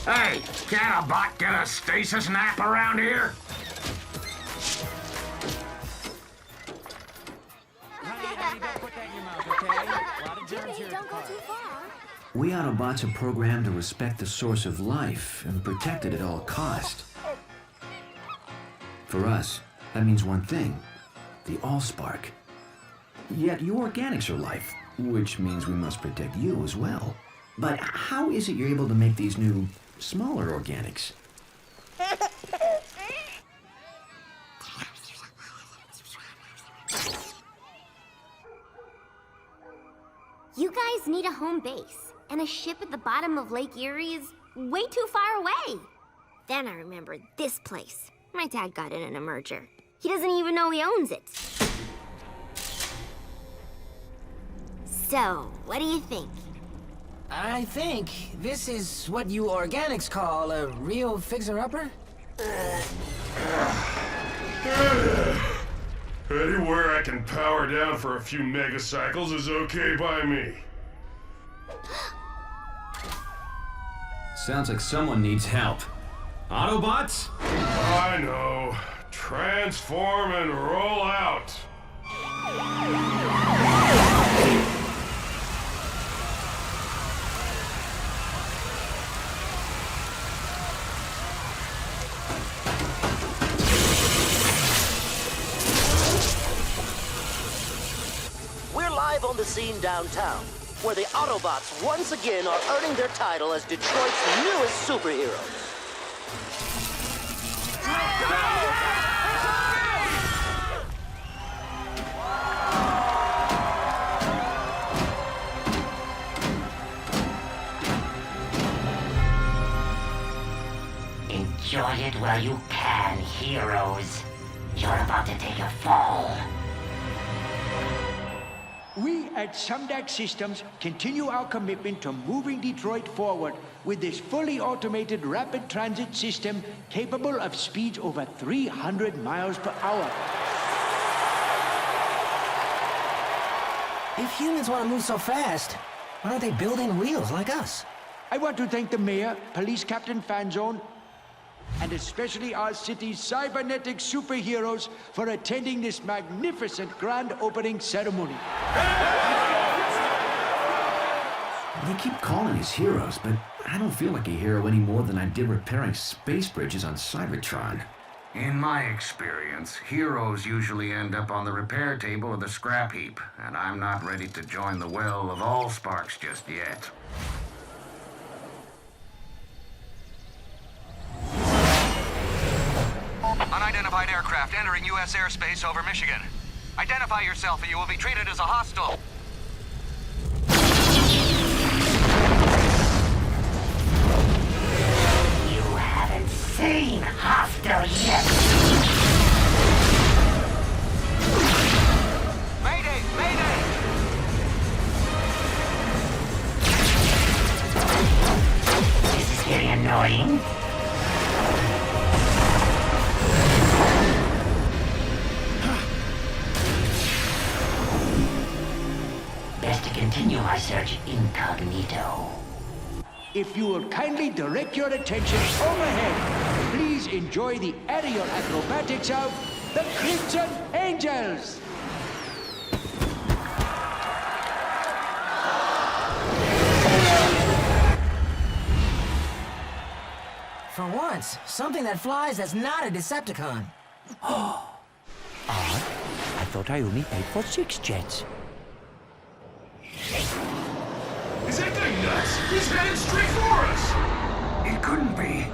Hey, can't a bot get a stasis nap around here? Don't go too far. We Autobots are programmed to respect the source of life and protect it at all cost. For us, that means one thing, the Allspark. Yet you organics are life, which means we must protect you as well. But how is it you're able to make these new, smaller organics? You guys need a home base, and a ship at the bottom of Lake Erie is way too far away. Then I remembered this place. My dad got it in a merger. He doesn't even know he owns it. So, what do you think? I think this is what you organics call a real fixer-upper? Anywhere I can power down for a few megacycles is okay by me. Sounds like someone needs help. Autobots? I know. Transform and roll out. We're live on the scene downtown, where the Autobots once again are earning their title as Detroit's newest superheroes. Enjoy it while you can, heroes. You're about to take a fall. We at Sumdac Systems continue our commitment to moving Detroit forward with this fully automated rapid transit system capable of speeds over 300 miles per hour. If humans want to move so fast, why aren't they building wheels like us? I want to thank the mayor, Police Captain Fanzone, and especially our city's cybernetic superheroes for attending this magnificent grand opening ceremony. They keep calling us heroes, but I don't feel like a hero any more than I did repairing space bridges on Cybertron. In my experience, heroes usually end up on the repair table or the scrap heap, and I'm not ready to join the well of Allsparks just yet. Unidentified aircraft entering U.S. airspace over Michigan. Identify yourself and you will be treated as a hostile. You haven't seen hostile yet. Mayday! Mayday! This is getting annoying. Best to continue my search incognito. If you will kindly direct your attention overhead, please enjoy the aerial acrobatics of the Crimson Angels. For once, something that flies that's not a Decepticon. Odd. I thought I only paid for 6 jets. Is that thing nuts? He's headed straight for us! It couldn't be.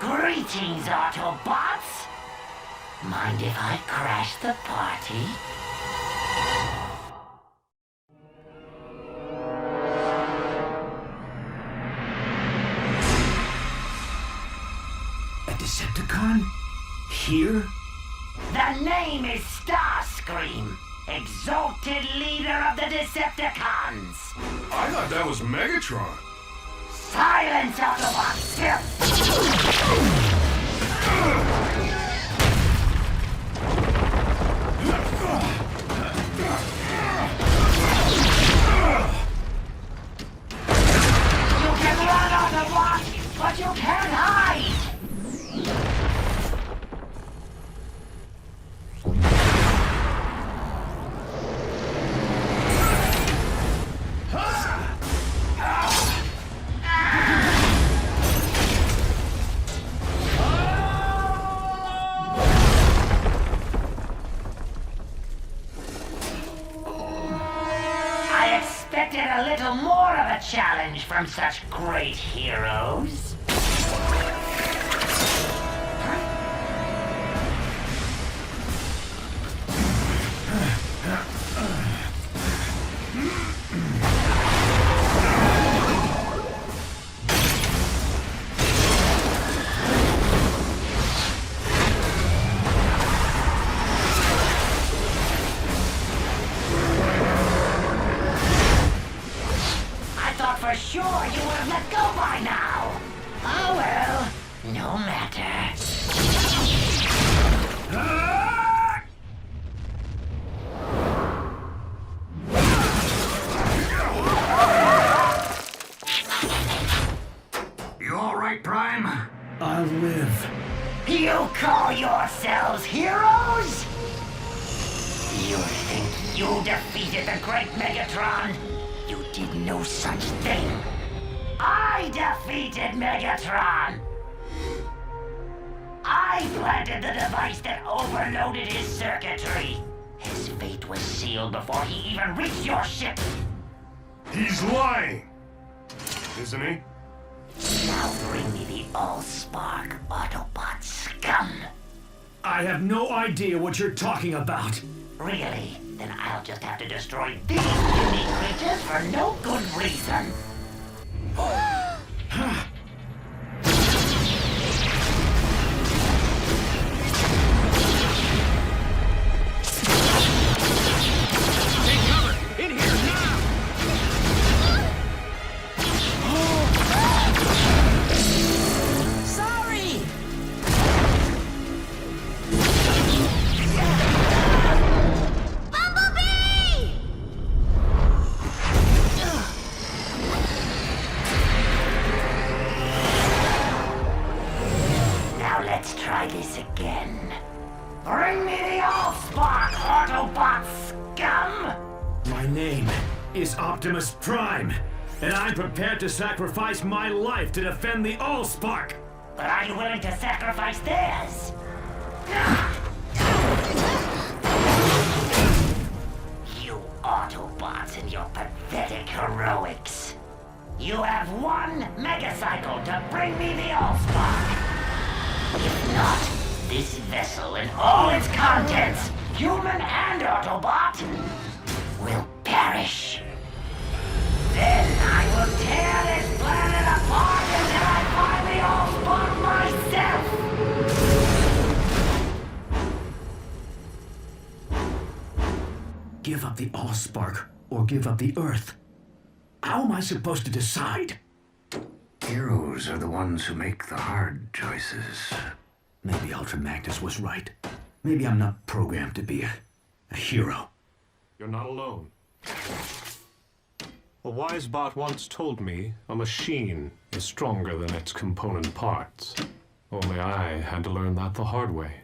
Greetings, Autobots! Mind if I crash the party? Decepticon? Here? The name is Starscream, exalted leader of the Decepticons. I thought that was Megatron. Silence, Autobots! You can run, Autobots, but you can't hide! I expected a little more of a challenge from such great heroes. sure you would have let go by now. Oh well, no matter. You all right, Prime? I'll live. You call yourselves heroes? You think you defeated the great Megatron? You did no such thing. I defeated Megatron! I planted the device that overloaded his circuitry. His fate was sealed before he even reached your ship. He's lying, isn't he? Now bring me the Allspark, Autobot scum. I have no idea what you're talking about. Really? Then I'll just have to destroy these unique creatures for no good reason. Take cover! In here now! Sorry! Bumblebee! Now let's try this again. Bring me the Allspark, Autobot scum! My name is Optimus Prime, and I'm prepared to sacrifice my life to defend the Allspark. But are you willing to sacrifice theirs? You Autobots and your pathetic heroics. You have one megacycle to bring me the Allspark. If not, this vessel and all its contents, human and Autobot, will perish. Then I will tear this planet apart until I find the Allspark myself! Give up the Allspark or give up the Earth. How am I supposed to decide? Heroes are the ones who make the hard choices. Maybe Ultra Magnus was right. Maybe I'm not programmed to be a hero. You're not alone. A wise bot once told me a machine is stronger than its component parts. Only I had to learn that the hard way.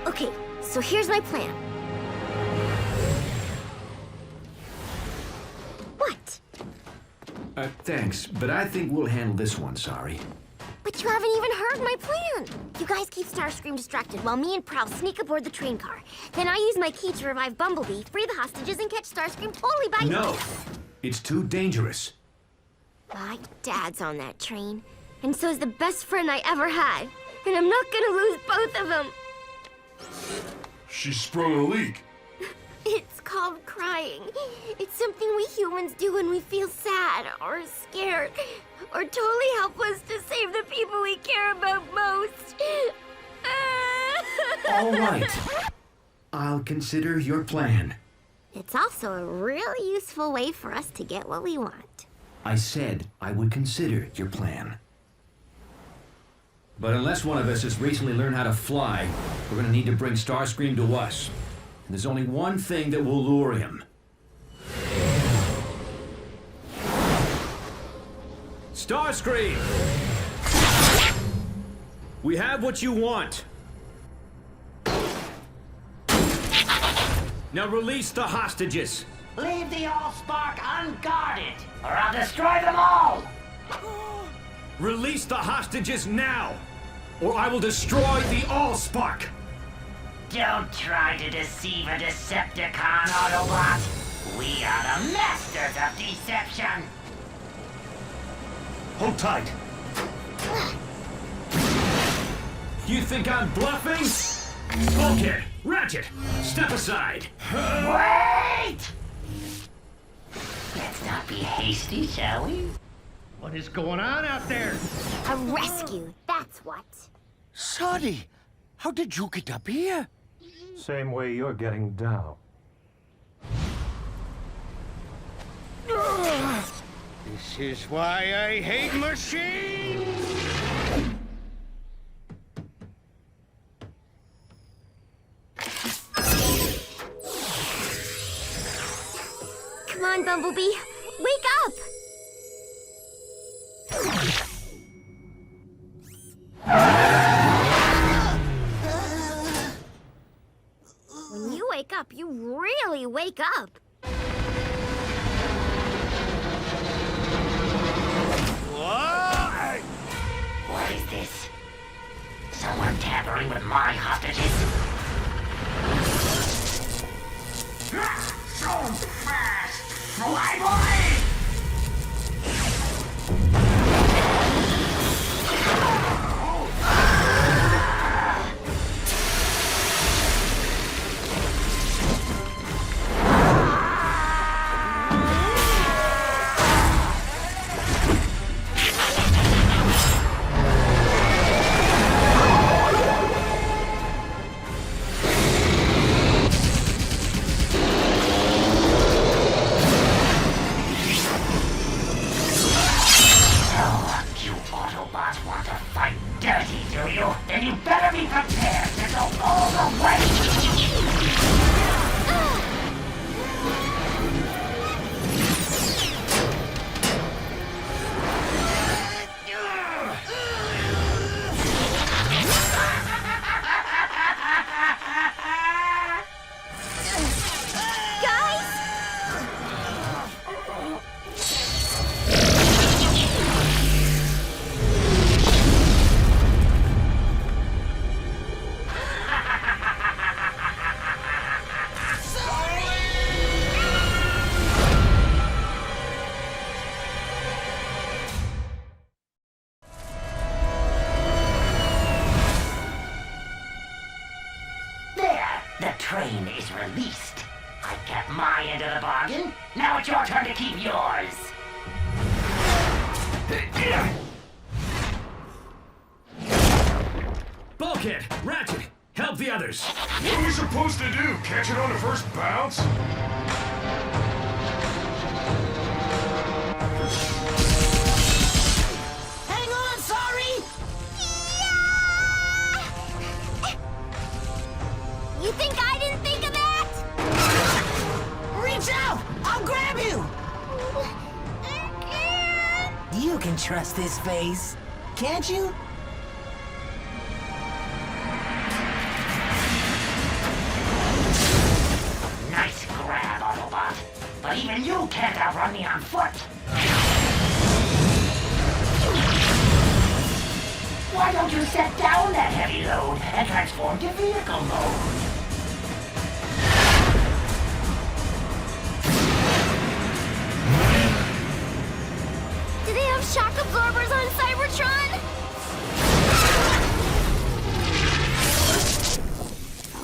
Okay, so here's my plan. What? Thanks, but I think we'll handle this one, sorry. But you haven't even heard my plan. You guys keep Starscream distracted while me and Prowl sneak aboard the train car. Then I use my key to revive Bumblebee, free the hostages, and catch Starscream totally by... No! It's too dangerous. My dad's on that train, and so's the best friend I ever had. And I'm not gonna lose both of them. She sprung a leak. It's called crying. It's something we humans do when we feel sad or scared or totally helpless to save the people we care about most. All right. I'll consider your plan. It's also a really useful way for us to get what we want. I said I would consider your plan. But unless one of us has recently learned how to fly, we're gonna need to bring Starscream to us. And there's only one thing that will lure him. Starscream! We have what you want. Now release the hostages. Leave the Allspark unguarded, or I'll destroy them all! Release the hostages now, or I will destroy the Allspark! Don't try to deceive a Decepticon, Autobot. We are the masters of deception. Hold tight. You think I'm bluffing? Okay, Ratchet, step aside. Wait! Let's not be hasty, shall we? What is going on out there? A rescue, that's what. Sonny, how did you get up here? Same way you're getting down. This is why I hate machines! Come on, Bumblebee. Wake up! When you wake up, you really wake up. What is this? Someone tampering with my hostages? So fast! Fly, boy! Then you better be prepared to go all the way! Train is released. I kept my end of the bargain. Now it's your turn to keep yours. Bulkhead! Ratchet! Help the others! What are we supposed to do? Catch it on the first bounce? Hang on, sorry! You think I didn't think of that? Reach out! I'll grab you! You can trust this face, can't you? Nice grab, Autobot. But even you can't outrun me on foot. Why don't you set down that heavy load and transform to vehicle mode? Do they have shock absorbers on Cybertron?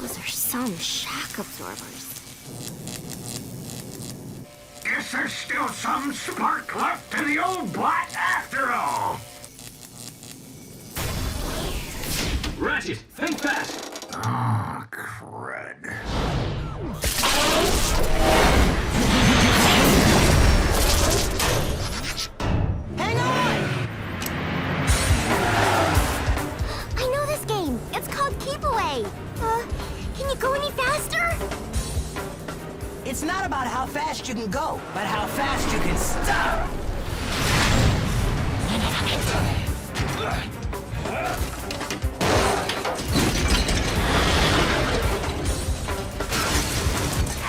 Those are some shock absorbers. Guess there's still some spark left in the old bot after all. Ratchet, think fast! Oh, crud. Hang on! I know this game. It's called Keep Away. Can you go any faster? It's not about how fast you can go, but how fast you can stop!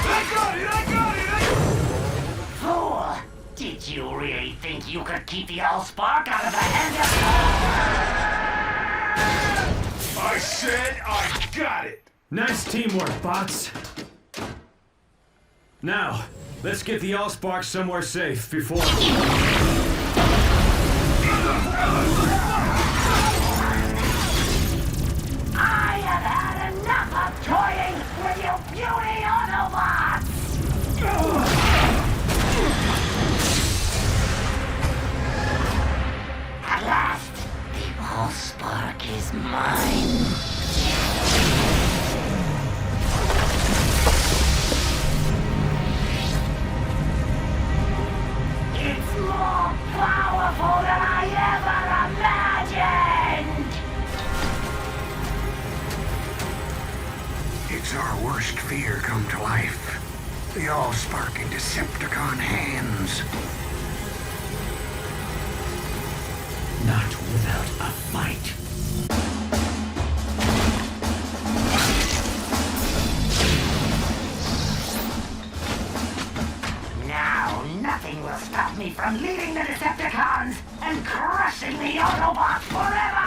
I got it! Fool! Did you really think you could keep the Allspark out of the hands of... I said I got it! Nice teamwork, bots. Now, let's get the Allspark somewhere safe before... I have had enough of toying with you puny Autobots! At last, the Allspark is mine. It's our worst fear come to life. The Allspark in Decepticon hands. Not without a fight. Now, nothing will stop me from leading the Decepticons and crushing the Autobots forever!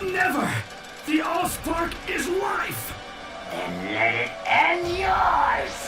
Never! The Allspark is life! Then let it end yours!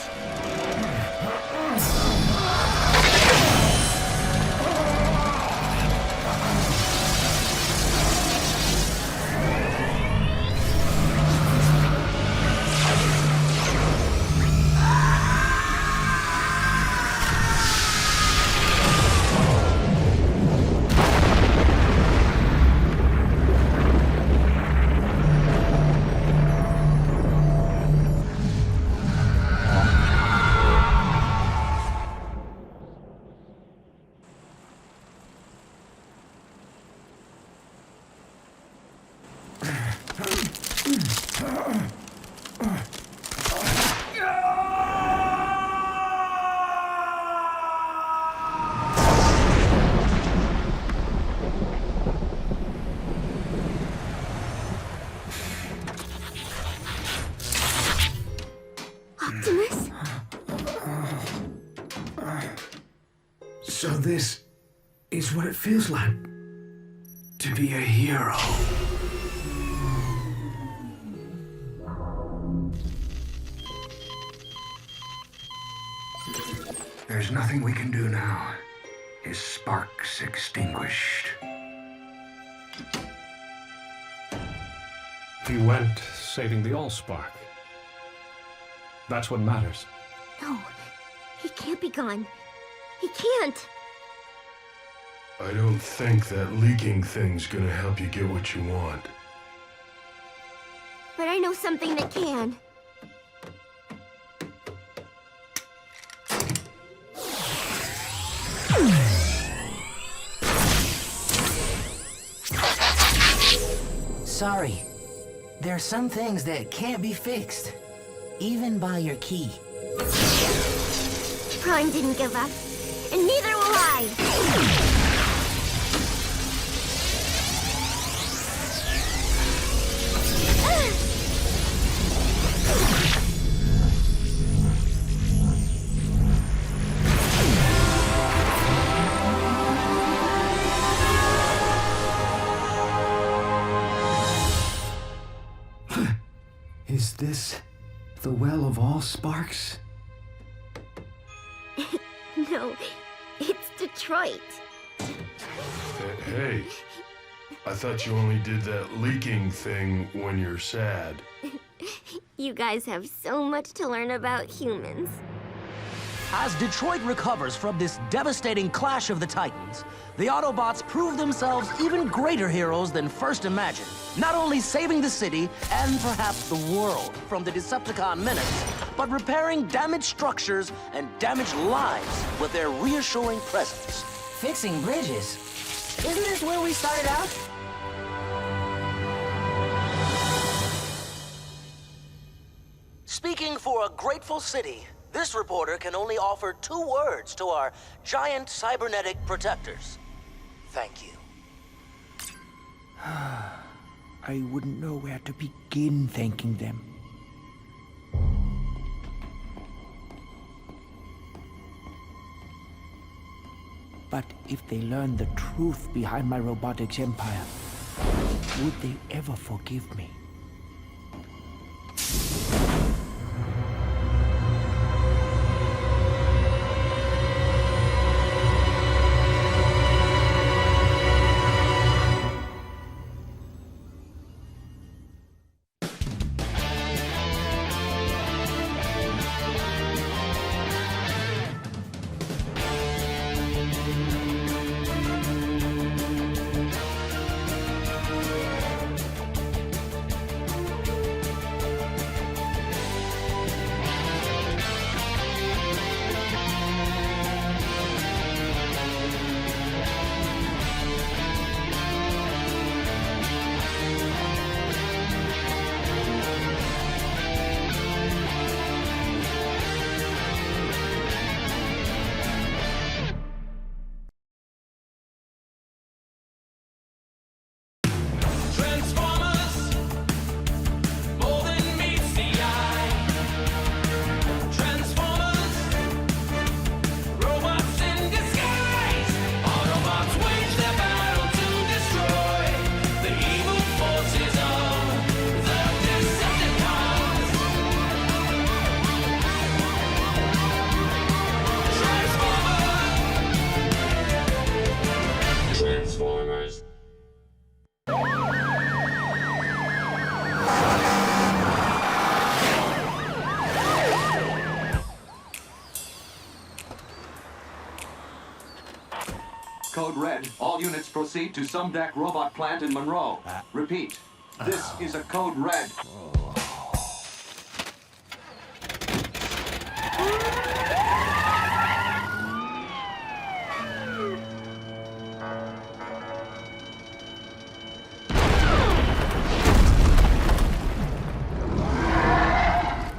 Optimus? So this is what it feels like to be a hero. There's nothing we can do now. His spark's extinguished. He went saving the Allspark. That's what matters. No, he can't be gone. He can't. I don't think that leaking thing's gonna help you get what you want. But I know something that can. Sorry. There are some things that can't be fixed, even by your key. Prime didn't give up, and neither will I! Is this the well of all sparks? No, it's Detroit. Hey, I thought you only did that leaking thing when you're sad. You guys have so much to learn about humans. As Detroit recovers from this devastating clash of the Titans, the Autobots prove themselves even greater heroes than first imagined. Not only saving the city, and perhaps the world, from the Decepticon menace, but repairing damaged structures and damaged lives with their reassuring presence. Fixing bridges? Isn't this where we started out? Speaking for a grateful city, this reporter can only offer 2 words to our giant cybernetic protectors. Thank you. I wouldn't know where to begin thanking them. But if they learn the truth behind my robotics empire, Would they ever forgive me? Code Red. All units proceed to Sumdac Robot Plant in Monroe. Repeat. This is a Code Red.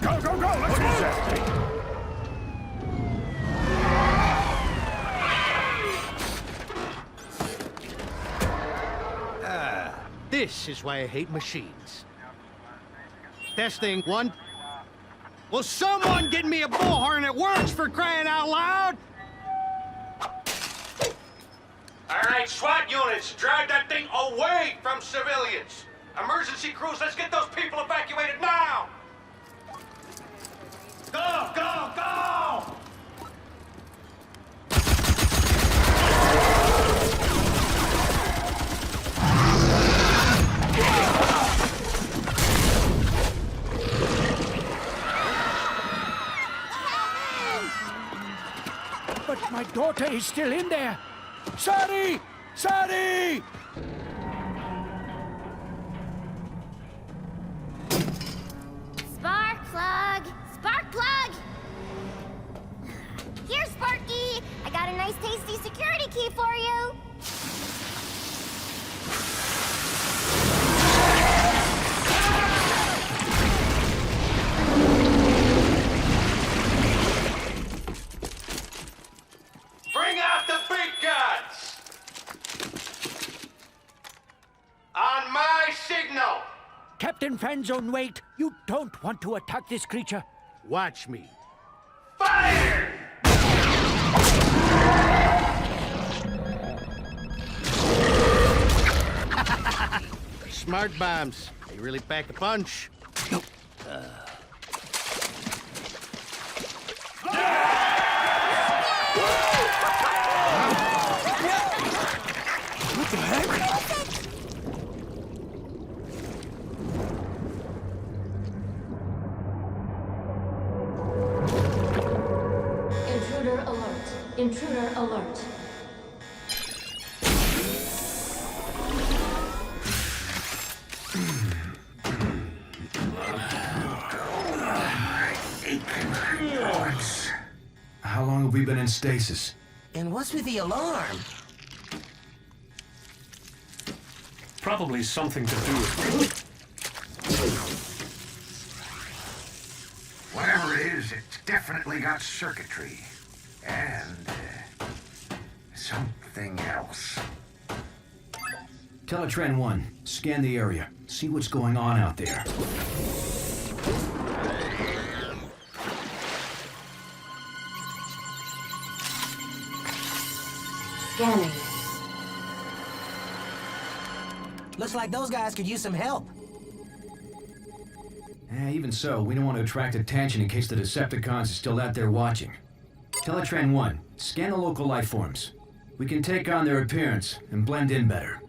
Go, go, go! Let's move! This is why I hate machines. Testing, 1. Will someone get me a bullhorn that works, for crying out loud? All right, SWAT units, drive that thing away from civilians. Emergency crews, let's get those people evacuated now! Go, go, go! But my daughter is still in there. Sorry! Sorry! Spark plug! Spark plug! Here, Sparky! I got a nice tasty security key for you! Bring out the big guns! On my signal! Captain Fanzone, wait! You don't want to attack this creature. Watch me. Fire! Smart bombs. They really pack a punch. What the heck? Intruder alert. Intruder alert. How long have we been in stasis? And what's with the alarm? Probably something to do with... Whatever it is, it's definitely got circuitry. And, something else. Teletran 1, scan the area. See what's going on out there. Scanning. Looks like those guys could use some help. Even so, we don't want to attract attention in case the Decepticons are still out there watching. Teletran 1, scan the local life forms. We can take on their appearance and blend in better.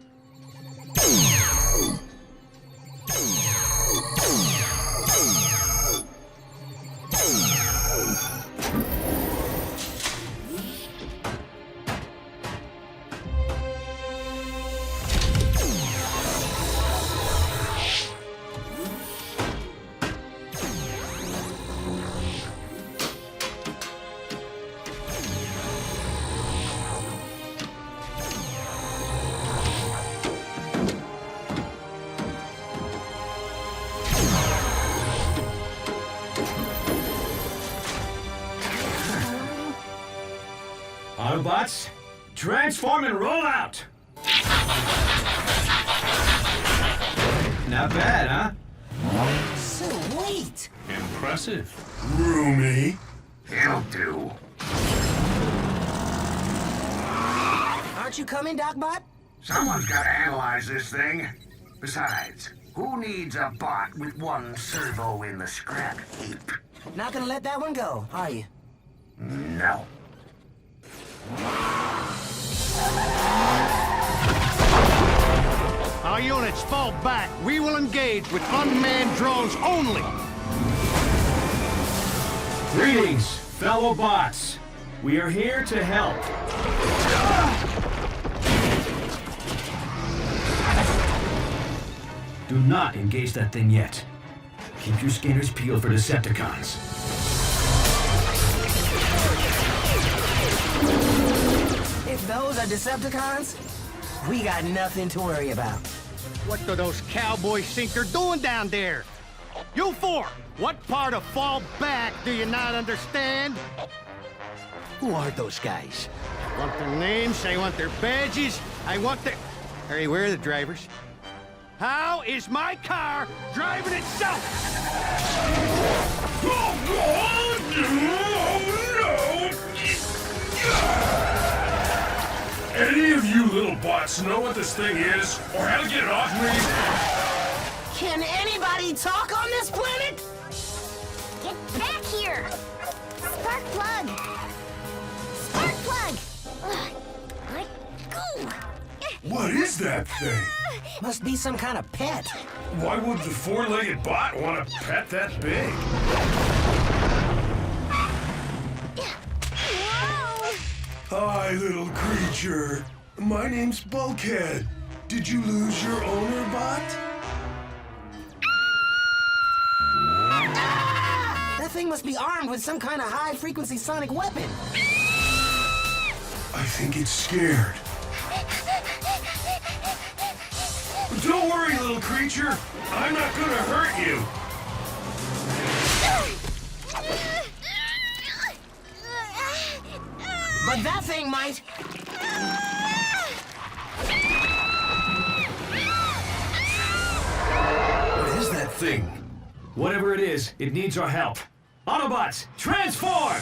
Autobots, transform and roll out! Not bad, huh? Sweet! Impressive. Roomy. It'll do. Aren't you coming, Docbot? Someone's got to analyze this thing. Besides, who needs a bot with one servo in the scrap heap? Not gonna let that one go, are you? No. Our units fall back. We will engage with unmanned drones only. Greetings, fellow bots. We are here to help. Do not engage that thing yet. Keep your scanners peeled for Decepticons. If those are Decepticons, we got nothing to worry about. What do those cowboys think they're doing down there? You four, what part of fall back do you not understand? Who are those guys? I want their names, I want their badges, I want their... Hey, where are the drivers? How is my car driving itself? Any of you little bots know what this thing is, or how to get it off me? Can anybody talk on this planet? Get back here! Spark plug! Spark plug! Let go! What is that thing? Must be some kind of pet. Why would the four-legged bot want a pet that big? Hi, little creature. My name's Bulkhead. Did you lose your owner, bot? That thing must be armed with some kind of high-frequency sonic weapon. I think it's scared. Don't worry, little creature. I'm not gonna hurt you. But that thing might... What is that thing? Whatever it is, it needs our help. Autobots, transform!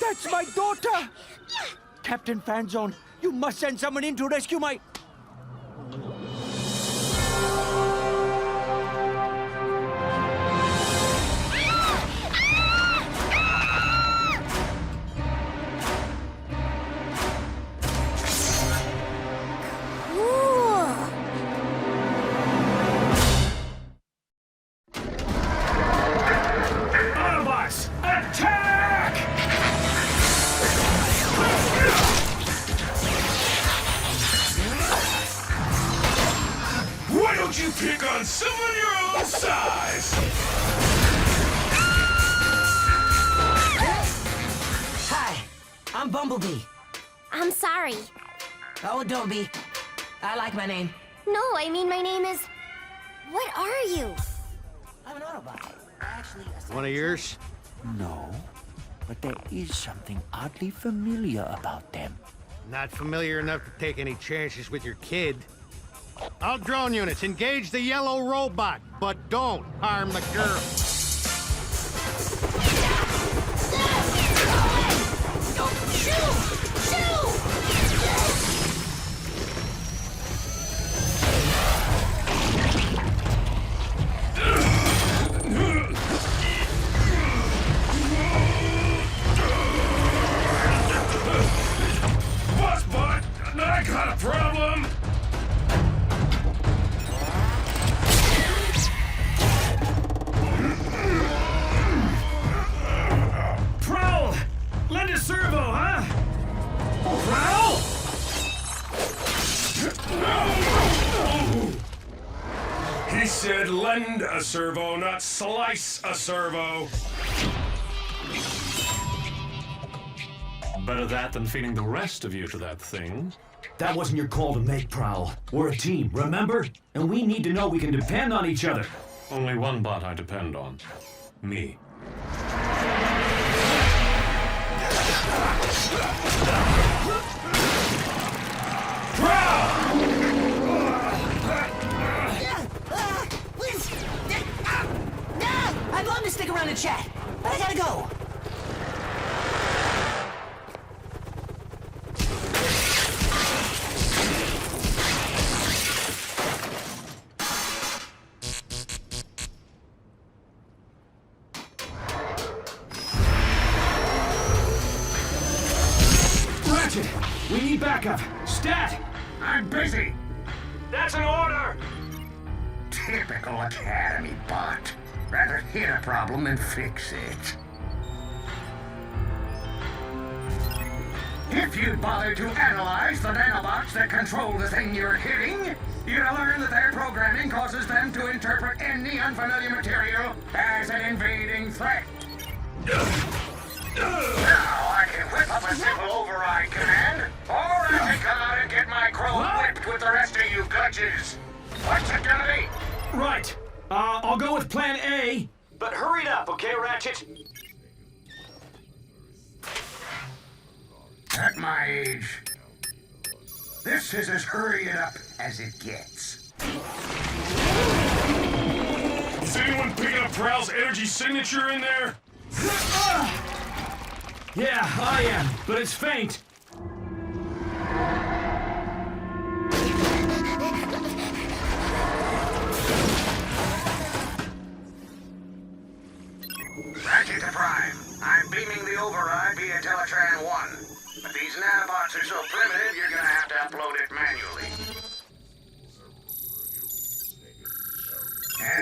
That's my daughter! Captain Fanzone, you must send someone in to rescue my... Autobots, attack! Why don't you pick on someone your own size? I'm Bumblebee. I'm sorry. Oh, don't be. I like my name. No, I mean my name is... What are you? I'm an Autobot. Actually, One of yours? No, but there is something oddly familiar about them. Not familiar enough to take any chances with your kid. All drone units, engage the yellow robot, but don't harm the girl. I got a problem! Prowl! Lend a servo, huh? Prowl! He said lend a servo, not slice a servo. Better that than feeding the rest of you to that thing. That wasn't your call to make, Prowl. We're a team, remember? And we need to know we can depend on each other. Only one bot I depend on. Me. I'd love to stick around and chat, but I gotta go. We need backup. Stat! I'm busy. That's an order! Typical Academy bot. Rather hit a problem than fix it. If you'd bother to analyze the nanobots that control the thing you're hitting, you'd learn that their programming causes them to interpret any unfamiliar material as an invading threat. Now I can whip up a simple override command, or I can come out and get my chrome whipped with the rest of you glitches. What's it gonna be? Right. I'll go with plan A. But hurry it up, okay, Ratchet? At my age, this is as hurry it up as it gets. Is anyone picking up Prowl's energy signature in there? Yeah, I am, but it's faint. Ratchet to Prime. I'm beaming the override via Teletran 1. But these nanobots are so primitive, you're gonna have to upload it manually.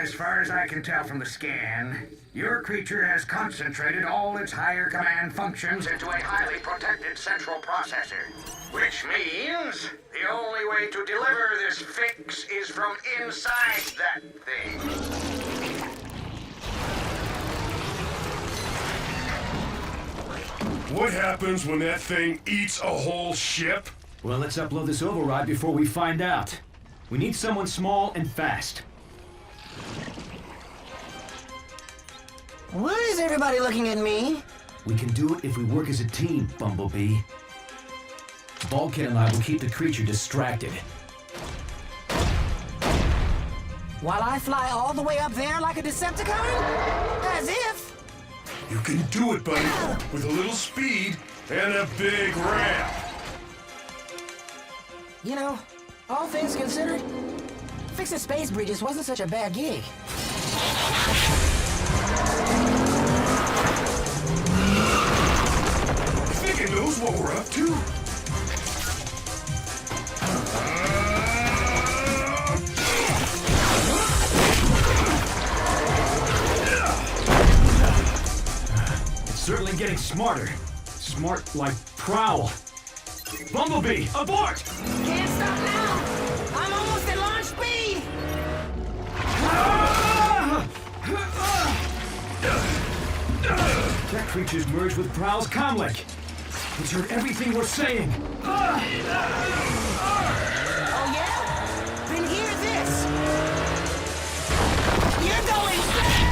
As far as I can tell from the scan, your creature has concentrated all its higher command functions into a highly protected central processor. Which means the only way to deliver this fix is from inside that thing. What happens when that thing eats a whole ship? Well, let's upload this override before we find out. We need someone small and fast. Why is everybody looking at me? We can do it if we work as a team, Bumblebee. Bulkhead and I will keep the creature distracted. While I fly all the way up there like a Decepticon? As if. You can do it, buddy, with a little speed and a big ramp. You know, all things considered, fixing space bridges wasn't such a bad gig. You think it knows what we're up to? Certainly getting smarter. Smart like Prowl. Bumblebee, abort! Can't stop now! I'm almost at launch speed! That creature's merged with Prowl's comlink. He's heard everything we're saying. Oh, yeah? Then hear this. You're going down!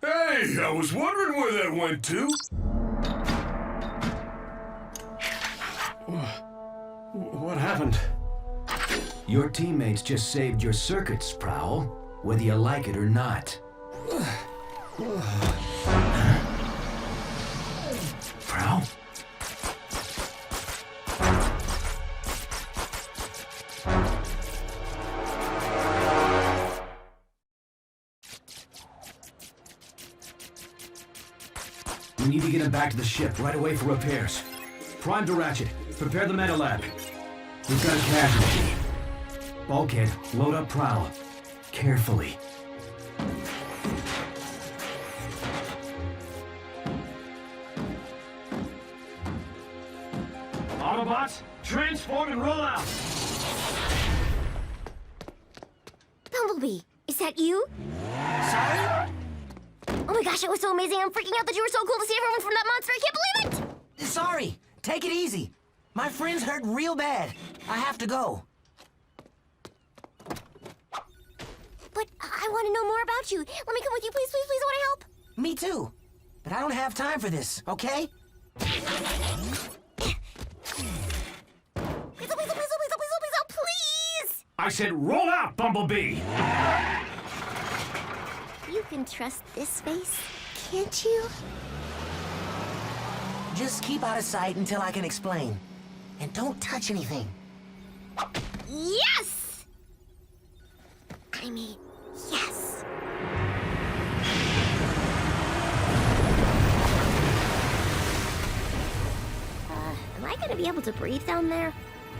Hey, I was wondering where that went to. What happened? Your teammates just saved your circuits, Prowl, whether you like it or not. Prowl? We need to get him back to the ship right away for repairs. Prime to Ratchet. Prepare the meta lab. We've got a casualty. Bulkhead, load up Prowl. Carefully. Autobots, transform and roll out! Bumblebee, is that you? Sorry? Oh my gosh, that was so amazing. I'm freaking out that you were so cool to see everyone from that monster. I can't believe it! Sorry. Take it easy. My friend's hurt real bad. I have to go. But I want to know more about you. Let me come with you, please, please, please. I want to help. Me too. But I don't have time for this, okay? Please, please! I said roll out, Bumblebee! You can trust this face, can't you? Just keep out of sight until I can explain. And don't touch anything. Yes! I mean, yes. Am I gonna be able to breathe down there?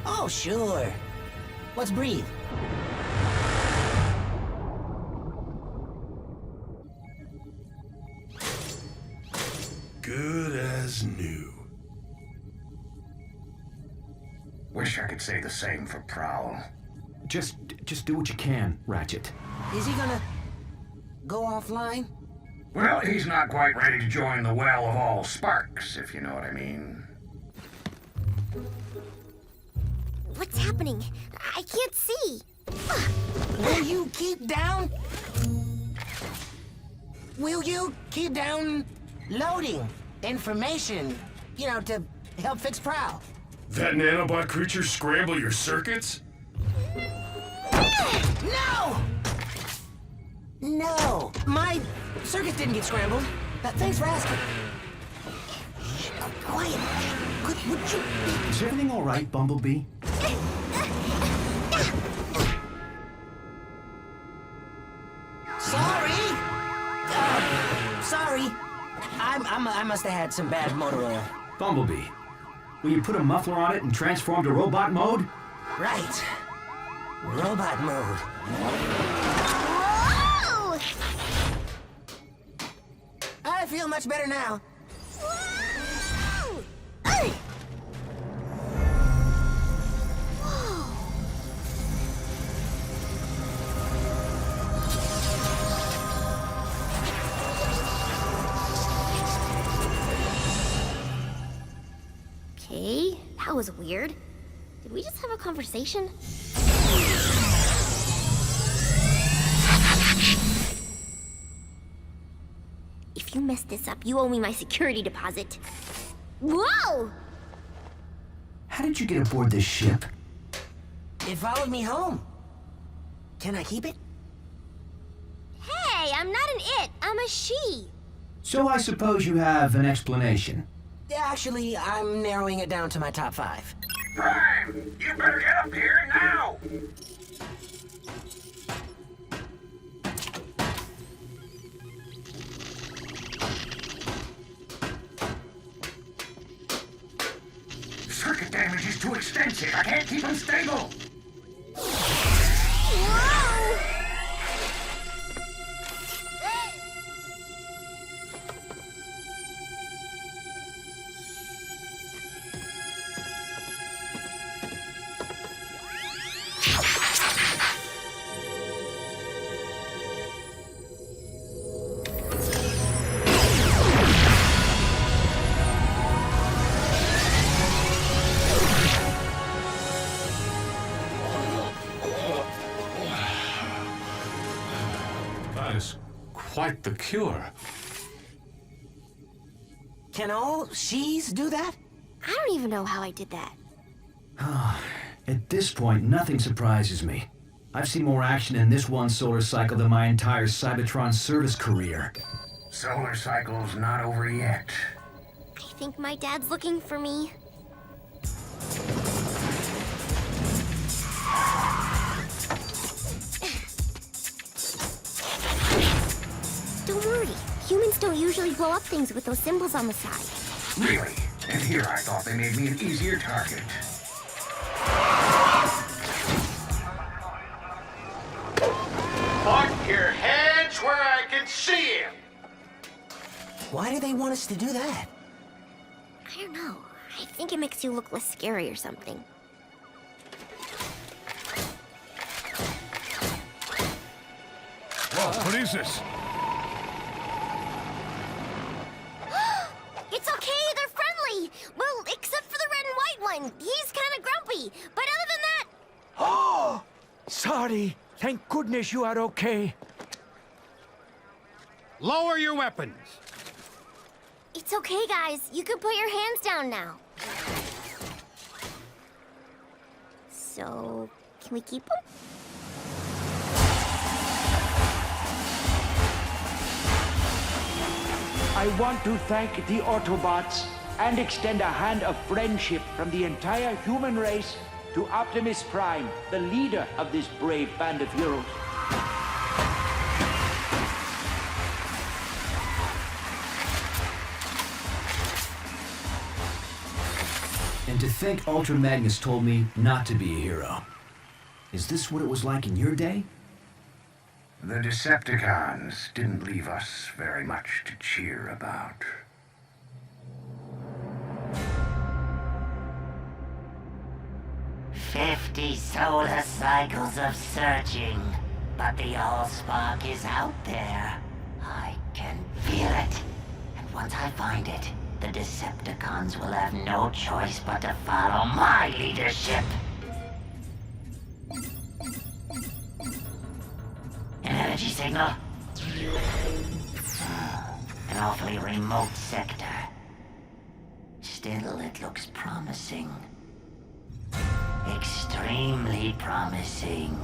Oh, sure. Let's breathe. Good as new. Wish I could say the same for Prowl. Just do what you can, Ratchet. Is he gonna go offline? Well, he's not quite ready to join the well of all sparks, if you know what I mean. What's happening? I can't see. Will you keep down? Will you keep down loading information, you know, to help fix Prowl? That nanobot creature scramble your circuits? No! No, my circuit didn't get scrambled. Thanks for asking. Shh, quiet. Would you... Is everything all right, Bumblebee? Sorry. Sorry. I must have had some bad motor oil. Bumblebee, will you put a muffler on it and transform to robot mode? Right. Robot mode. Whoa! I feel much better now. Whoa! Okay, that was weird. Did we just have a conversation? If you mess this up, you owe me my security deposit. Whoa! How did you get aboard this ship? It followed me home. Can I keep it? Hey, I'm not an it, I'm a she. So I suppose you have an explanation. Actually, I'm narrowing it down to my top 5. Prime, you better get up here now! Circuit damage is too extensive. I can't keep them stable. Whoa! That is quite the cure. Can all she's do that? I don't even know how I did that. At this point, nothing surprises me. I've seen more action in this one solar cycle than my entire Cybertron service career. Solar cycle's not over yet. I think my dad's looking for me. Don't worry. Humans don't usually blow up things with those symbols on the side. Really? And here I thought they made me an easier target. Put your hands where I can see him. Why do they want us to do that? I don't know. I think it makes you look less scary or something. Whoa, what is this? It's okay, they're friendly! Well, except for the red and white one. He's kind of grumpy. But other than that... Oh! Sorry. Thank goodness you are okay. Lower your weapons. It's okay, guys. You can put your hands down now. So, can we keep them? I want to thank the Autobots and extend a hand of friendship from the entire human race to Optimus Prime, the leader of this brave band of heroes. And to think Ultra Magnus told me not to be a hero. Is this what it was like in your day? The Decepticons didn't leave us very much to cheer about. "50 solar cycles of searching, but the Allspark is out there. I can feel it. And once I find it, the Decepticons will have no choice but to follow my leadership." An energy signal? An awfully remote sector. Still, it looks promising. Extremely promising.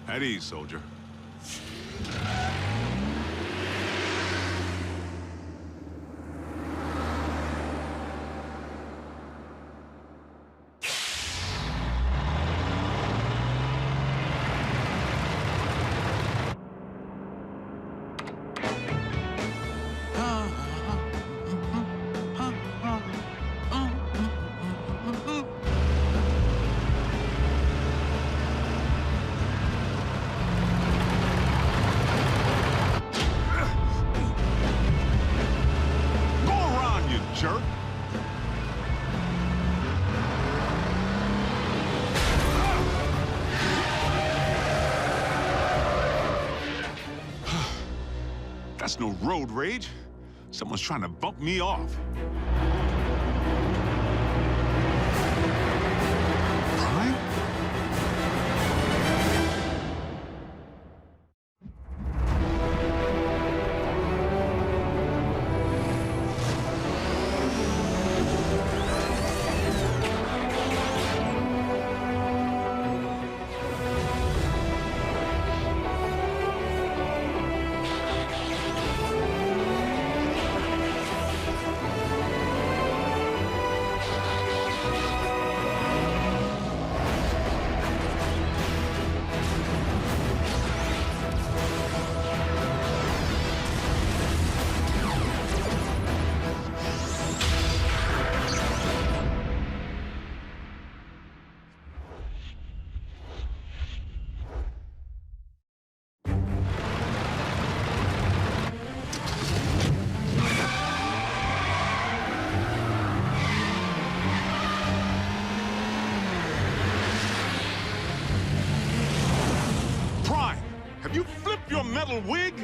At ease, soldier. Jerk. That's no road rage. Someone's trying to bump me off. Prime? Could you flip your metal wig?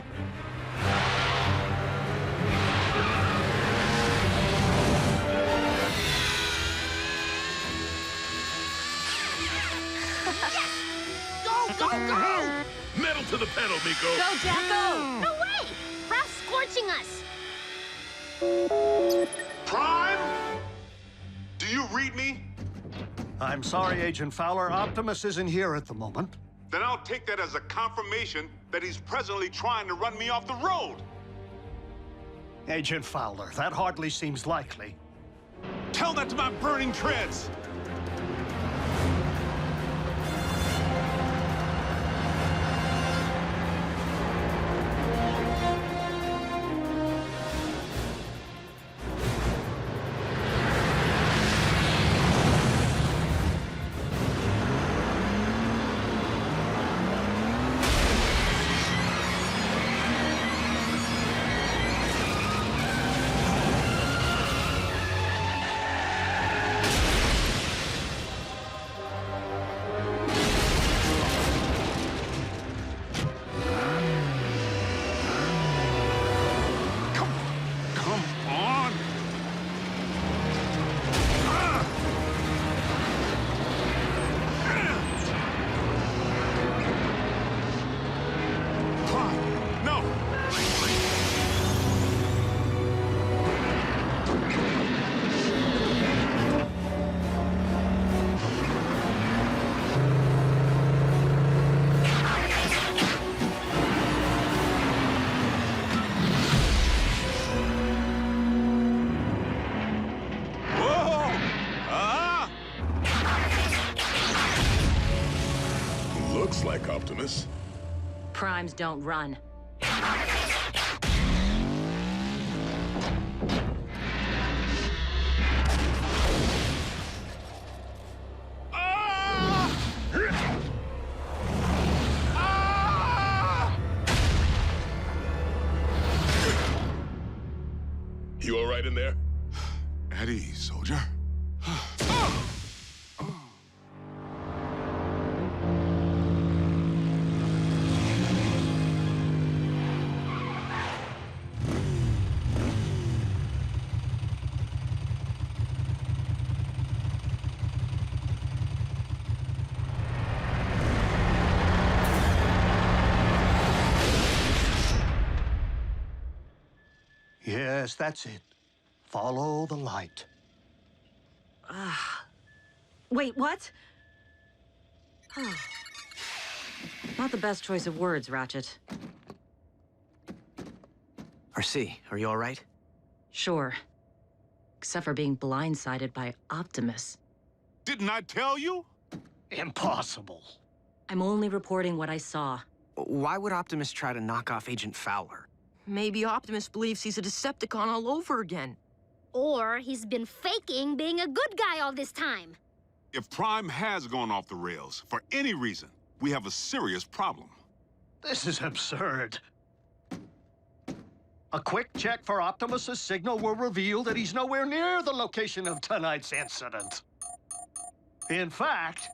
Go, go, go! Metal to the pedal, Miko. Go, Jack, go! No way! Ralph's scorching us! Prime? Do you read me? I'm sorry, Agent Fowler. Optimus isn't here at the moment. Then I'll take that as a confirmation that he's presently trying to run me off the road. Agent Fowler, that hardly seems likely. Tell that to my burning treads! Looks like Optimus. Primes don't run. You all right in there? At ease, soldier. Yes, that's it. Follow the light. Wait, what? Not the best choice of words, Ratchet. RC, are you all right? Sure. Except for being blindsided by Optimus. Didn't I tell you? Impossible. I'm only reporting what I saw. Why would Optimus try to knock off Agent Fowler? Maybe Optimus believes he's a Decepticon all over again. Or he's been faking being a good guy all this time. If Prime has gone off the rails, for any reason, we have a serious problem. This is absurd. A quick check for Optimus's signal will reveal that he's nowhere near the location of tonight's incident. In fact,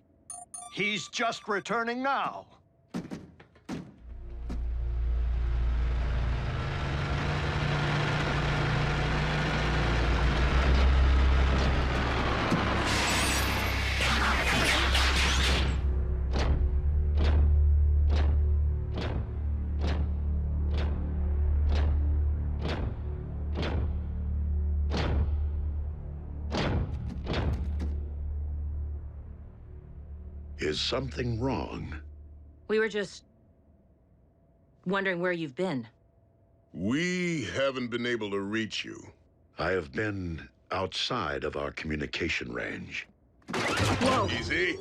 he's just returning now. Is something wrong? We were just wondering where you've been. We haven't been able to reach you. I have been outside of our communication range. Whoa! Easy.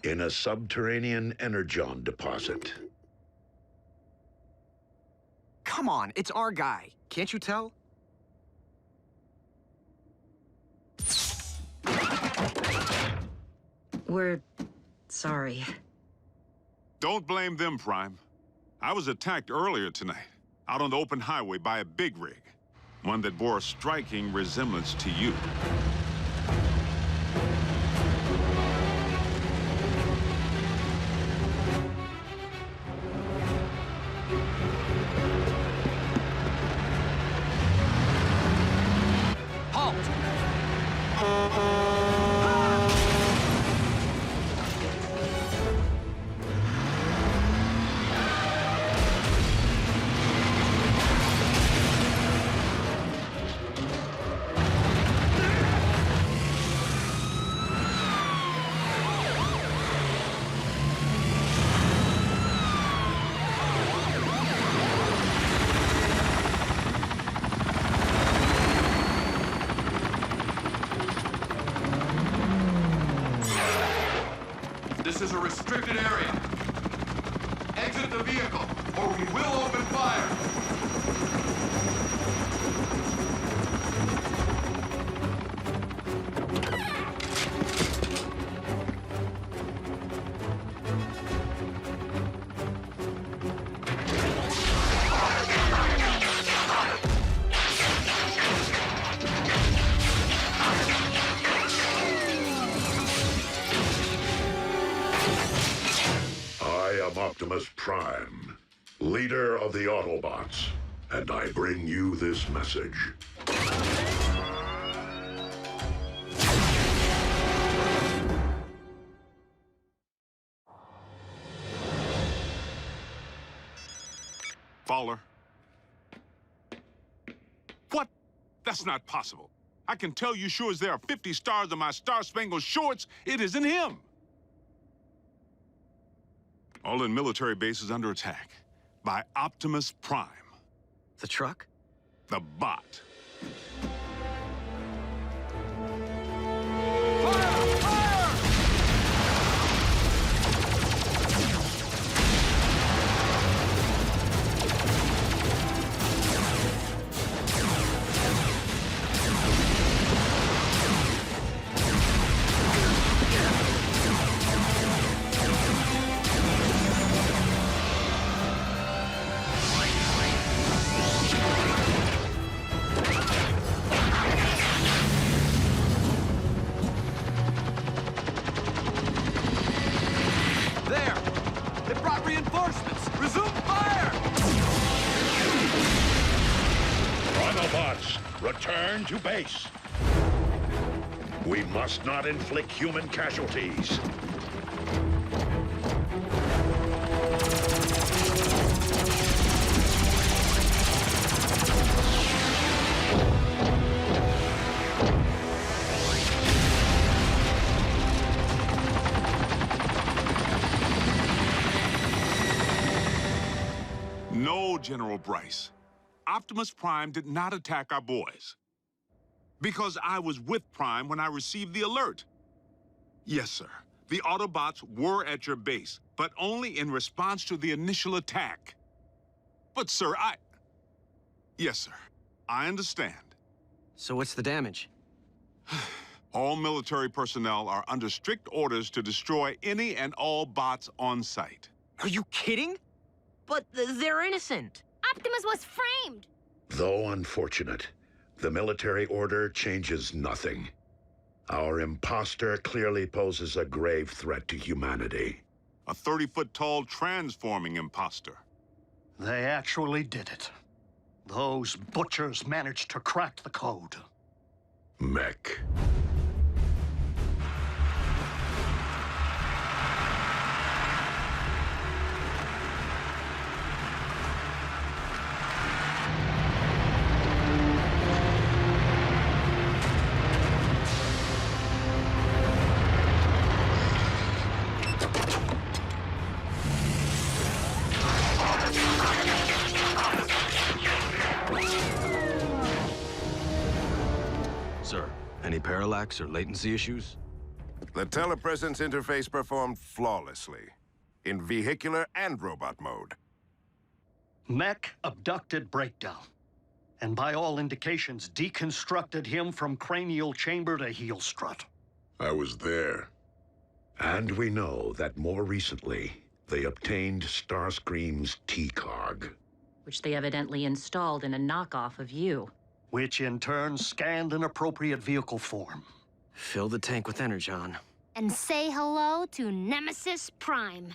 In a subterranean Energon deposit. Come on, it's our guy. Can't you tell? We're sorry. Don't blame them, Prime. I was attacked earlier tonight, out on the open highway by a big rig. One that bore a striking resemblance to you. This is a restricted area. Exit the vehicle, or we will open fire. Optimus Prime, leader of the Autobots, and I bring you this message. Fowler. What? That's not possible. I can tell you sure as there are 50 stars on my Star-Spangled Shorts, it isn't him. All in military bases under attack by Optimus Prime. The truck? The bot. Return to base. We must not inflict human casualties. No, General Bryce. Optimus Prime did not attack our boys. Because I was with Prime when I received the alert. Yes, sir. The Autobots were at your base, but only in response to the initial attack. But, sir, Yes, sir. I understand. So what's the damage? All military personnel are under strict orders to destroy any and all bots on site. Are you kidding? But they're innocent. Optimus was framed! Though unfortunate, the military order changes nothing. Our imposter clearly poses a grave threat to humanity. A 30-foot-tall transforming imposter. They actually did it. Those butchers managed to crack the code. Mech. Any parallax or latency issues? The telepresence interface performed flawlessly, in vehicular and robot mode. Mech abducted Breakdown, and by all indications deconstructed him from cranial chamber to heel strut. I was there. And we know that more recently, they obtained Starscream's T-Cog. Which they evidently installed in a knockoff of you. Which in turn scanned an appropriate vehicle form. Fill the tank with Energon. And say hello to Nemesis Prime.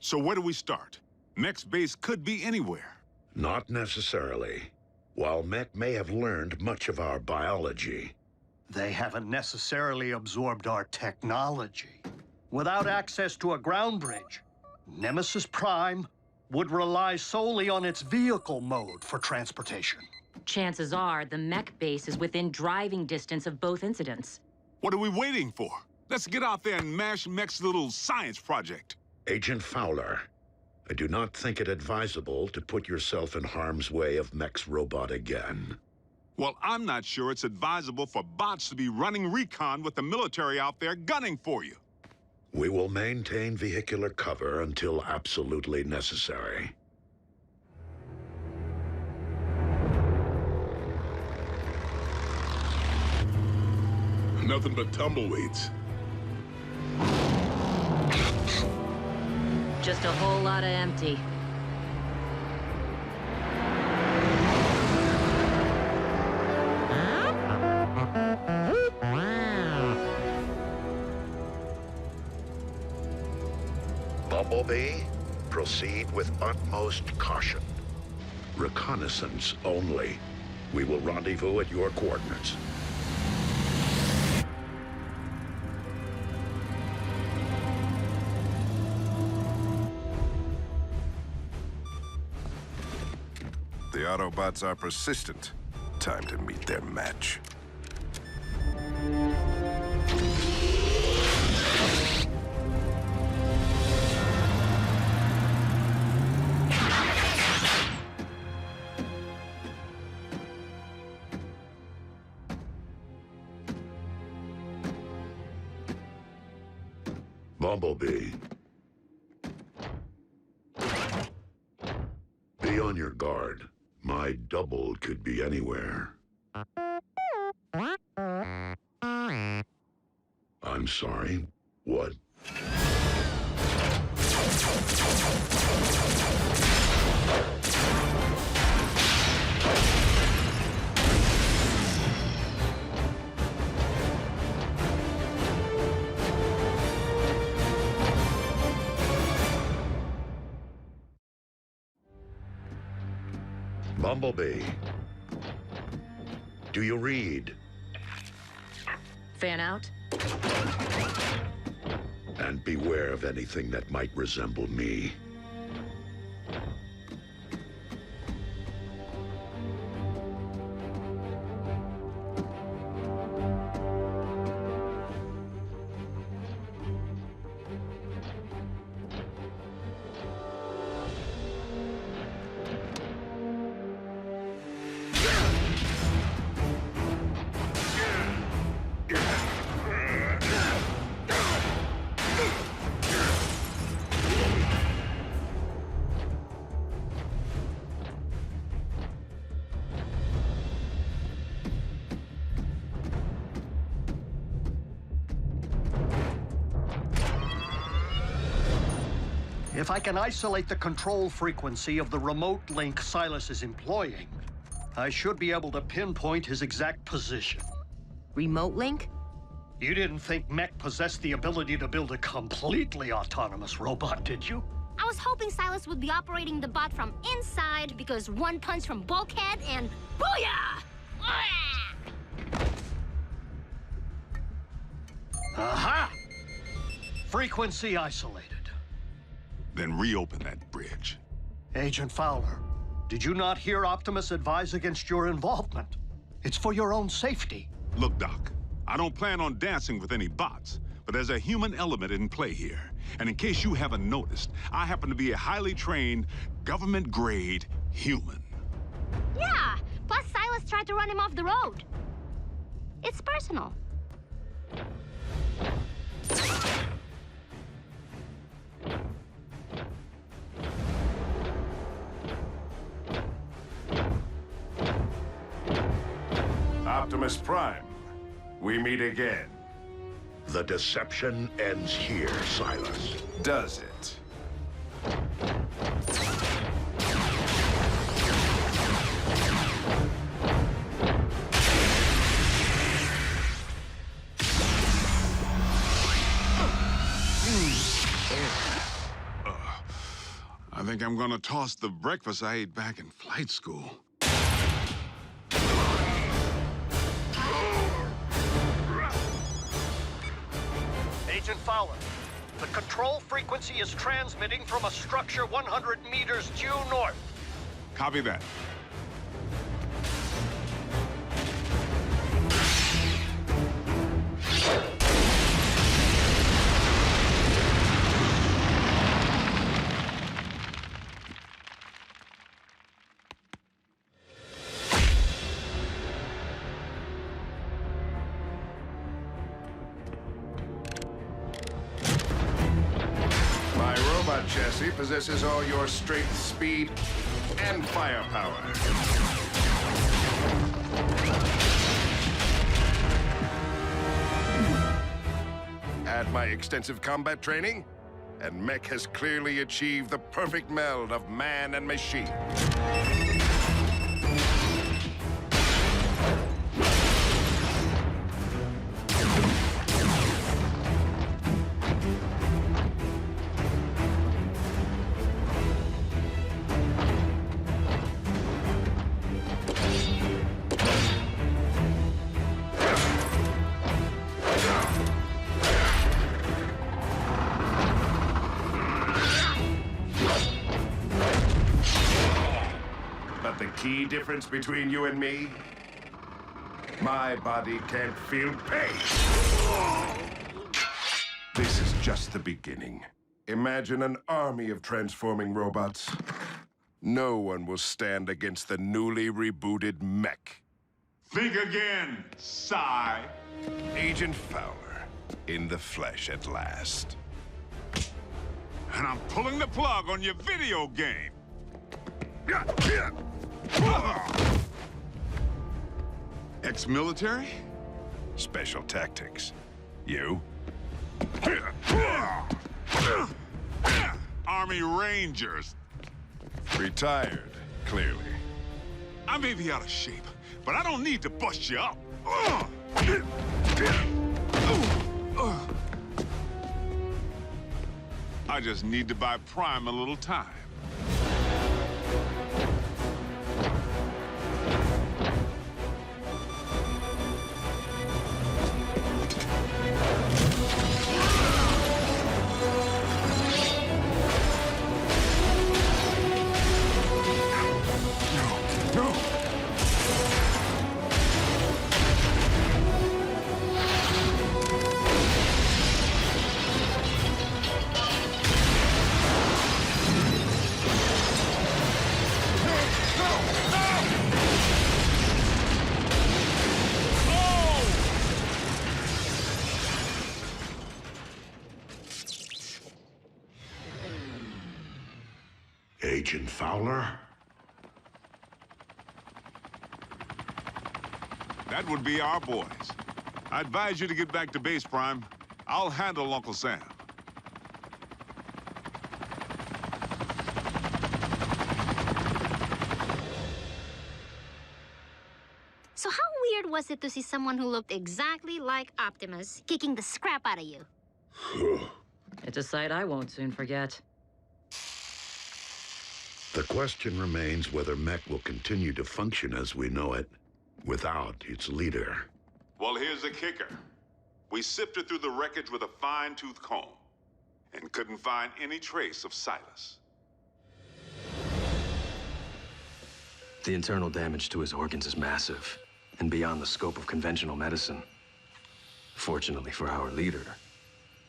So where do we start? Mech's base could be anywhere. Not necessarily. While Mech may have learned much of our biology, they haven't necessarily absorbed our technology. Without access to a ground bridge, Nemesis Prime would rely solely on its vehicle mode for transportation. Chances are the mech base is within driving distance of both incidents. What are we waiting for? Let's get out there and mash Mech's little science project. Agent Fowler, I do not think it advisable to put yourself in harm's way of Mech's robot again. Well, I'm not sure it's advisable for bots to be running recon with the military out there gunning for you. We will maintain vehicular cover until absolutely necessary. Nothing but tumbleweeds. Just a whole lot of empty. Bumblebee, proceed with utmost caution. Reconnaissance only. We will rendezvous at your coordinates. The Autobots are persistent. Time to meet their match. Bumblebee. Be on your guard. My double could be anywhere. I'm sorry. What? Bumblebee. Do you read? Fan out? And beware of anything that might resemble me. If I can isolate the control frequency of the remote link Silas is employing, I should be able to pinpoint his exact position. Remote link? You didn't think Mech possessed the ability to build a completely autonomous robot, did you? I was hoping Silas would be operating the bot from inside because one punch from Bulkhead and booyah! Aha! Frequency isolated. Then reopen that bridge. Agent Fowler, did you not hear Optimus advise against your involvement? It's for your own safety. Look, Doc, I don't plan on dancing with any bots, but there's a human element in play here. And in case you haven't noticed, I happen to be a highly trained, government-grade human. Yeah, plus Silas tried to run him off the road. It's personal. Optimus Prime, we meet again. The deception ends here, Silas. Does it? I think I'm gonna toss the breakfast I ate back in flight school. Agent Fowler, the control frequency is transmitting from a structure 100 meters due north. Copy that. robot chassis possesses all your strength, speed, and firepower. Add my extensive combat training, and Mech has clearly achieved the perfect meld of man and machine. Key difference between you and me? My body can't feel pain. This is just the beginning. Imagine an army of transforming robots. No one will stand against the newly rebooted Mech. Think again, sigh. Agent Fowler, in the flesh at last. And I'm pulling the plug on your video game. Ex-military? Special tactics. You? Army Rangers. Retired, clearly. I may be out of shape, but I don't need to bust you up. I just need to buy Prime a little time. Agent Fowler? That would be our boys. I advise you to get back to base, Prime. I'll handle Uncle Sam. So how weird was it to see someone who looked exactly like Optimus kicking the scrap out of you? It's a sight I won't soon forget. The question remains whether Mech will continue to function as we know it, without its leader. Well, here's the kicker. We sifted through the wreckage with a fine-tooth comb, and couldn't find any trace of Silas. The internal damage to his organs is massive, and beyond the scope of conventional medicine. Fortunately for our leader,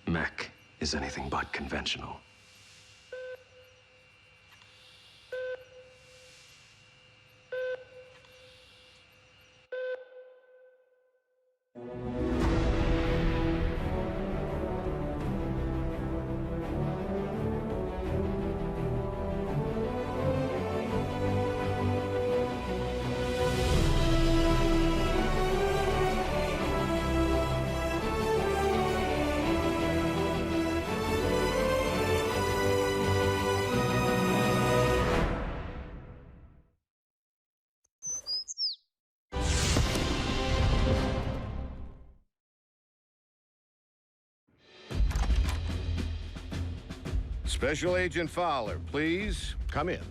Mech is anything but conventional. Special Agent Fowler, please come in.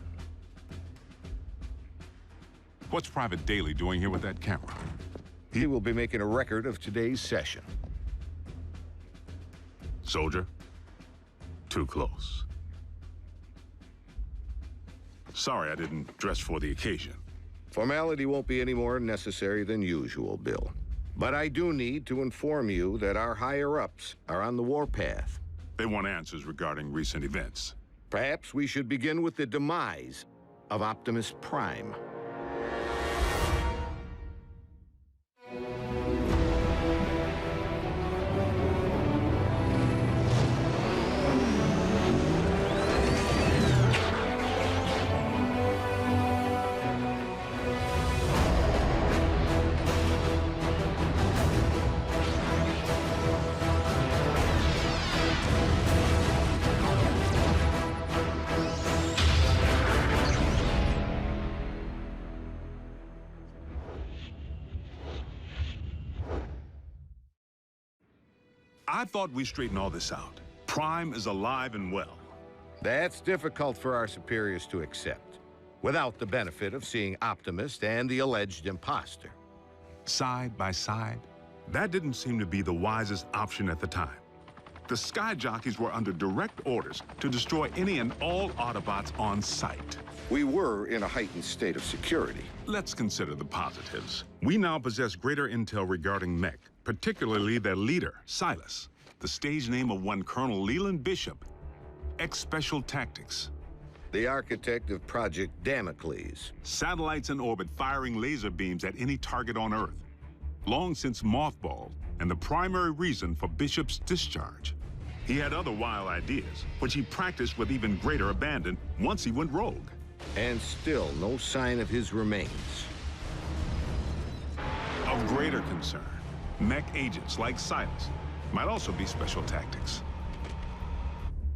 What's Private Daly doing here with that camera? He will be making a record of today's session. Soldier, too close. Sorry I didn't dress for the occasion. Formality won't be any more necessary than usual, Bill. But I do need to inform you that our higher-ups are on the warpath. They want answers regarding recent events. Perhaps we should begin with the demise of Optimus Prime. I thought we straightened all this out. Prime is alive and well. That's difficult for our superiors to accept, without the benefit of seeing Optimus and the alleged imposter. Side by side, that didn't seem to be the wisest option at the time. The Sky Jockeys were under direct orders to destroy any and all Autobots on sight. We were in a heightened state of security. Let's consider the positives. We now possess greater intel regarding Mech, particularly their leader, Silas, the stage name of one Colonel Leland Bishop, ex-Special Tactics. The architect of Project Damocles. Satellites in orbit firing laser beams at any target on Earth. Long since mothballed, and the primary reason for Bishop's discharge. He had other wild ideas, which he practiced with even greater abandon once he went rogue. And still no sign of his remains. Of greater concern, Mech agents like Silas might also be Special Tactics.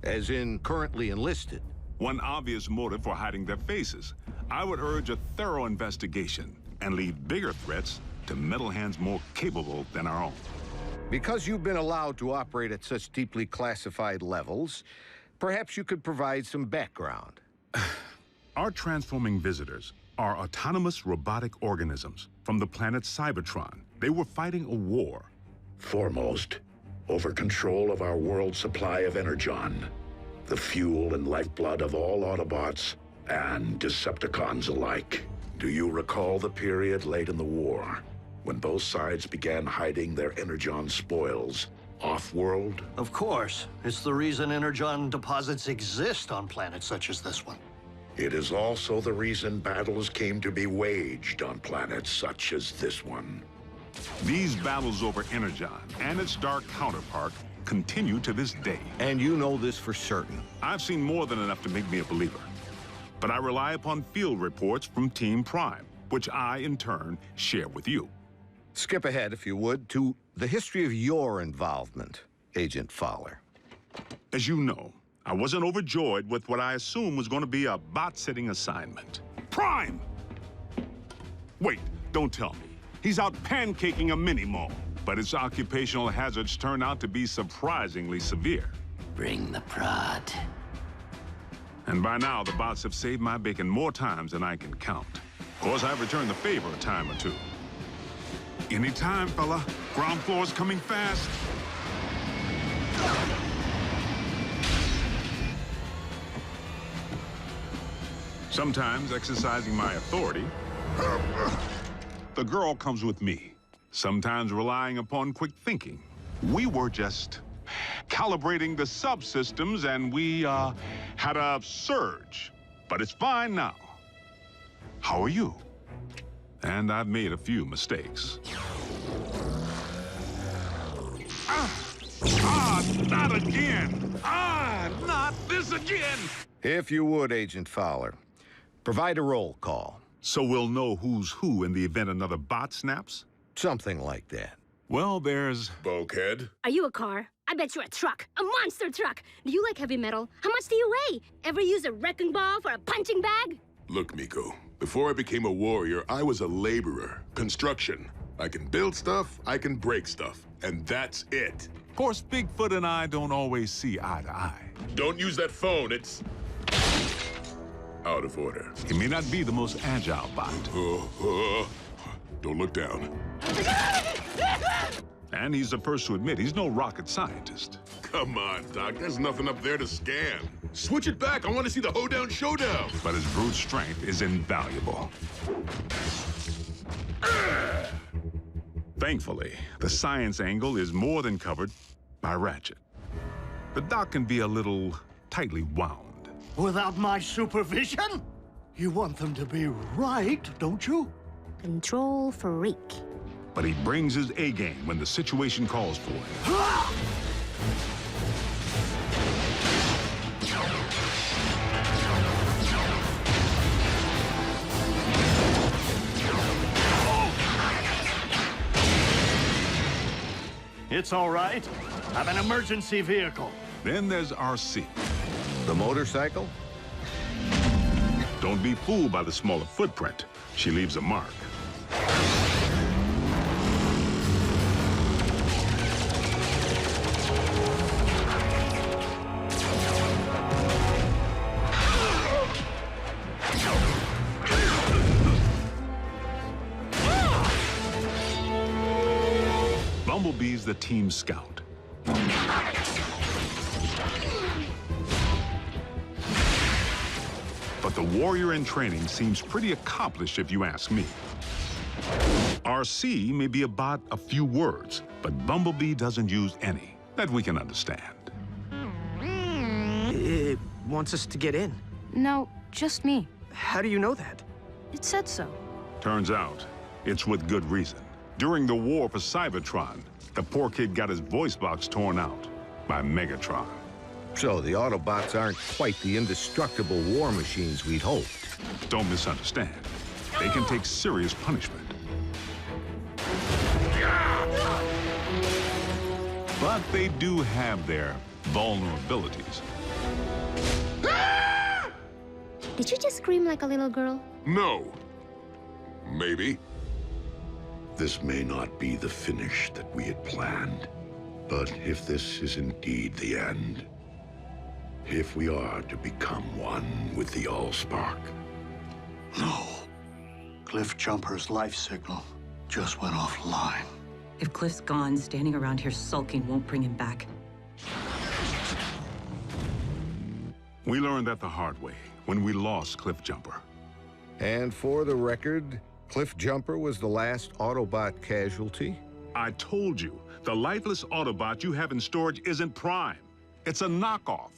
As in currently enlisted. One obvious motive for hiding their faces. I would urge a thorough investigation and leave bigger threats to metal hands more capable than our own. Because you've been allowed to operate at such deeply classified levels, perhaps you could provide some background. Our transforming visitors are autonomous robotic organisms from the planet Cybertron. They were fighting a war. Foremost, over control of our world's supply of Energon, the fuel and lifeblood of all Autobots and Decepticons alike. Do you recall the period late in the war, when both sides began hiding their Energon spoils off-world? Of course. It's the reason Energon deposits exist on planets such as this one. It is also the reason battles came to be waged on planets such as this one. These battles over Energon and its dark counterpart continue to this day. And you know this for certain. I've seen more than enough to make me a believer. But I rely upon field reports from Team Prime, which I, in turn, share with you. Skip ahead, if you would, to the history of your involvement, Agent Fowler. As you know, I wasn't overjoyed with what I assumed was going to be a bot-sitting assignment. Prime! Wait, don't tell me. He's out pancaking a mini-mall, but its occupational hazards turn out to be surprisingly severe. Bring the prod. And by now, the bots have saved my bacon more times than I can count. Of course, I've returned the favor a time or two. Anytime, fella. Ground floor's coming fast. Sometimes, exercising my authority, the girl comes with me. Sometimes relying upon quick thinking. We were just calibrating the subsystems, and we had a surge. But it's fine now. How are you? And I've made a few mistakes. Not again! Not this again! If you would, Agent Fowler, provide a roll call. So we'll know who's who in the event another bot snaps? Something like that. Well, there's... Bulkhead? Are you a car? I bet you're a truck. A monster truck. Do you like heavy metal? How much do you weigh? Ever use a wrecking ball for a punching bag? Look, Miko. Before I became a warrior, I was a laborer. Construction. I can build stuff, I can break stuff. And that's it. Of course, Bigfoot and I don't always see eye to eye. Don't use that phone, it's... out of order. He may not be the most agile bot. Don't look down. And he's the first to admit he's no rocket scientist. Come on, Doc. There's nothing up there to scan. Switch it back. I want to see the hoedown showdown. But his brute strength is invaluable. Thankfully, the science angle is more than covered by Ratchet. The doc can be a little tightly wound. Without my supervision? You want them to be right, don't you? Control freak. But he brings his A-game when the situation calls for it. It's all right. I'm an emergency vehicle. Then there's RC. The motorcycle? Don't be fooled by the smaller footprint. She leaves a mark. Bumblebee's the team scout. But the warrior in training seems pretty accomplished if you ask me. RC may be about a few words, but Bumblebee doesn't use any that we can understand. It wants us to get in. No, just me. How do you know that? It said so. Turns out, it's with good reason. During the war for Cybertron, the poor kid got his voice box torn out by Megatron. So the Autobots aren't quite the indestructible war machines we'd hoped. Don't misunderstand. They can take serious punishment. But they do have their vulnerabilities. Did you just scream like a little girl? No. Maybe. This may not be the finish that we had planned, but if this is indeed the end, if we are to become one with the Allspark. No. Cliff Jumper's life signal just went offline. If Cliff's gone, standing around here sulking won't bring him back. We learned that the hard way when we lost Cliff Jumper. And for the record, Cliff Jumper was the last Autobot casualty? I told you, the lifeless Autobot you have in storage isn't Prime. It's a knockoff.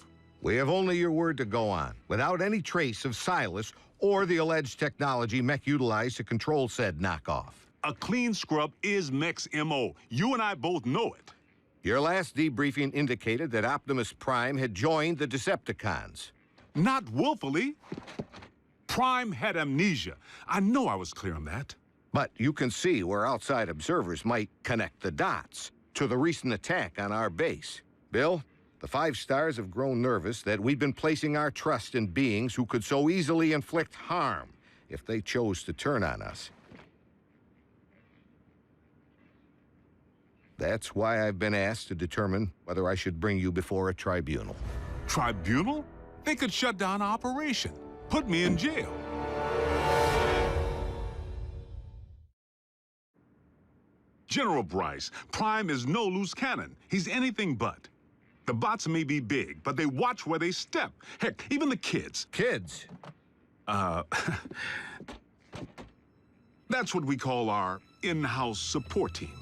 We have only your word to go on, without any trace of Silas or the alleged technology Mech utilized to control said knockoff. A clean scrub is Mech's MO. You and I both know it. Your last debriefing indicated that Optimus Prime had joined the Decepticons. Not willfully. Prime had amnesia. I know I was clear on that. But you can see where outside observers might connect the dots to the recent attack on our base. Bill, the 5 stars have grown nervous that we've been placing our trust in beings who could so easily inflict harm if they chose to turn on us. That's why I've been asked to determine whether I should bring you before a tribunal. Tribunal? They could shut down our operation. Put me in jail. General Bryce, Prime is no loose cannon. He's anything but. The bots may be big, but they watch where they step. Heck, even the kids. Kids? That's what we call our in-house support team.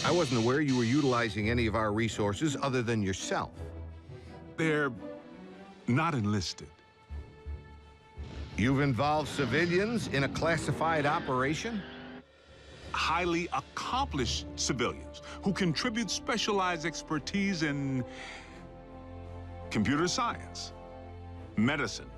I wasn't aware you were utilizing any of our resources other than yourself. They're not enlisted. You've involved civilians in a classified operation? Highly accomplished civilians who contribute specialized expertise in computer science, medicine,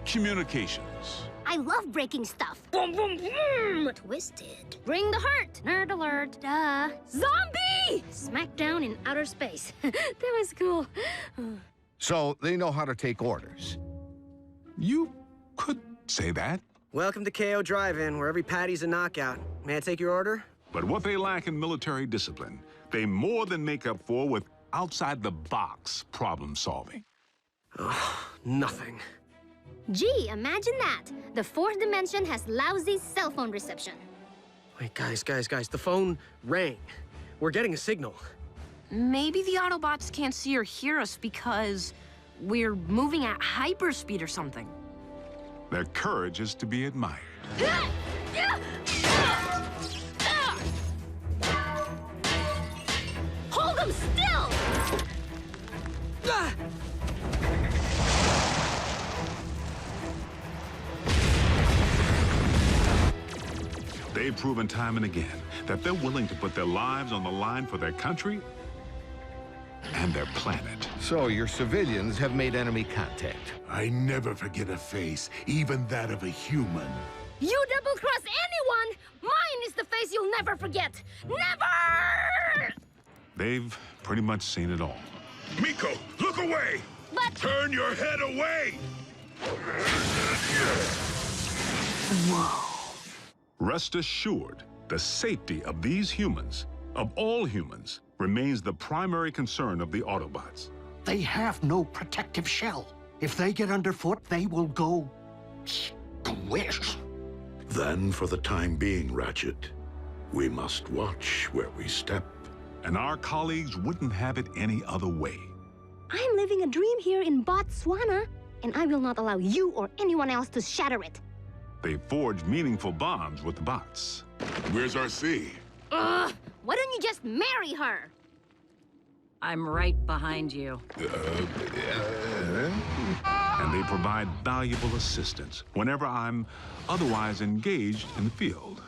communications. I love breaking stuff. Boom, boom, boom! Twisted. Bring the hurt. Nerd alert. Duh. Zombie! Smackdown in outer space. That was cool. So they know how to take orders. You could say that. Welcome to KO Drive-In, where every patty's a knockout. May I take your order? But what they lack in military discipline, they more than make up for with outside-the-box problem solving. Oh, nothing. Gee, imagine that. The 4th dimension has lousy cell phone reception. Wait, guys, the phone rang. We're getting a signal. Maybe the Autobots can't see or hear us because we're moving at hyperspeed or something. Their courage is to be admired. Hold them still! They've proven time and again that they're willing to put their lives on the line for their country and their planet. So your civilians have made enemy contact. I never forget a face, even that of a human. You double-cross anyone, mine is the face you'll never forget. Never! They've pretty much seen it all. Miko, look away! But... Turn your head away! Whoa. Rest assured, the safety of these humans, of all humans, remains the primary concern of the Autobots. They have no protective shell. If they get underfoot, they will go squish. Then, for the time being, Ratchet, we must watch where we step. And our colleagues wouldn't have it any other way. I'm living a dream here in Botswana, and I will not allow you or anyone else to shatter it. They forged meaningful bonds with the bots. Where's RC? Ugh! Why don't you just marry her? I'm right behind you. And they provide valuable assistance whenever I'm otherwise engaged in the field.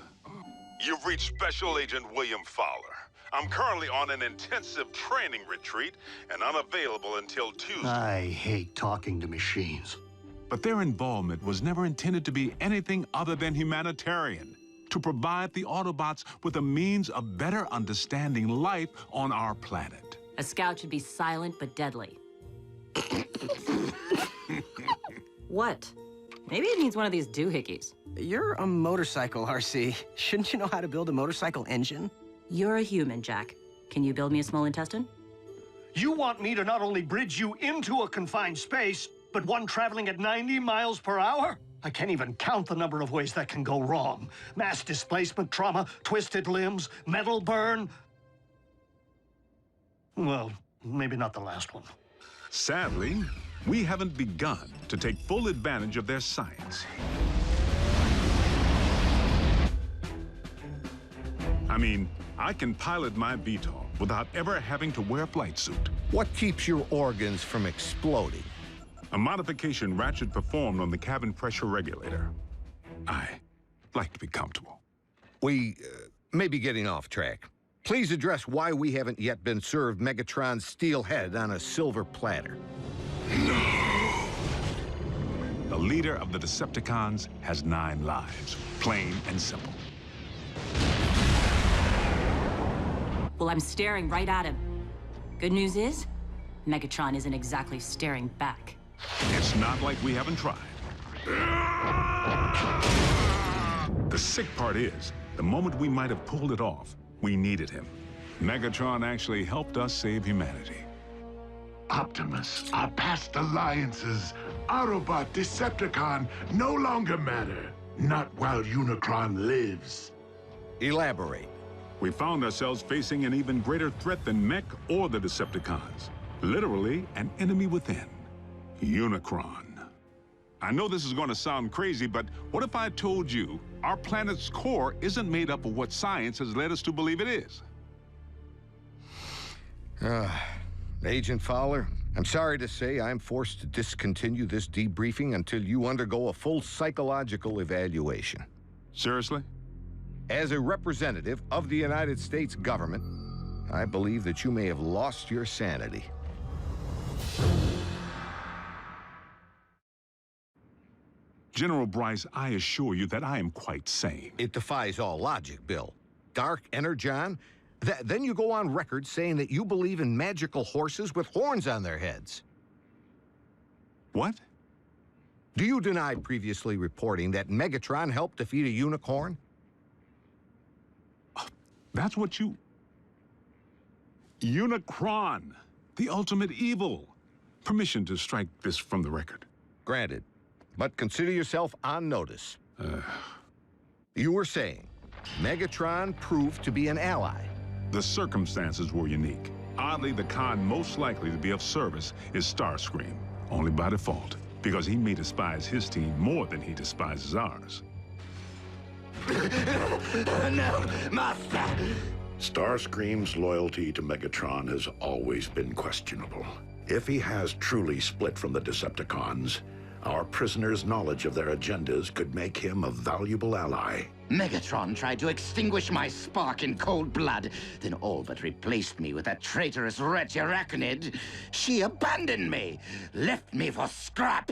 You've reached Special Agent William Fowler. I'm currently on an intensive training retreat and unavailable until Tuesday. I hate talking to machines. But their involvement was never intended to be anything other than humanitarian, to provide the Autobots with a means of better understanding life on our planet. A scout should be silent but deadly. What? Maybe it needs one of these doohickeys. You're a motorcycle, RC. Shouldn't you know how to build a motorcycle engine? You're a human, Jack. Can you build me a small intestine? You want me to not only bridge you into a confined space, but one traveling at 90 miles per hour? I can't even count the number of ways that can go wrong. Mass displacement trauma, twisted limbs, metal burn. Well, maybe not the last one. Sadly, we haven't begun to take full advantage of their science. I mean, I can pilot my VTOL without ever having to wear a flight suit. What keeps your organs from exploding? A modification Ratchet performed on the cabin pressure regulator. I like to be comfortable. We may be getting off track. Please address why we haven't yet been served Megatron's steel head on a silver platter. The leader of the Decepticons has 9 lives, plain and simple. Well, I'm staring right at him. Good news is, Megatron isn't exactly staring back. It's not like we haven't tried. The sick part is, the moment we might have pulled it off, we needed him. Megatron actually helped us save humanity. Optimus, our past alliances, Autobot, Decepticon, no longer matter. Not while Unicron lives. Elaborate. We found ourselves facing an even greater threat than Mech or the Decepticons. Literally, an enemy within. Unicron. I know this is going to sound crazy, but what if I told you our planet's core isn't made up of what science has led us to believe it is? Agent Fowler, I'm sorry to say I'm forced to discontinue this debriefing until you undergo a full psychological evaluation. Seriously? As a representative of the United States government, I believe that you may have lost your sanity. General Bryce, I assure you that I am quite sane. It defies all logic, Bill. Dark Energon? Then you go on record saying that you believe in magical horses with horns on their heads. What? Do you deny previously reporting that Megatron helped defeat a unicorn? That's what you... Unicron, the ultimate evil. Permission to strike this from the record. Granted, but consider yourself on notice. You were saying Megatron proved to be an ally. The circumstances were unique. Oddly, the con most likely to be of service is Starscream, only by default, because he may despise his team more than he despises ours. No, Master! Starscream's loyalty to Megatron has always been questionable. If he has truly split from the Decepticons, our prisoner's knowledge of their agendas could make him a valuable ally. Megatron tried to extinguish my spark in cold blood, then all but replaced me with that traitorous wretch Arachnid. She abandoned me, left me for scrap.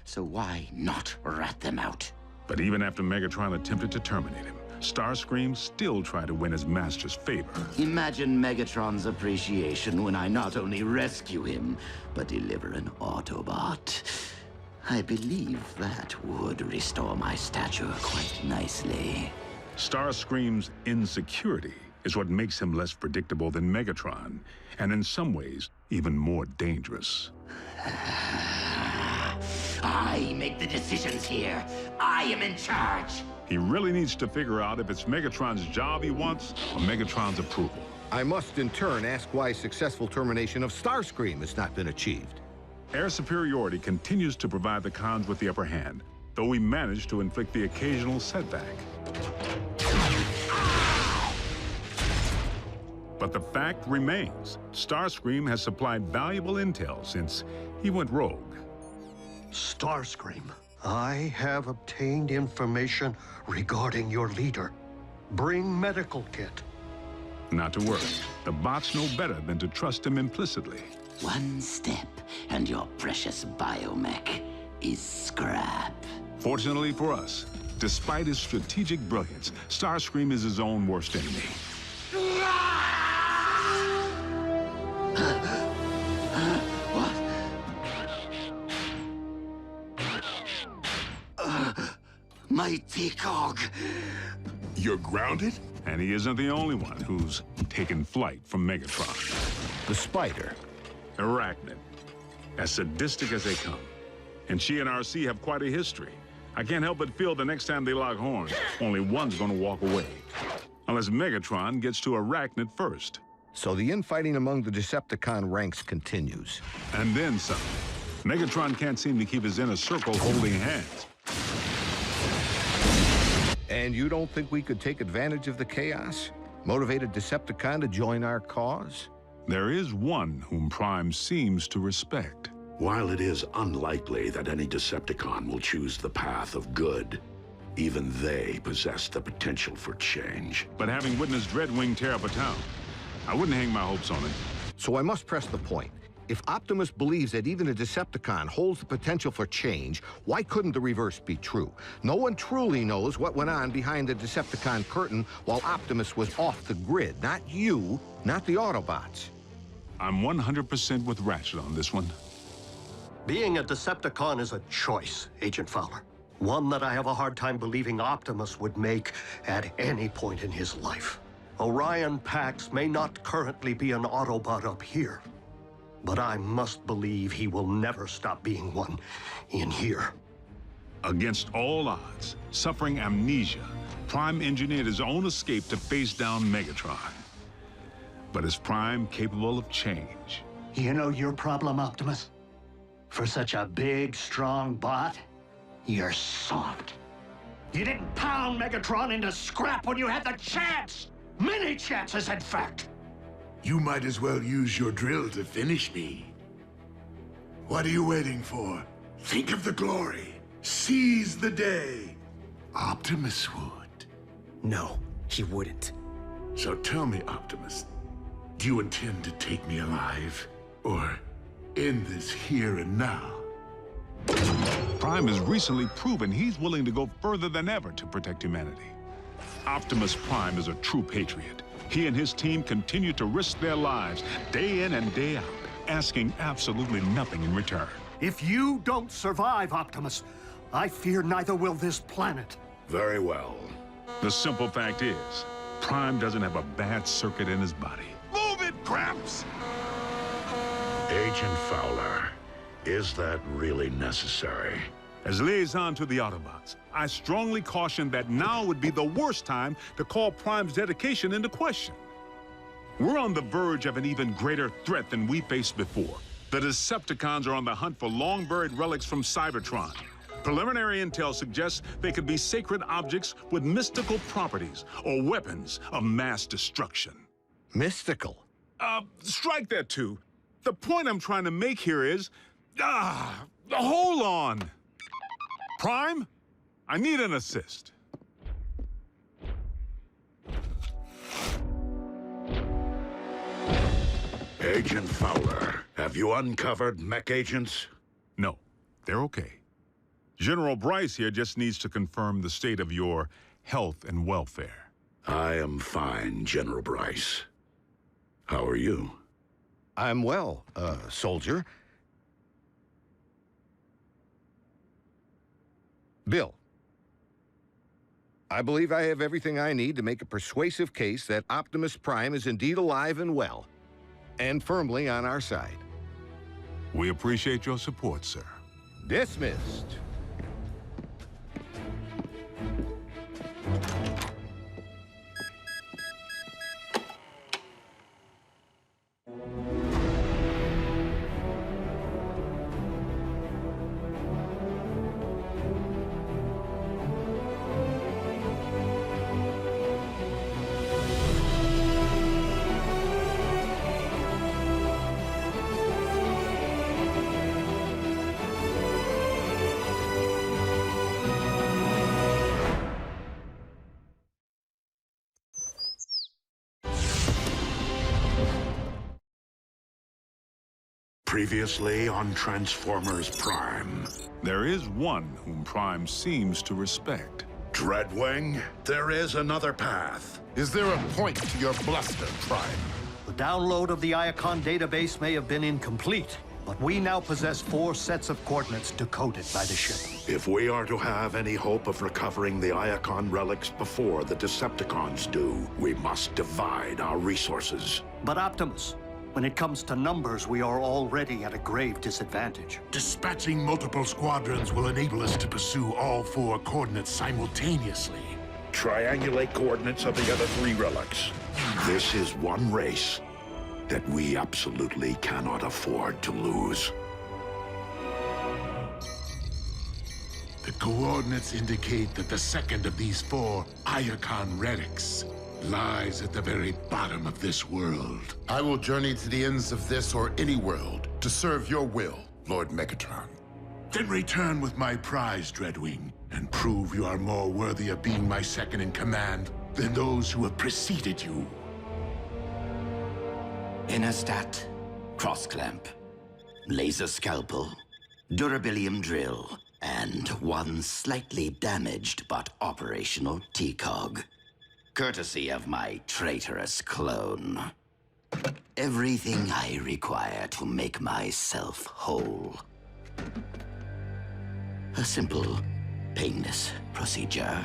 So why not rat them out? But even after Megatron attempted to terminate him, Starscream still tried to win his master's favor. Imagine Megatron's appreciation when I not only rescue him, but deliver an Autobot. I believe that would restore my stature quite nicely. Starscream's insecurity is what makes him less predictable than Megatron, and in some ways, even more dangerous. I make the decisions here. I am in charge. He really needs to figure out if it's Megatron's job he wants or Megatron's approval. I must in turn ask why successful termination of Starscream has not been achieved. Air superiority continues to provide the cons with the upper hand, though we manage to inflict the occasional setback. But the fact remains, Starscream has supplied valuable intel since he went rogue. Starscream, I have obtained information regarding your leader. Bring medical kit. Not to worry. The bots know better than to trust him implicitly. One step, and your precious biomech is scrap. Fortunately for us, despite his strategic brilliance, Starscream is his own worst enemy. Mighty cog. You're grounded? And he isn't the only one who's taken flight from Megatron. The Spider. Arachnid. As sadistic as they come. And she and RC have quite a history. I can't help but feel the next time they lock horns, only one's gonna walk away. Unless Megatron gets to Arachnid first. So the infighting among the Decepticon ranks continues. And then some. Megatron can't seem to keep his inner circle holding hands. And you don't think we could take advantage of the chaos? Motivate a Decepticon to join our cause? There is one whom Prime seems to respect. While it is unlikely that any Decepticon will choose the path of good, even they possess the potential for change. But having witnessed Dreadwing tear up a town, I wouldn't hang my hopes on it. So I must press the point. If Optimus believes that even a Decepticon holds the potential for change, why couldn't the reverse be true? No one truly knows what went on behind the Decepticon curtain while Optimus was off the grid. Not you, not the Autobots. I'm 100% with Ratchet on this one. Being a Decepticon is a choice, Agent Fowler. One that I have a hard time believing Optimus would make at any point in his life. Orion Pax may not currently be an Autobot up here, but I must believe he will never stop being one in here. Against all odds, suffering amnesia, Prime engineered his own escape to face down Megatron. But is Prime capable of change? You know your problem, Optimus? For such a big, strong bot, you're soft. You didn't pound Megatron into scrap when you had the chance! Many chances, in fact! You might as well use your drill to finish me. What are you waiting for? Think of the glory. Seize the day. Optimus would. No, he wouldn't. So tell me, Optimus, do you intend to take me alive? Or end this here and now? Prime has recently proven he's willing to go further than ever to protect humanity. Optimus Prime is a true patriot. He and his team continue to risk their lives day in and day out, asking absolutely nothing in return. If you don't survive, Optimus, I fear neither will this planet. Very well. The simple fact is, Prime doesn't have a bad circuit in his body. Move it, Gramps! Agent Fowler, is that really necessary? As liaison to the Autobots, I strongly caution that now would be the worst time to call Prime's dedication into question. We're on the verge of an even greater threat than we faced before. The Decepticons are on the hunt for long-buried relics from Cybertron. Preliminary intel suggests they could be sacred objects with mystical properties or weapons of mass destruction. Mystical? Strike that too. The point I'm trying to make here is... hold on! Prime, I need an assist. Agent Fowler, have you uncovered mech agents? No, they're okay. General Bryce here just needs to confirm the state of your health and welfare. I am fine, General Bryce. How are you? I'm well, soldier. Bill, I believe I have everything I need to make a persuasive case that Optimus Prime is indeed alive and well, and firmly on our side. We appreciate your support, sir. Dismissed. Previously on Transformers Prime. There is one whom Prime seems to respect. Dreadwing, there is another path. Is there a point to your bluster, Prime? The download of the Iacon database may have been incomplete, but we now possess 4 sets of coordinates decoded by the ship. If we are to have any hope of recovering the Iacon relics before the Decepticons do, we must divide our resources. But Optimus, when it comes to numbers, we are already at a grave disadvantage. Dispatching multiple squadrons will enable us to pursue all 4 coordinates simultaneously. Triangulate coordinates of the other 3 relics. This is one race that we absolutely cannot afford to lose. The coordinates indicate that the second of these 4 Iacon relics lies at the very bottom of this world. I will journey to the ends of this or any world to serve your will, Lord Megatron. Then return with my prize, Dreadwing, and prove you are more worthy of being my second in command than those who have preceded you. Innerstat, cross-clamp, laser scalpel, durabilium drill, and one slightly damaged but operational T-cog. Courtesy of my traitorous clone. Everything I require to make myself whole. A simple, painless procedure.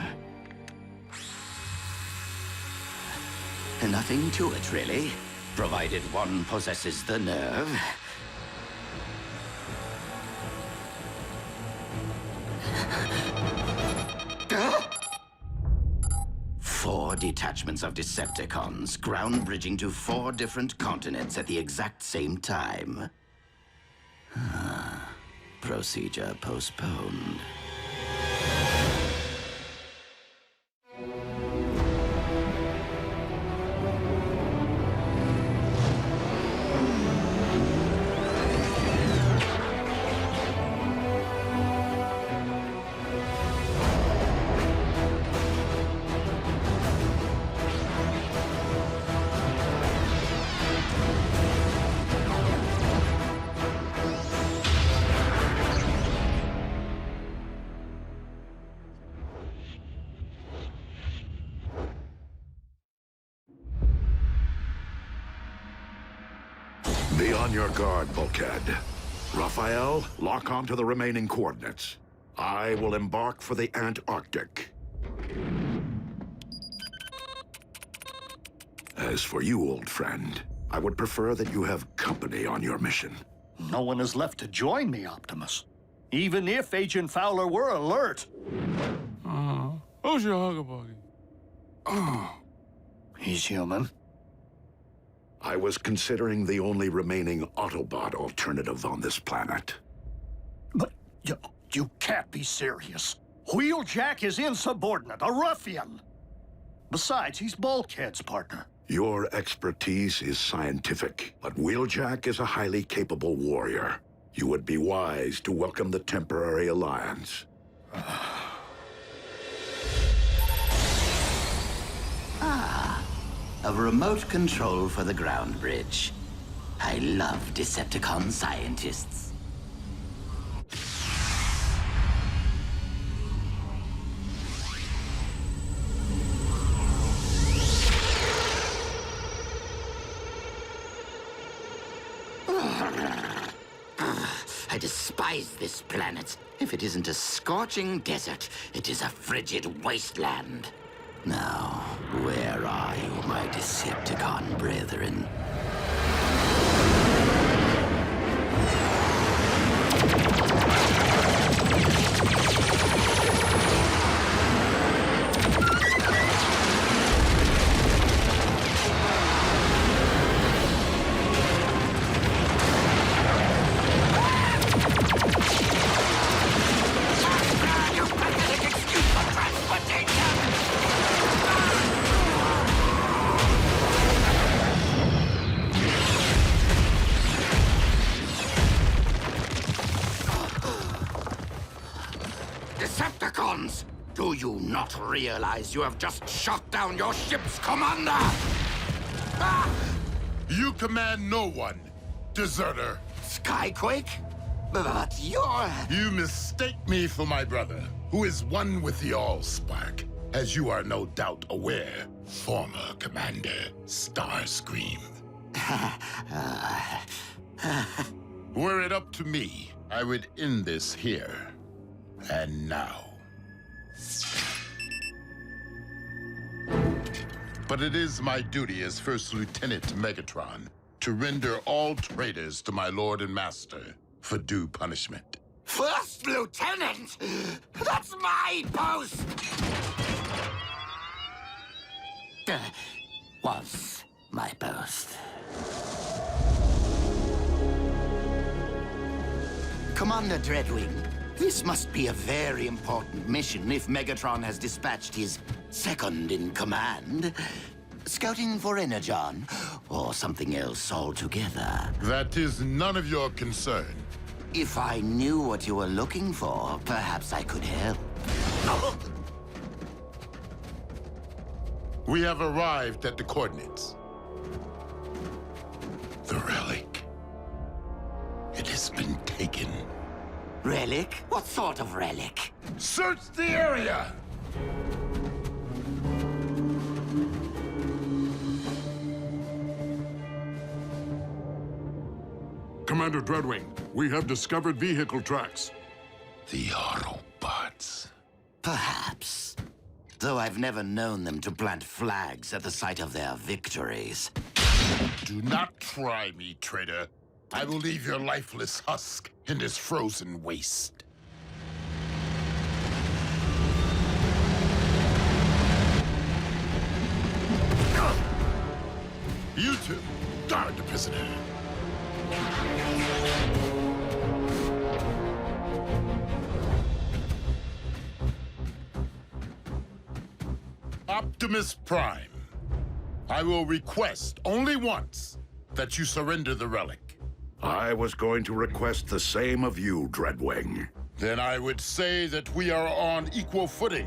Nothing to it, really, provided one possesses the nerve. 4 detachments of Decepticons, ground bridging to 4 different continents at the exact same time. Procedure postponed. Be on your guard, Bulkhead. Raphael, lock onto the remaining coordinates. I will embark for the Antarctic. As for you, old friend, I would prefer that you have company on your mission. No one is left to join me, Optimus. Even if Agent Fowler were alert. Who's your hugger buddy? Oh, he's human. I was considering the only remaining Autobot alternative on this planet. But you can't be serious. Wheeljack is insubordinate, a ruffian. Besides, he's Bulkhead's partner. Your expertise is scientific, but Wheeljack is a highly capable warrior. You would be wise to welcome the temporary alliance. A remote control for the ground bridge. I love Decepticon scientists. I despise this planet. If it isn't a scorching desert, it is a frigid wasteland. Now, where are you, my Decepticon brethren? Predacons! Do you not realize you have just shot down your ship's commander? Ah! You command no one, deserter. Skyquake? But you're... You mistake me for my brother, who is one with the Allspark, as you are no doubt aware, former Commander Starscream. Were it up to me, I would end this here and now. But it is my duty as First Lieutenant to Megatron to render all traitors to my Lord and Master for due punishment. First Lieutenant? That's my post! Was my post. Commander Dreadwing, this must be a very important mission if Megatron has dispatched his second-in-command. Scouting for Energon, or something else altogether. That is none of your concern. If I knew what you were looking for, perhaps I could help. We have arrived at the coordinates. The relic. It has been taken. Relic? What sort of relic? Search the area! Commander Dreadwing, we have discovered vehicle tracks. The Autobots. Perhaps. Though I've never known them to plant flags at the site of their victories. Do not try me, traitor. I will leave your lifeless husk in this frozen waste. You two, guard the prisoner. Optimus Prime, I will request only once that you surrender the relic. I was going to request the same of you, Dreadwing. Then I would say that we are on equal footing,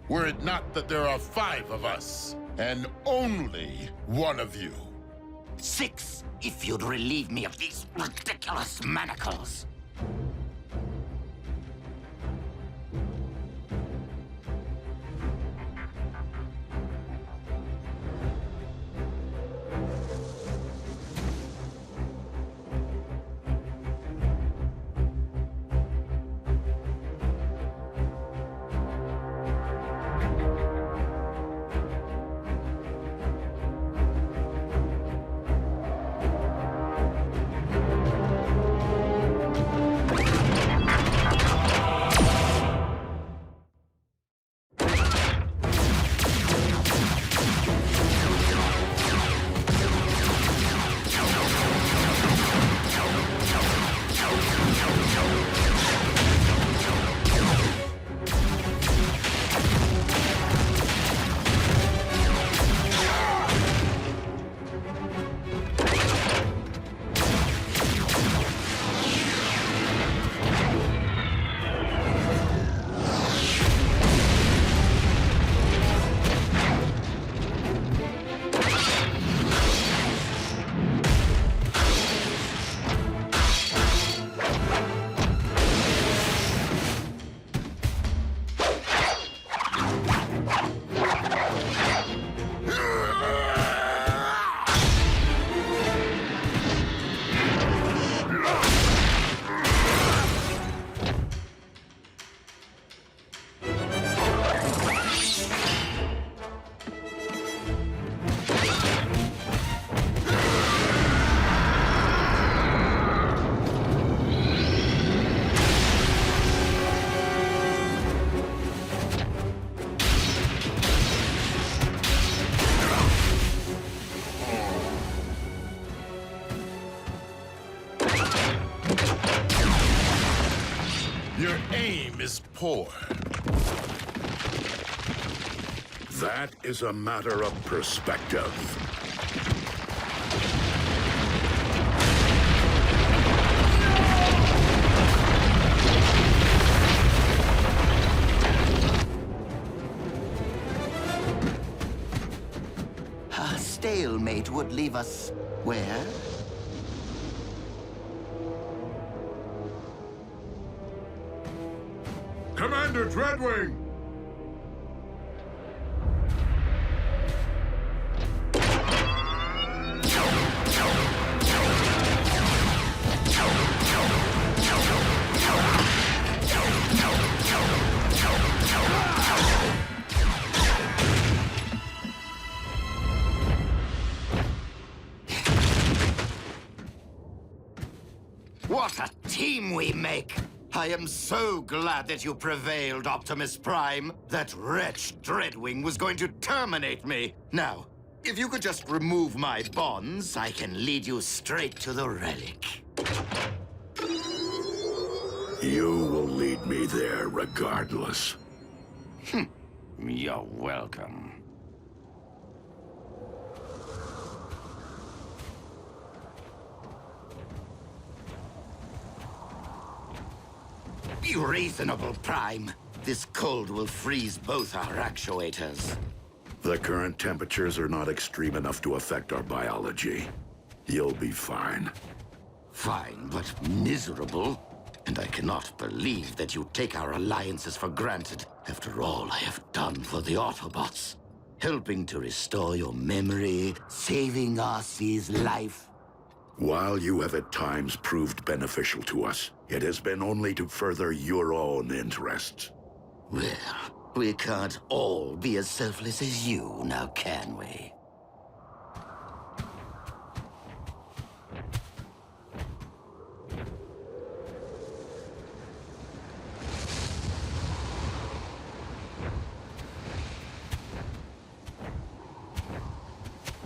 were it not that there are 5 of us, and only one of you. 6, if you'd relieve me of these ridiculous manacles. Your aim is poor. That is a matter of perspective. it would leave us where? Commander Dreadwing! What a team we make! I am so glad that you prevailed, Optimus Prime. That wretch Dreadwing was going to terminate me. Now, if you could just remove my bonds, I can lead you straight to the relic. You will lead me there regardless. You're welcome. Be reasonable, Prime. This cold will freeze both our actuators. The current temperatures are not extreme enough to affect our biology. You'll be fine. Fine, but miserable. And I cannot believe that you take our alliances for granted after all I have done for the Autobots. Helping to restore your memory, saving Arcee's life. While you have at times proved beneficial to us, it has been only to further your own interests. Well, we can't all be as selfless as you, now can we?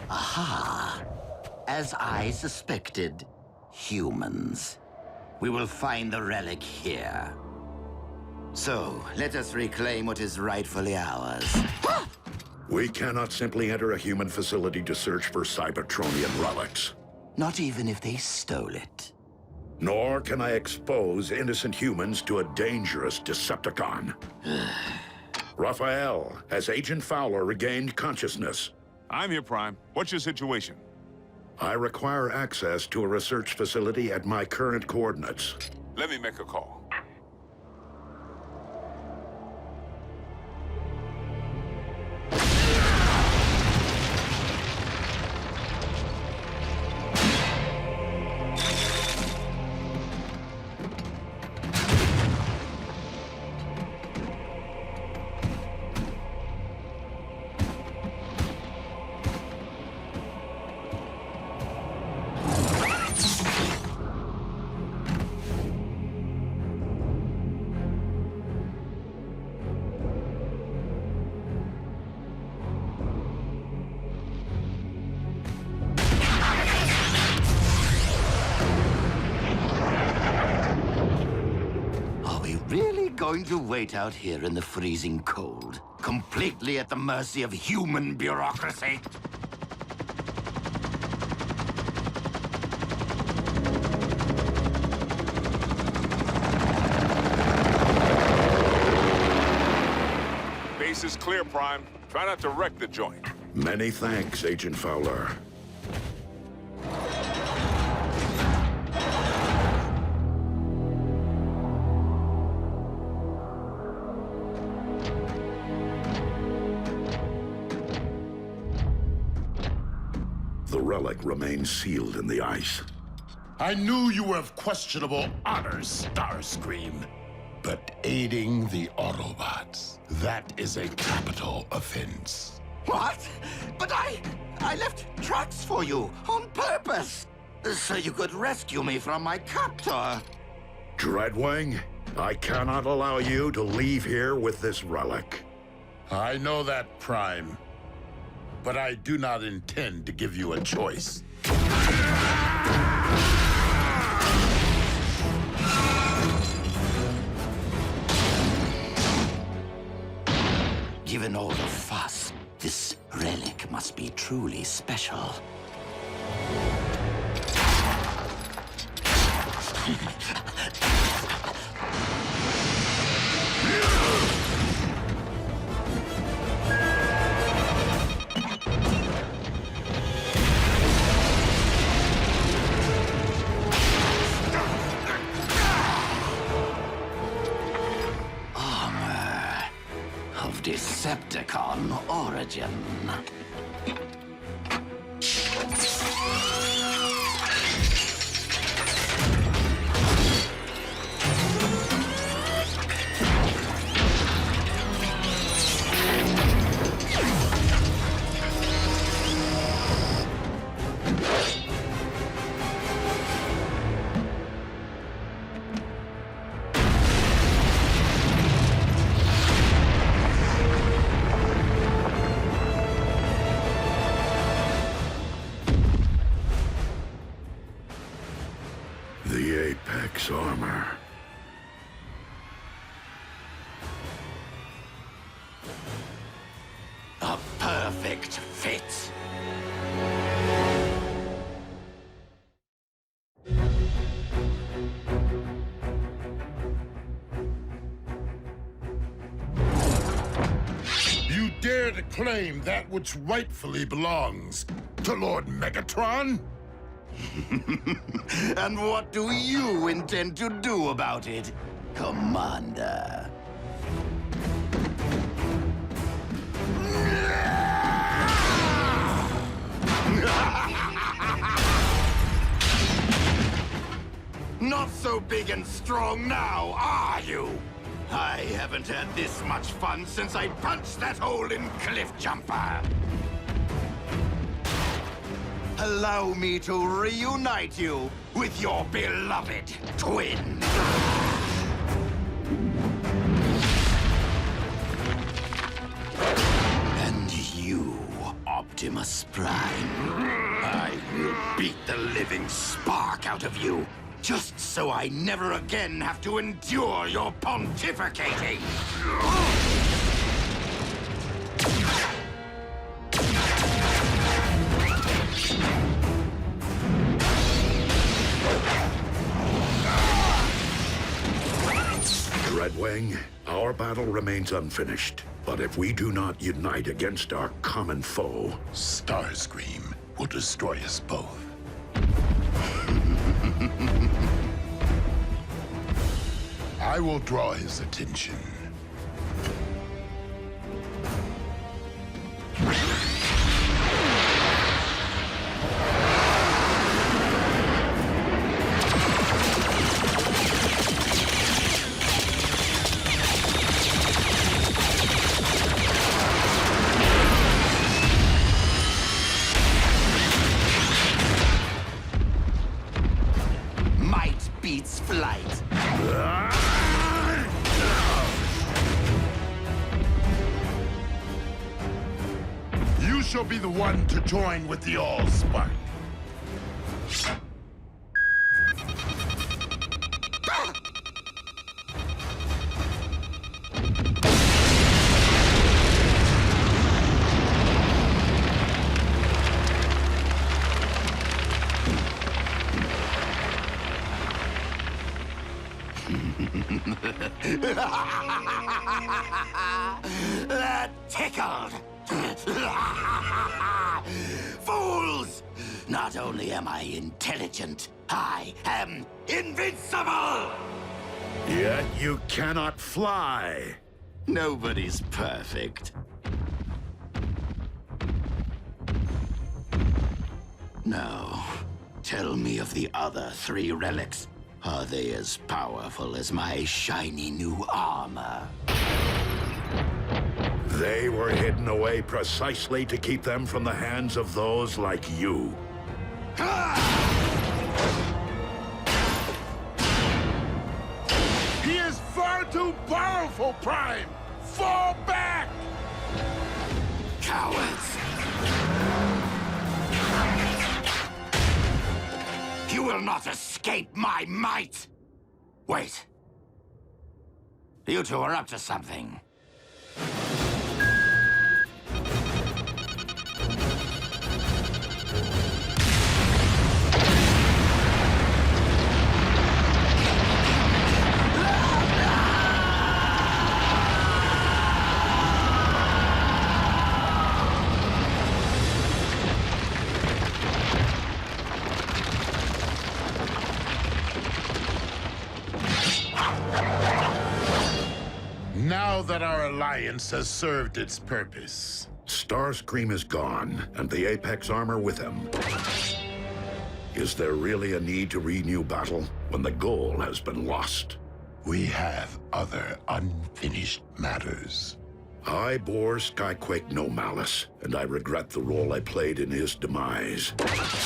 Aha! As I suspected, humans. We will find the relic here. So, let us reclaim what is rightfully ours. We cannot simply enter a human facility to search for Cybertronian relics. Not even if they stole it. Nor can I expose innocent humans to a dangerous Decepticon. Raphael, has Agent Fowler regained consciousness? I'm here, Prime. What's your situation? I require access to a research facility at my current coordinates. Let me make a call. Going to wait out here in the freezing cold, completely at the mercy of human bureaucracy? Base is clear, Prime. Try not to wreck the joint. Many thanks, Agent Fowler. The relic remains sealed in the ice. I knew you were of questionable honors, Starscream. But aiding the Autobots, that is a capital offense. What? But I left tracks for you on purpose, so you could rescue me from my captor. Dreadwing, I cannot allow you to leave here with this relic. I know that, Prime. But I do not intend to give you a choice. Given all the fuss, this relic must be truly special. Decepticon origin. The Apex armor. A perfect fit. You dare to claim that which rightfully belongs to Lord Megatron? And what do you intend to do about it, Commander? Not so big and strong now, are you? I haven't had this much fun since I punched that hole in Cliffjumper. Allow me to reunite you with your beloved twin. And you, Optimus Prime, I will beat the living spark out of you, just so I never again have to endure your pontificating. Redwing, our battle remains unfinished. But if we do not unite against our common foe, Starscream will destroy us both. I will draw his attention. Might beats flight. You shall be the one to join with the Allspark. That tickled. Fools! Not only am I intelligent, I am invincible! yet you cannot fly. Nobody's perfect. Now, tell me of the other 3 relics. Are they as powerful as my shiny new armor? They were hidden away precisely to keep them from the hands of those like you. He is far too powerful, Prime! Fall back! Cowards! You will not escape my might! Wait. You two are up to something. Now Now that our alliance has served its purpose. Starscream is gone, and the Apex armor with him. Is there really a need to renew battle when the goal has been lost? We have other unfinished matters. I bore Skyquake no malice, and I regret the role I played in his demise.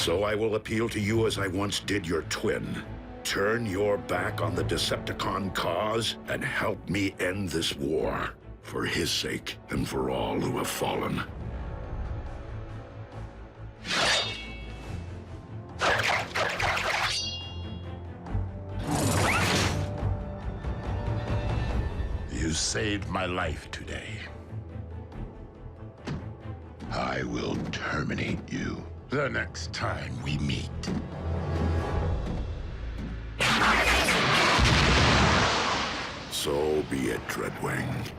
So I will appeal to you as I once did your twin. Turn your back on the Decepticon cause and help me end this war. For his sake and for all who have fallen. You saved my life today. I will terminate you the next time we meet. So be it, Dreadwing.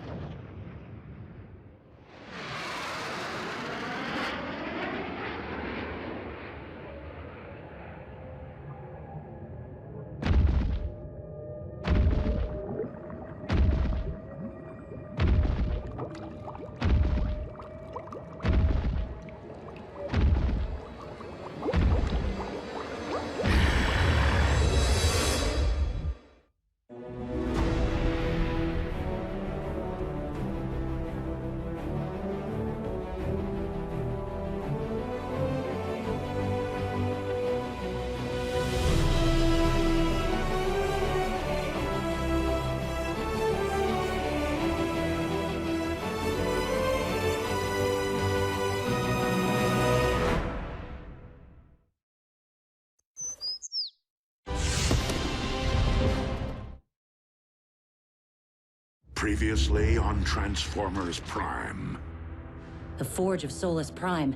Previously on Transformers Prime. The Forge of Solus Prime.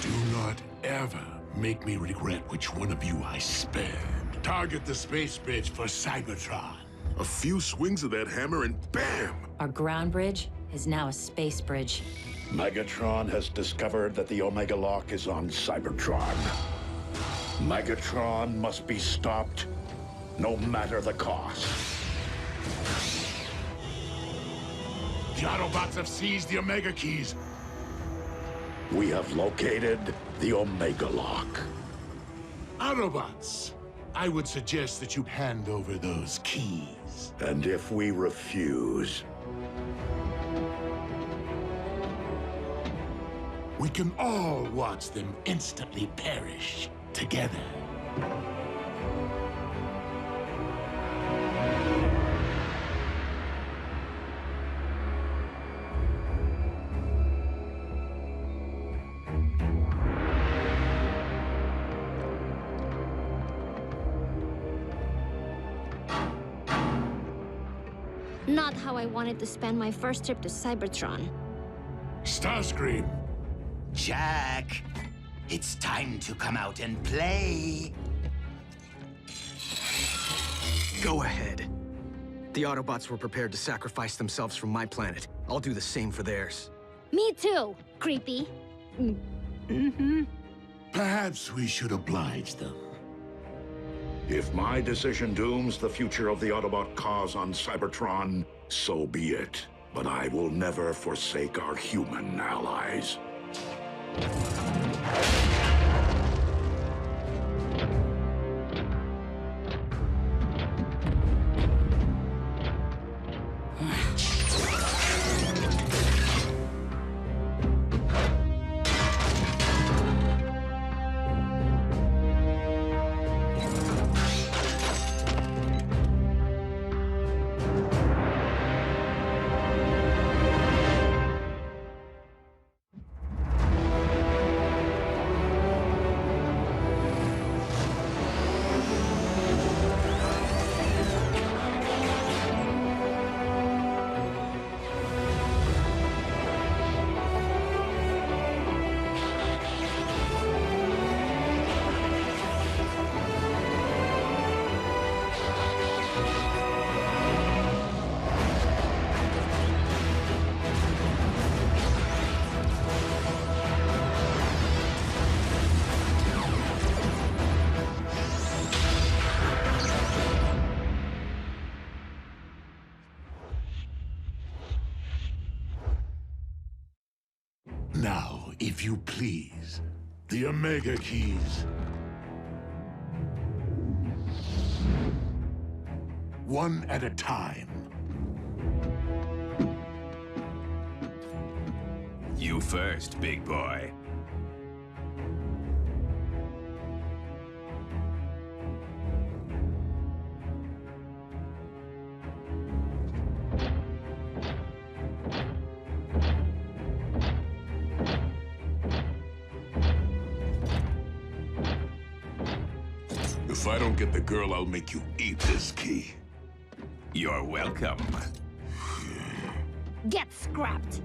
Do not ever make me regret which one of you I spared. Target the space bridge for Cybertron. A few swings of that hammer and bam! Our ground bridge is now a space bridge. Megatron has discovered that the Omega Lock is on Cybertron. Megatron must be stopped, no matter the cost. The Autobots have seized the Omega Keys. We have located the Omega Lock. Autobots, I would suggest that you hand over those keys. And if we refuse, we can all watch them instantly perish together. Not how I wanted to spend my first trip to Cybertron. Starscream. Jack, it's time to come out and play. Go ahead. The Autobots were prepared to sacrifice themselves for my planet. I'll do the same for theirs. Me too, creepy. Perhaps we should oblige them. if my decision dooms the future of the Autobot cause on Cybertron, so be it. But I will never forsake our human allies. if you please. The Omega Keys. One at a time. You first, big boy. If I don't get the girl, I'll make you eat this key. You're welcome. Get scrapped.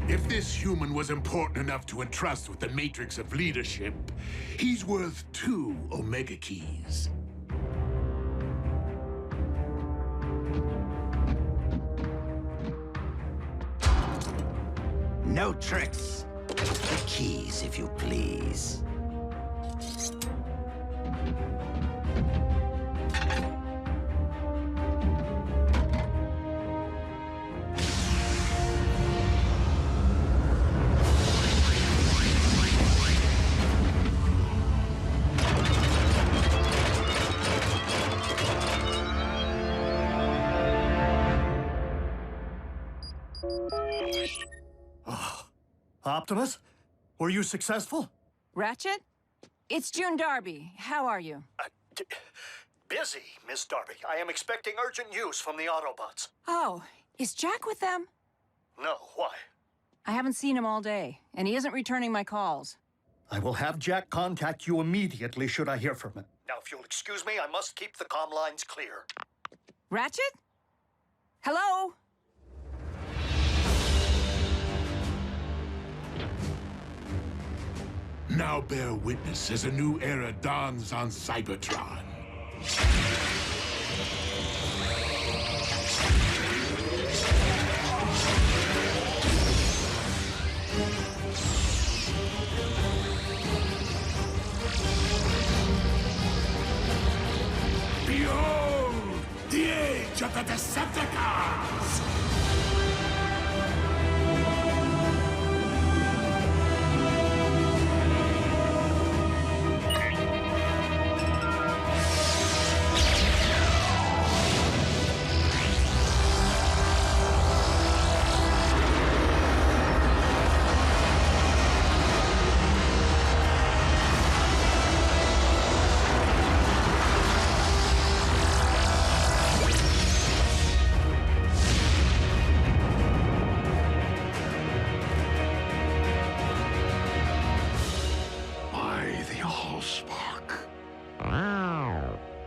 If this human was important enough to entrust with the matrix of leadership, he's worth 2 Omega Keys. No tricks. The keys, if you please. Optimus, were you successful? Ratchet? It's June Darby. How are you? Busy, Miss Darby. I am expecting urgent news from the Autobots. Oh, is Jack with them? No, why? I haven't seen him all day, and he isn't returning my calls. I will have Jack contact you immediately should I hear from him. Now, if you'll excuse me, I must keep the comm lines clear. Ratchet? Hello? Now bear witness as a new era dawns on Cybertron. Behold, the age of the Decepticons!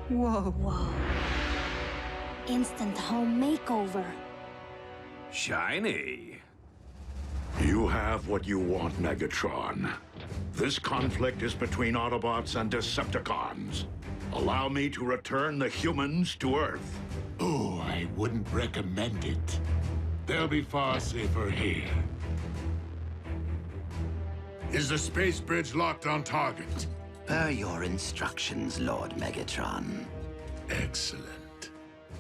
Whoa. Instant home makeover. Shiny. You have what you want, Megatron. This conflict is between Autobots and Decepticons. Allow me to return the humans to Earth. Oh, I wouldn't recommend it. They'll be far safer here. Is the space bridge locked on target? Per your instructions, Lord Megatron. Excellent.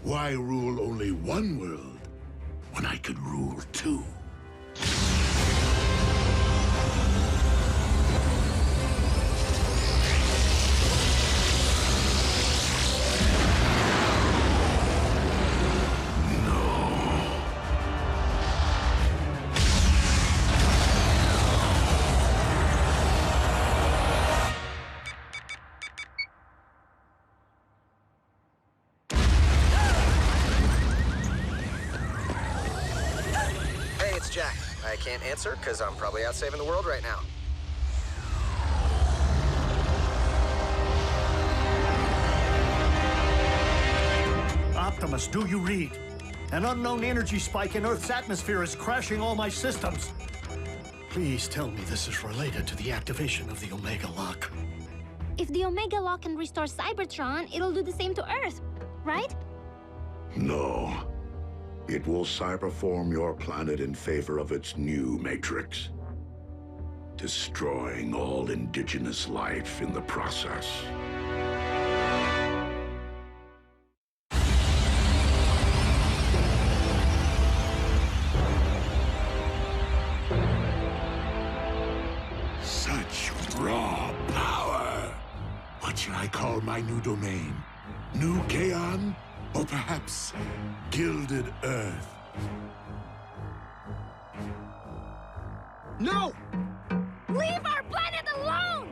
Why rule only one world when I could rule 2? Jack. I can't answer because I'm probably out saving the world right now. Optimus, do you read? An unknown energy spike in Earth's atmosphere is crashing all my systems. Please tell me this is related to the activation of the Omega Lock. If the Omega Lock can restore Cybertron, it'll do the same to Earth, right? No. It will cyberform your planet in favor of its new matrix, destroying all indigenous life in the process. Such raw power. What shall I call my new domain? New Kaon? Or perhaps Gilded Earth? No! Leave our planet alone!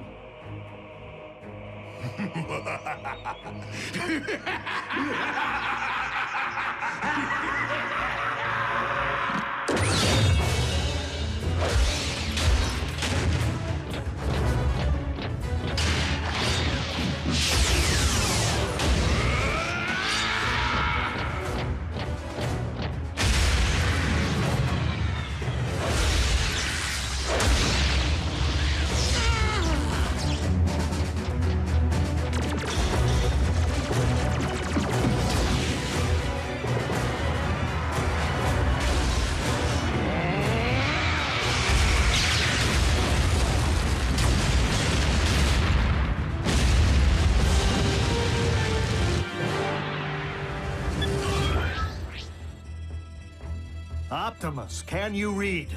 Optimus, can you read?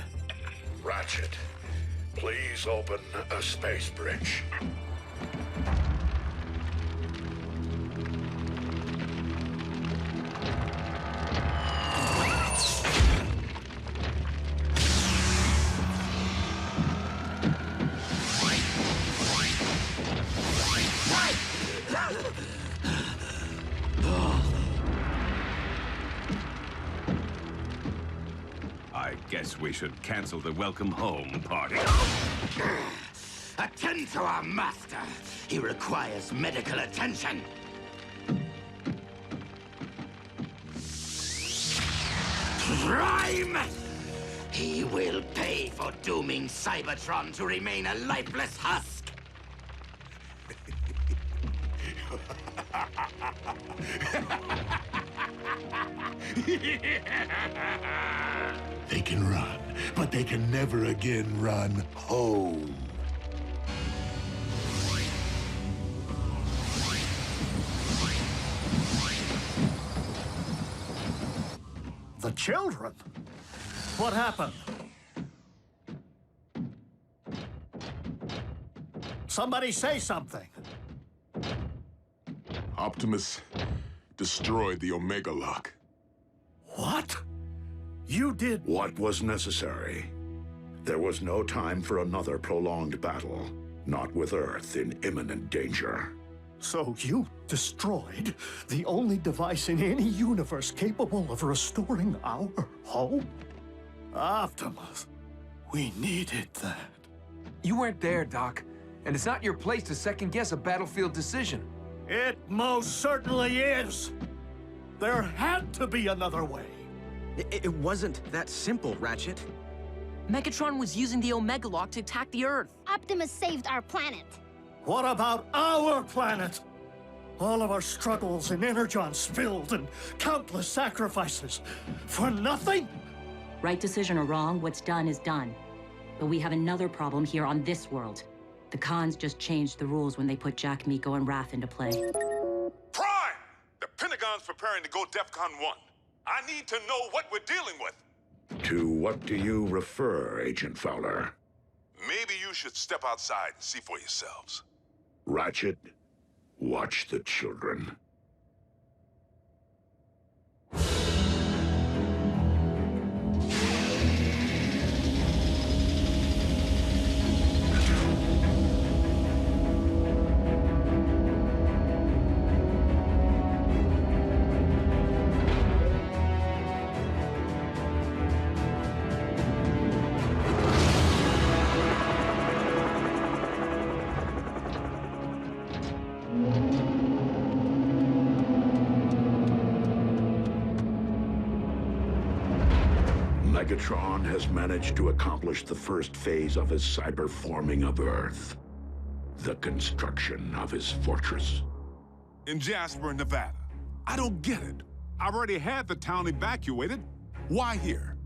Ratchet, please open a space bridge. I guess we should cancel the welcome home party. Attend to our master. He requires medical attention. Prime! He will pay for dooming Cybertron to remain a lifeless husk. They can run, but they can never again run home. The children? What happened? Somebody say something. Optimus destroyed the Omega Lock. What? You did... What was necessary? There was no time for another prolonged battle, not with Earth in imminent danger. So you destroyed the only device in any universe capable of restoring our home? Optimus, we needed that. You weren't there, Doc. And it's not your place to second-guess a battlefield decision. It most certainly is. There had to be another way. It wasn't that simple, Ratchet. Megatron was using the Omega Lock to attack the Earth. Optimus saved our planet. What about our planet? All of our struggles and Energon spilled and countless sacrifices. For nothing? Right decision or wrong, what's done is done. But we have another problem here on this world. The Khans just changed the rules when they put Jack, Miko, and Raph into play. Prime! The Pentagon's preparing to go DEFCON 1. I need to know what we're dealing with. To what do you refer, Agent Fowler? Maybe you should step outside and see for yourselves. Ratchet, watch the children. Megatron has managed to accomplish the first phase of his cyberforming of Earth. The construction of his fortress. In Jasper, Nevada. I don't get it. I've already had the town evacuated. Why here?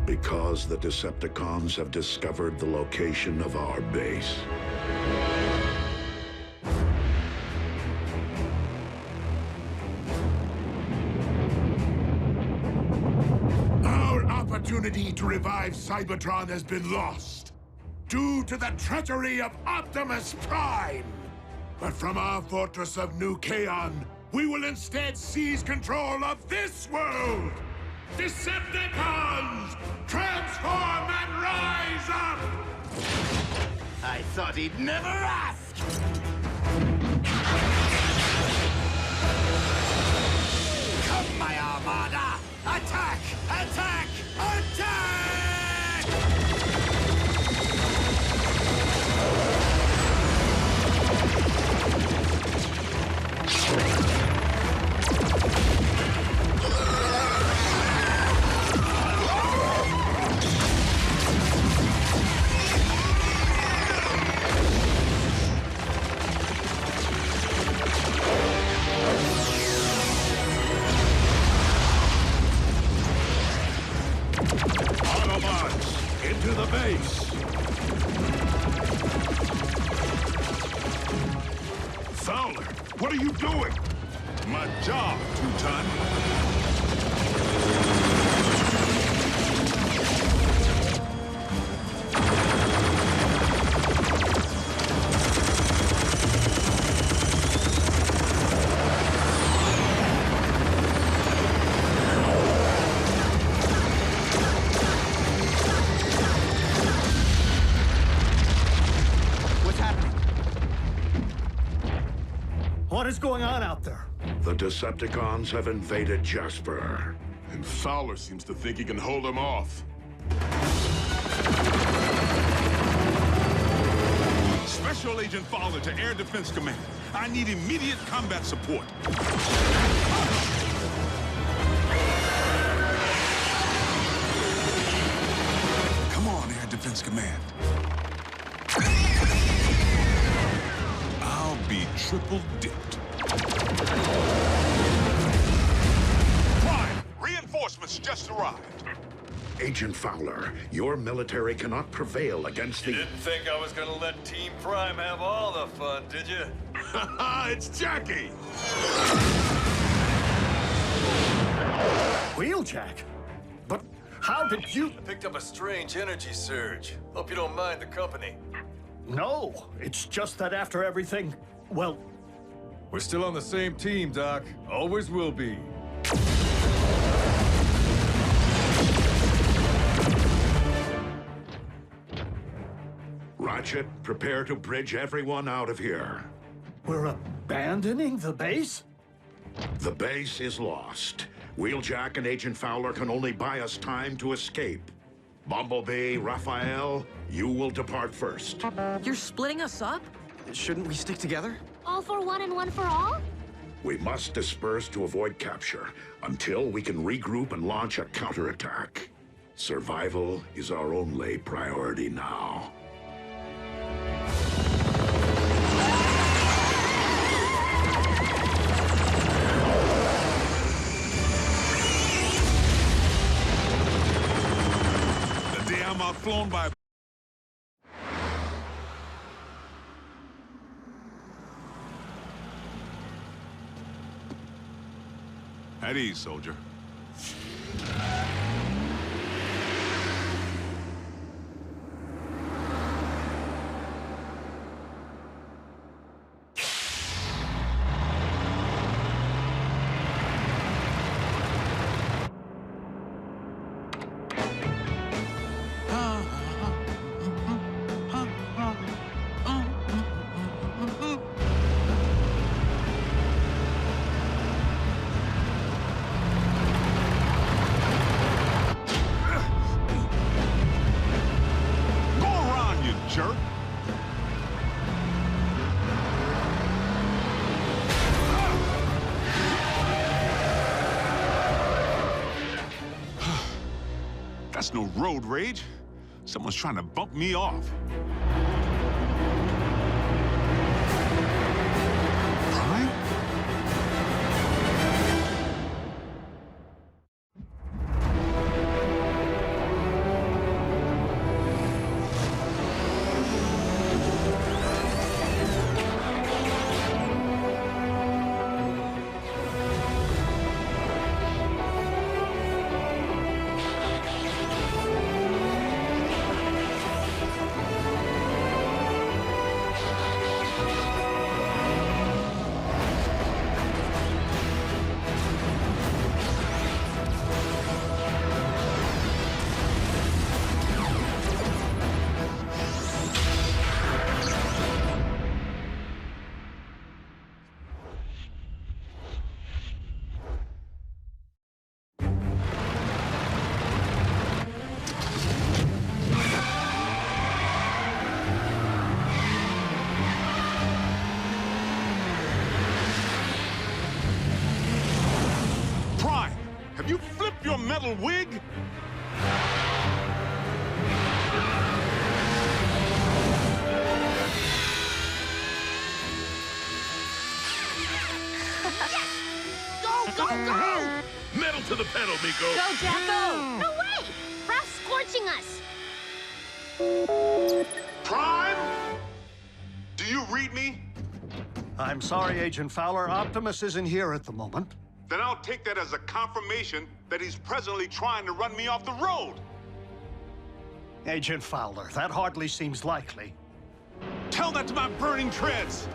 Because the Decepticons have discovered the location of our base. Our opportunity to revive Cybertron has been lost due to the treachery of Optimus Prime. But from our fortress of New Kaon, we will instead seize control of this world! Decepticons! Transform and rise up! I thought he'd never ask! Come, my Armada! Attack! Attack! Attack! Autobots, into the base! Fowler, what are you doing? My job, Two-Ton. What is going on out there? The Decepticons have invaded Jasper. And Fowler seems to think he can hold them off. Special Agent Fowler to Air Defense Command. I need immediate combat support. Come on, Air Defense Command. I'll be triple dipped. Prime, reinforcements just arrived. Agent Fowler, your military cannot prevail against the... You didn't think I was gonna let Team Prime have all the fun, did you? It's Jackie! Wheeljack? But how did you... I picked up a strange energy surge. Hope you don't mind the company. No, it's just that after everything, well... We're still on the same team, Doc. Always will be. Ratchet, prepare to bridge everyone out of here. We're abandoning the base? The base is lost. Wheeljack and Agent Fowler can only buy us time to escape. Bumblebee, Raphael, you will depart first. You're splitting us up? Shouldn't we stick together? All for one and one for all? We must disperse to avoid capture until we can regroup and launch a counterattack. Survival is our only priority now. The day I'm outflown by... At ease, soldier. Jerk. That's no road rage. Someone's trying to bump me off. Prime? Have you flipped your metal wig? Go, go, go! Metal to the pedal, Miko! Go, Jack, go! No way! Raph's scorching us! Prime? Do you read me? I'm sorry, Agent Fowler. Optimus isn't here at the moment. Then I'll take that as a confirmation that he's presently trying to run me off the road. Agent Fowler, that hardly seems likely. Tell that to my burning treads!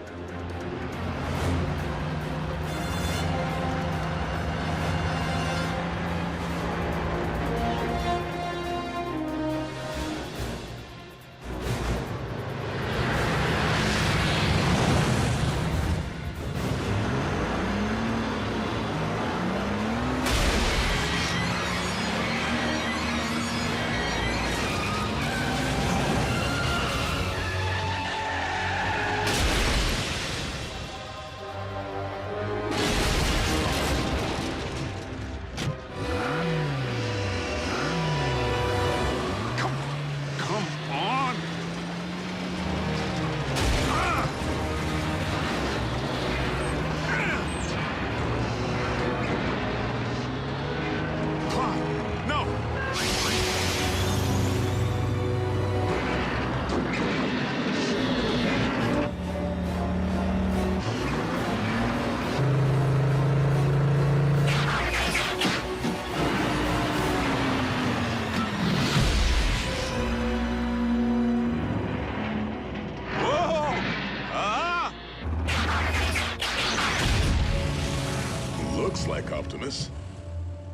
Looks like Optimus.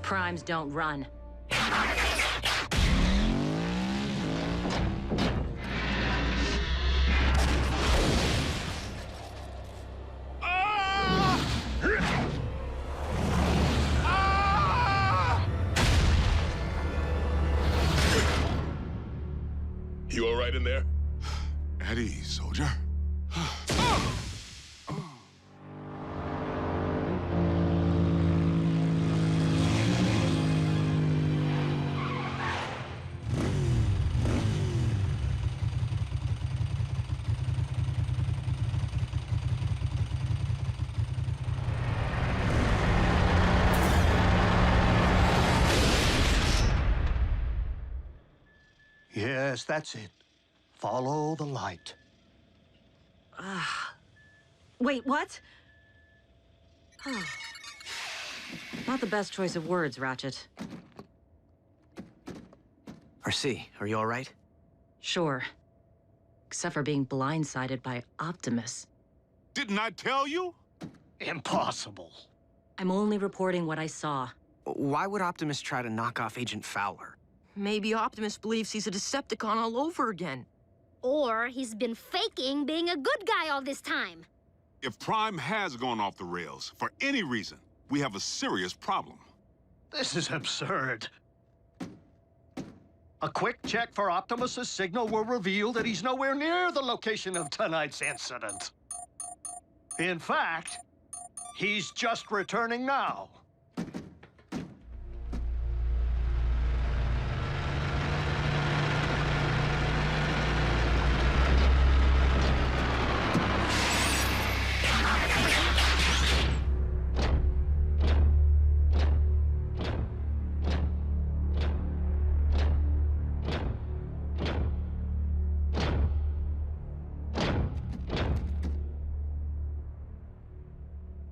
Primes don't run. You all right in there? At ease, soldier. Yes, that's it. Follow the light. Wait, what? Oh. Not the best choice of words, Ratchet. RC, are you all right? Sure. Except for being blindsided by Optimus. Didn't I tell you? Impossible. I'm only reporting what I saw. Why would Optimus try to knock off Agent Fowler? Maybe Optimus believes he's a Decepticon all over again. Or he's been faking being a good guy all this time. If Prime has gone off the rails, for any reason, we have a serious problem. This is absurd. A quick check for Optimus's signal will reveal that he's nowhere near the location of tonight's incident. In fact, he's just returning now.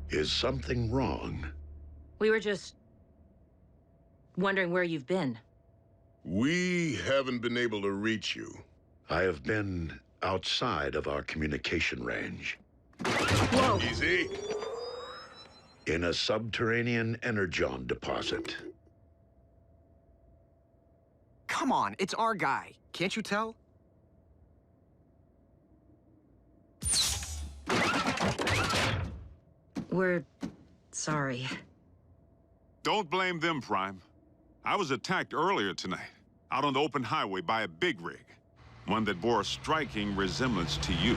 Is something wrong? We were just wondering where you've been. We haven't been able to reach you. I have been outside of our communication range. Whoa! Easy. In a subterranean Energon deposit. Come on, it's our guy. Can't you tell? We're sorry. Don't blame them, Prime. I was attacked earlier tonight, out on the open highway by a big rig. One that bore a striking resemblance to you.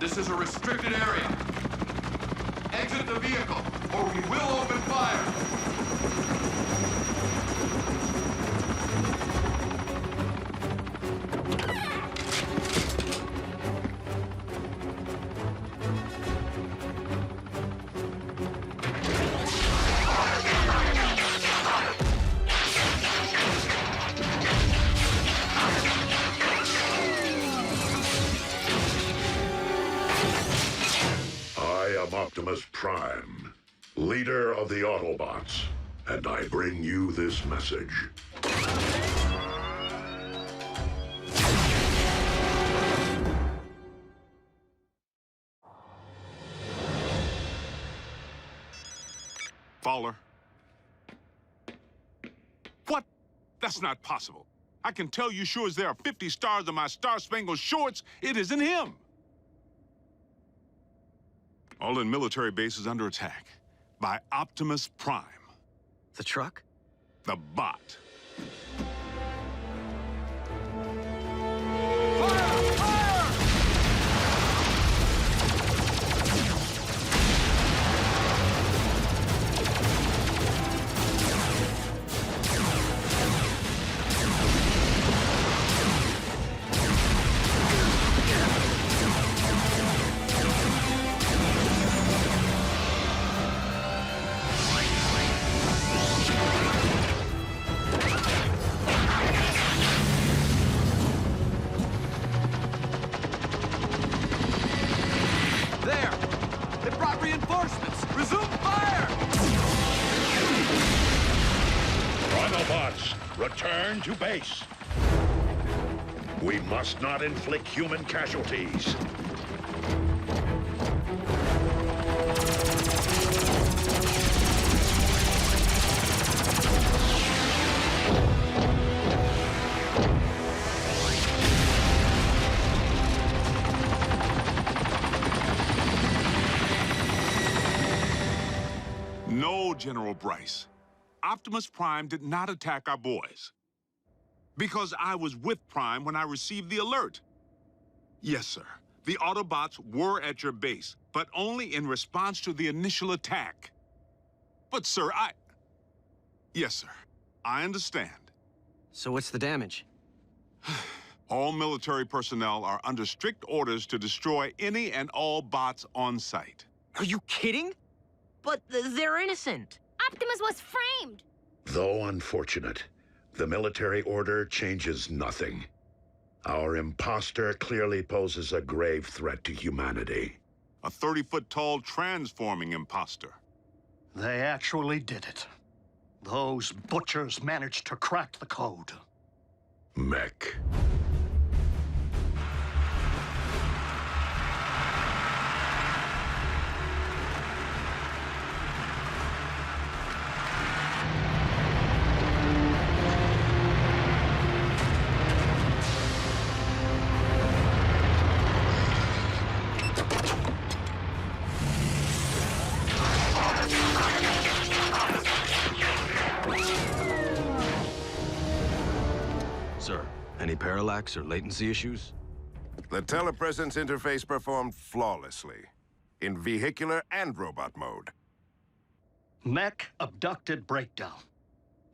This is a restricted area. Exit the vehicle, or we will open fire. Optimus Prime, leader of the Autobots, and I bring you this message. Fowler. What? That's not possible. I can tell you sure as there are 50 stars on my Star-Spangled Shorts, it isn't him. All in military bases under attack by Optimus Prime. The truck? The bot. Return to base. We must not inflict human casualties. No, General Bryce. Optimus Prime did not attack our boys. Because I was with Prime when I received the alert. Yes, sir. The Autobots were at your base, but only in response to the initial attack. But, sir, Yes, sir. I understand. So what's the damage? All military personnel are under strict orders to destroy any and all bots on site. Are you kidding? But they're innocent. Optimus was framed! Though unfortunate, the military order changes nothing. Our imposter clearly poses a grave threat to humanity. A 30-foot-tall transforming imposter. They actually did it. Those butchers managed to crack the code. Mech. parallax or latency issues? The telepresence interface performed flawlessly, in vehicular and robot mode. Mech abducted Breakdown,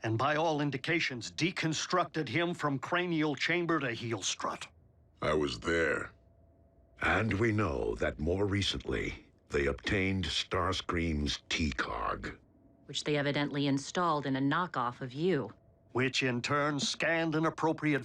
and by all indications, deconstructed him from cranial chamber to heel strut. I was there. And we know that more recently, they obtained Starscream's T-Cog. Which they evidently installed in a knockoff of you. Which in turn scanned an appropriate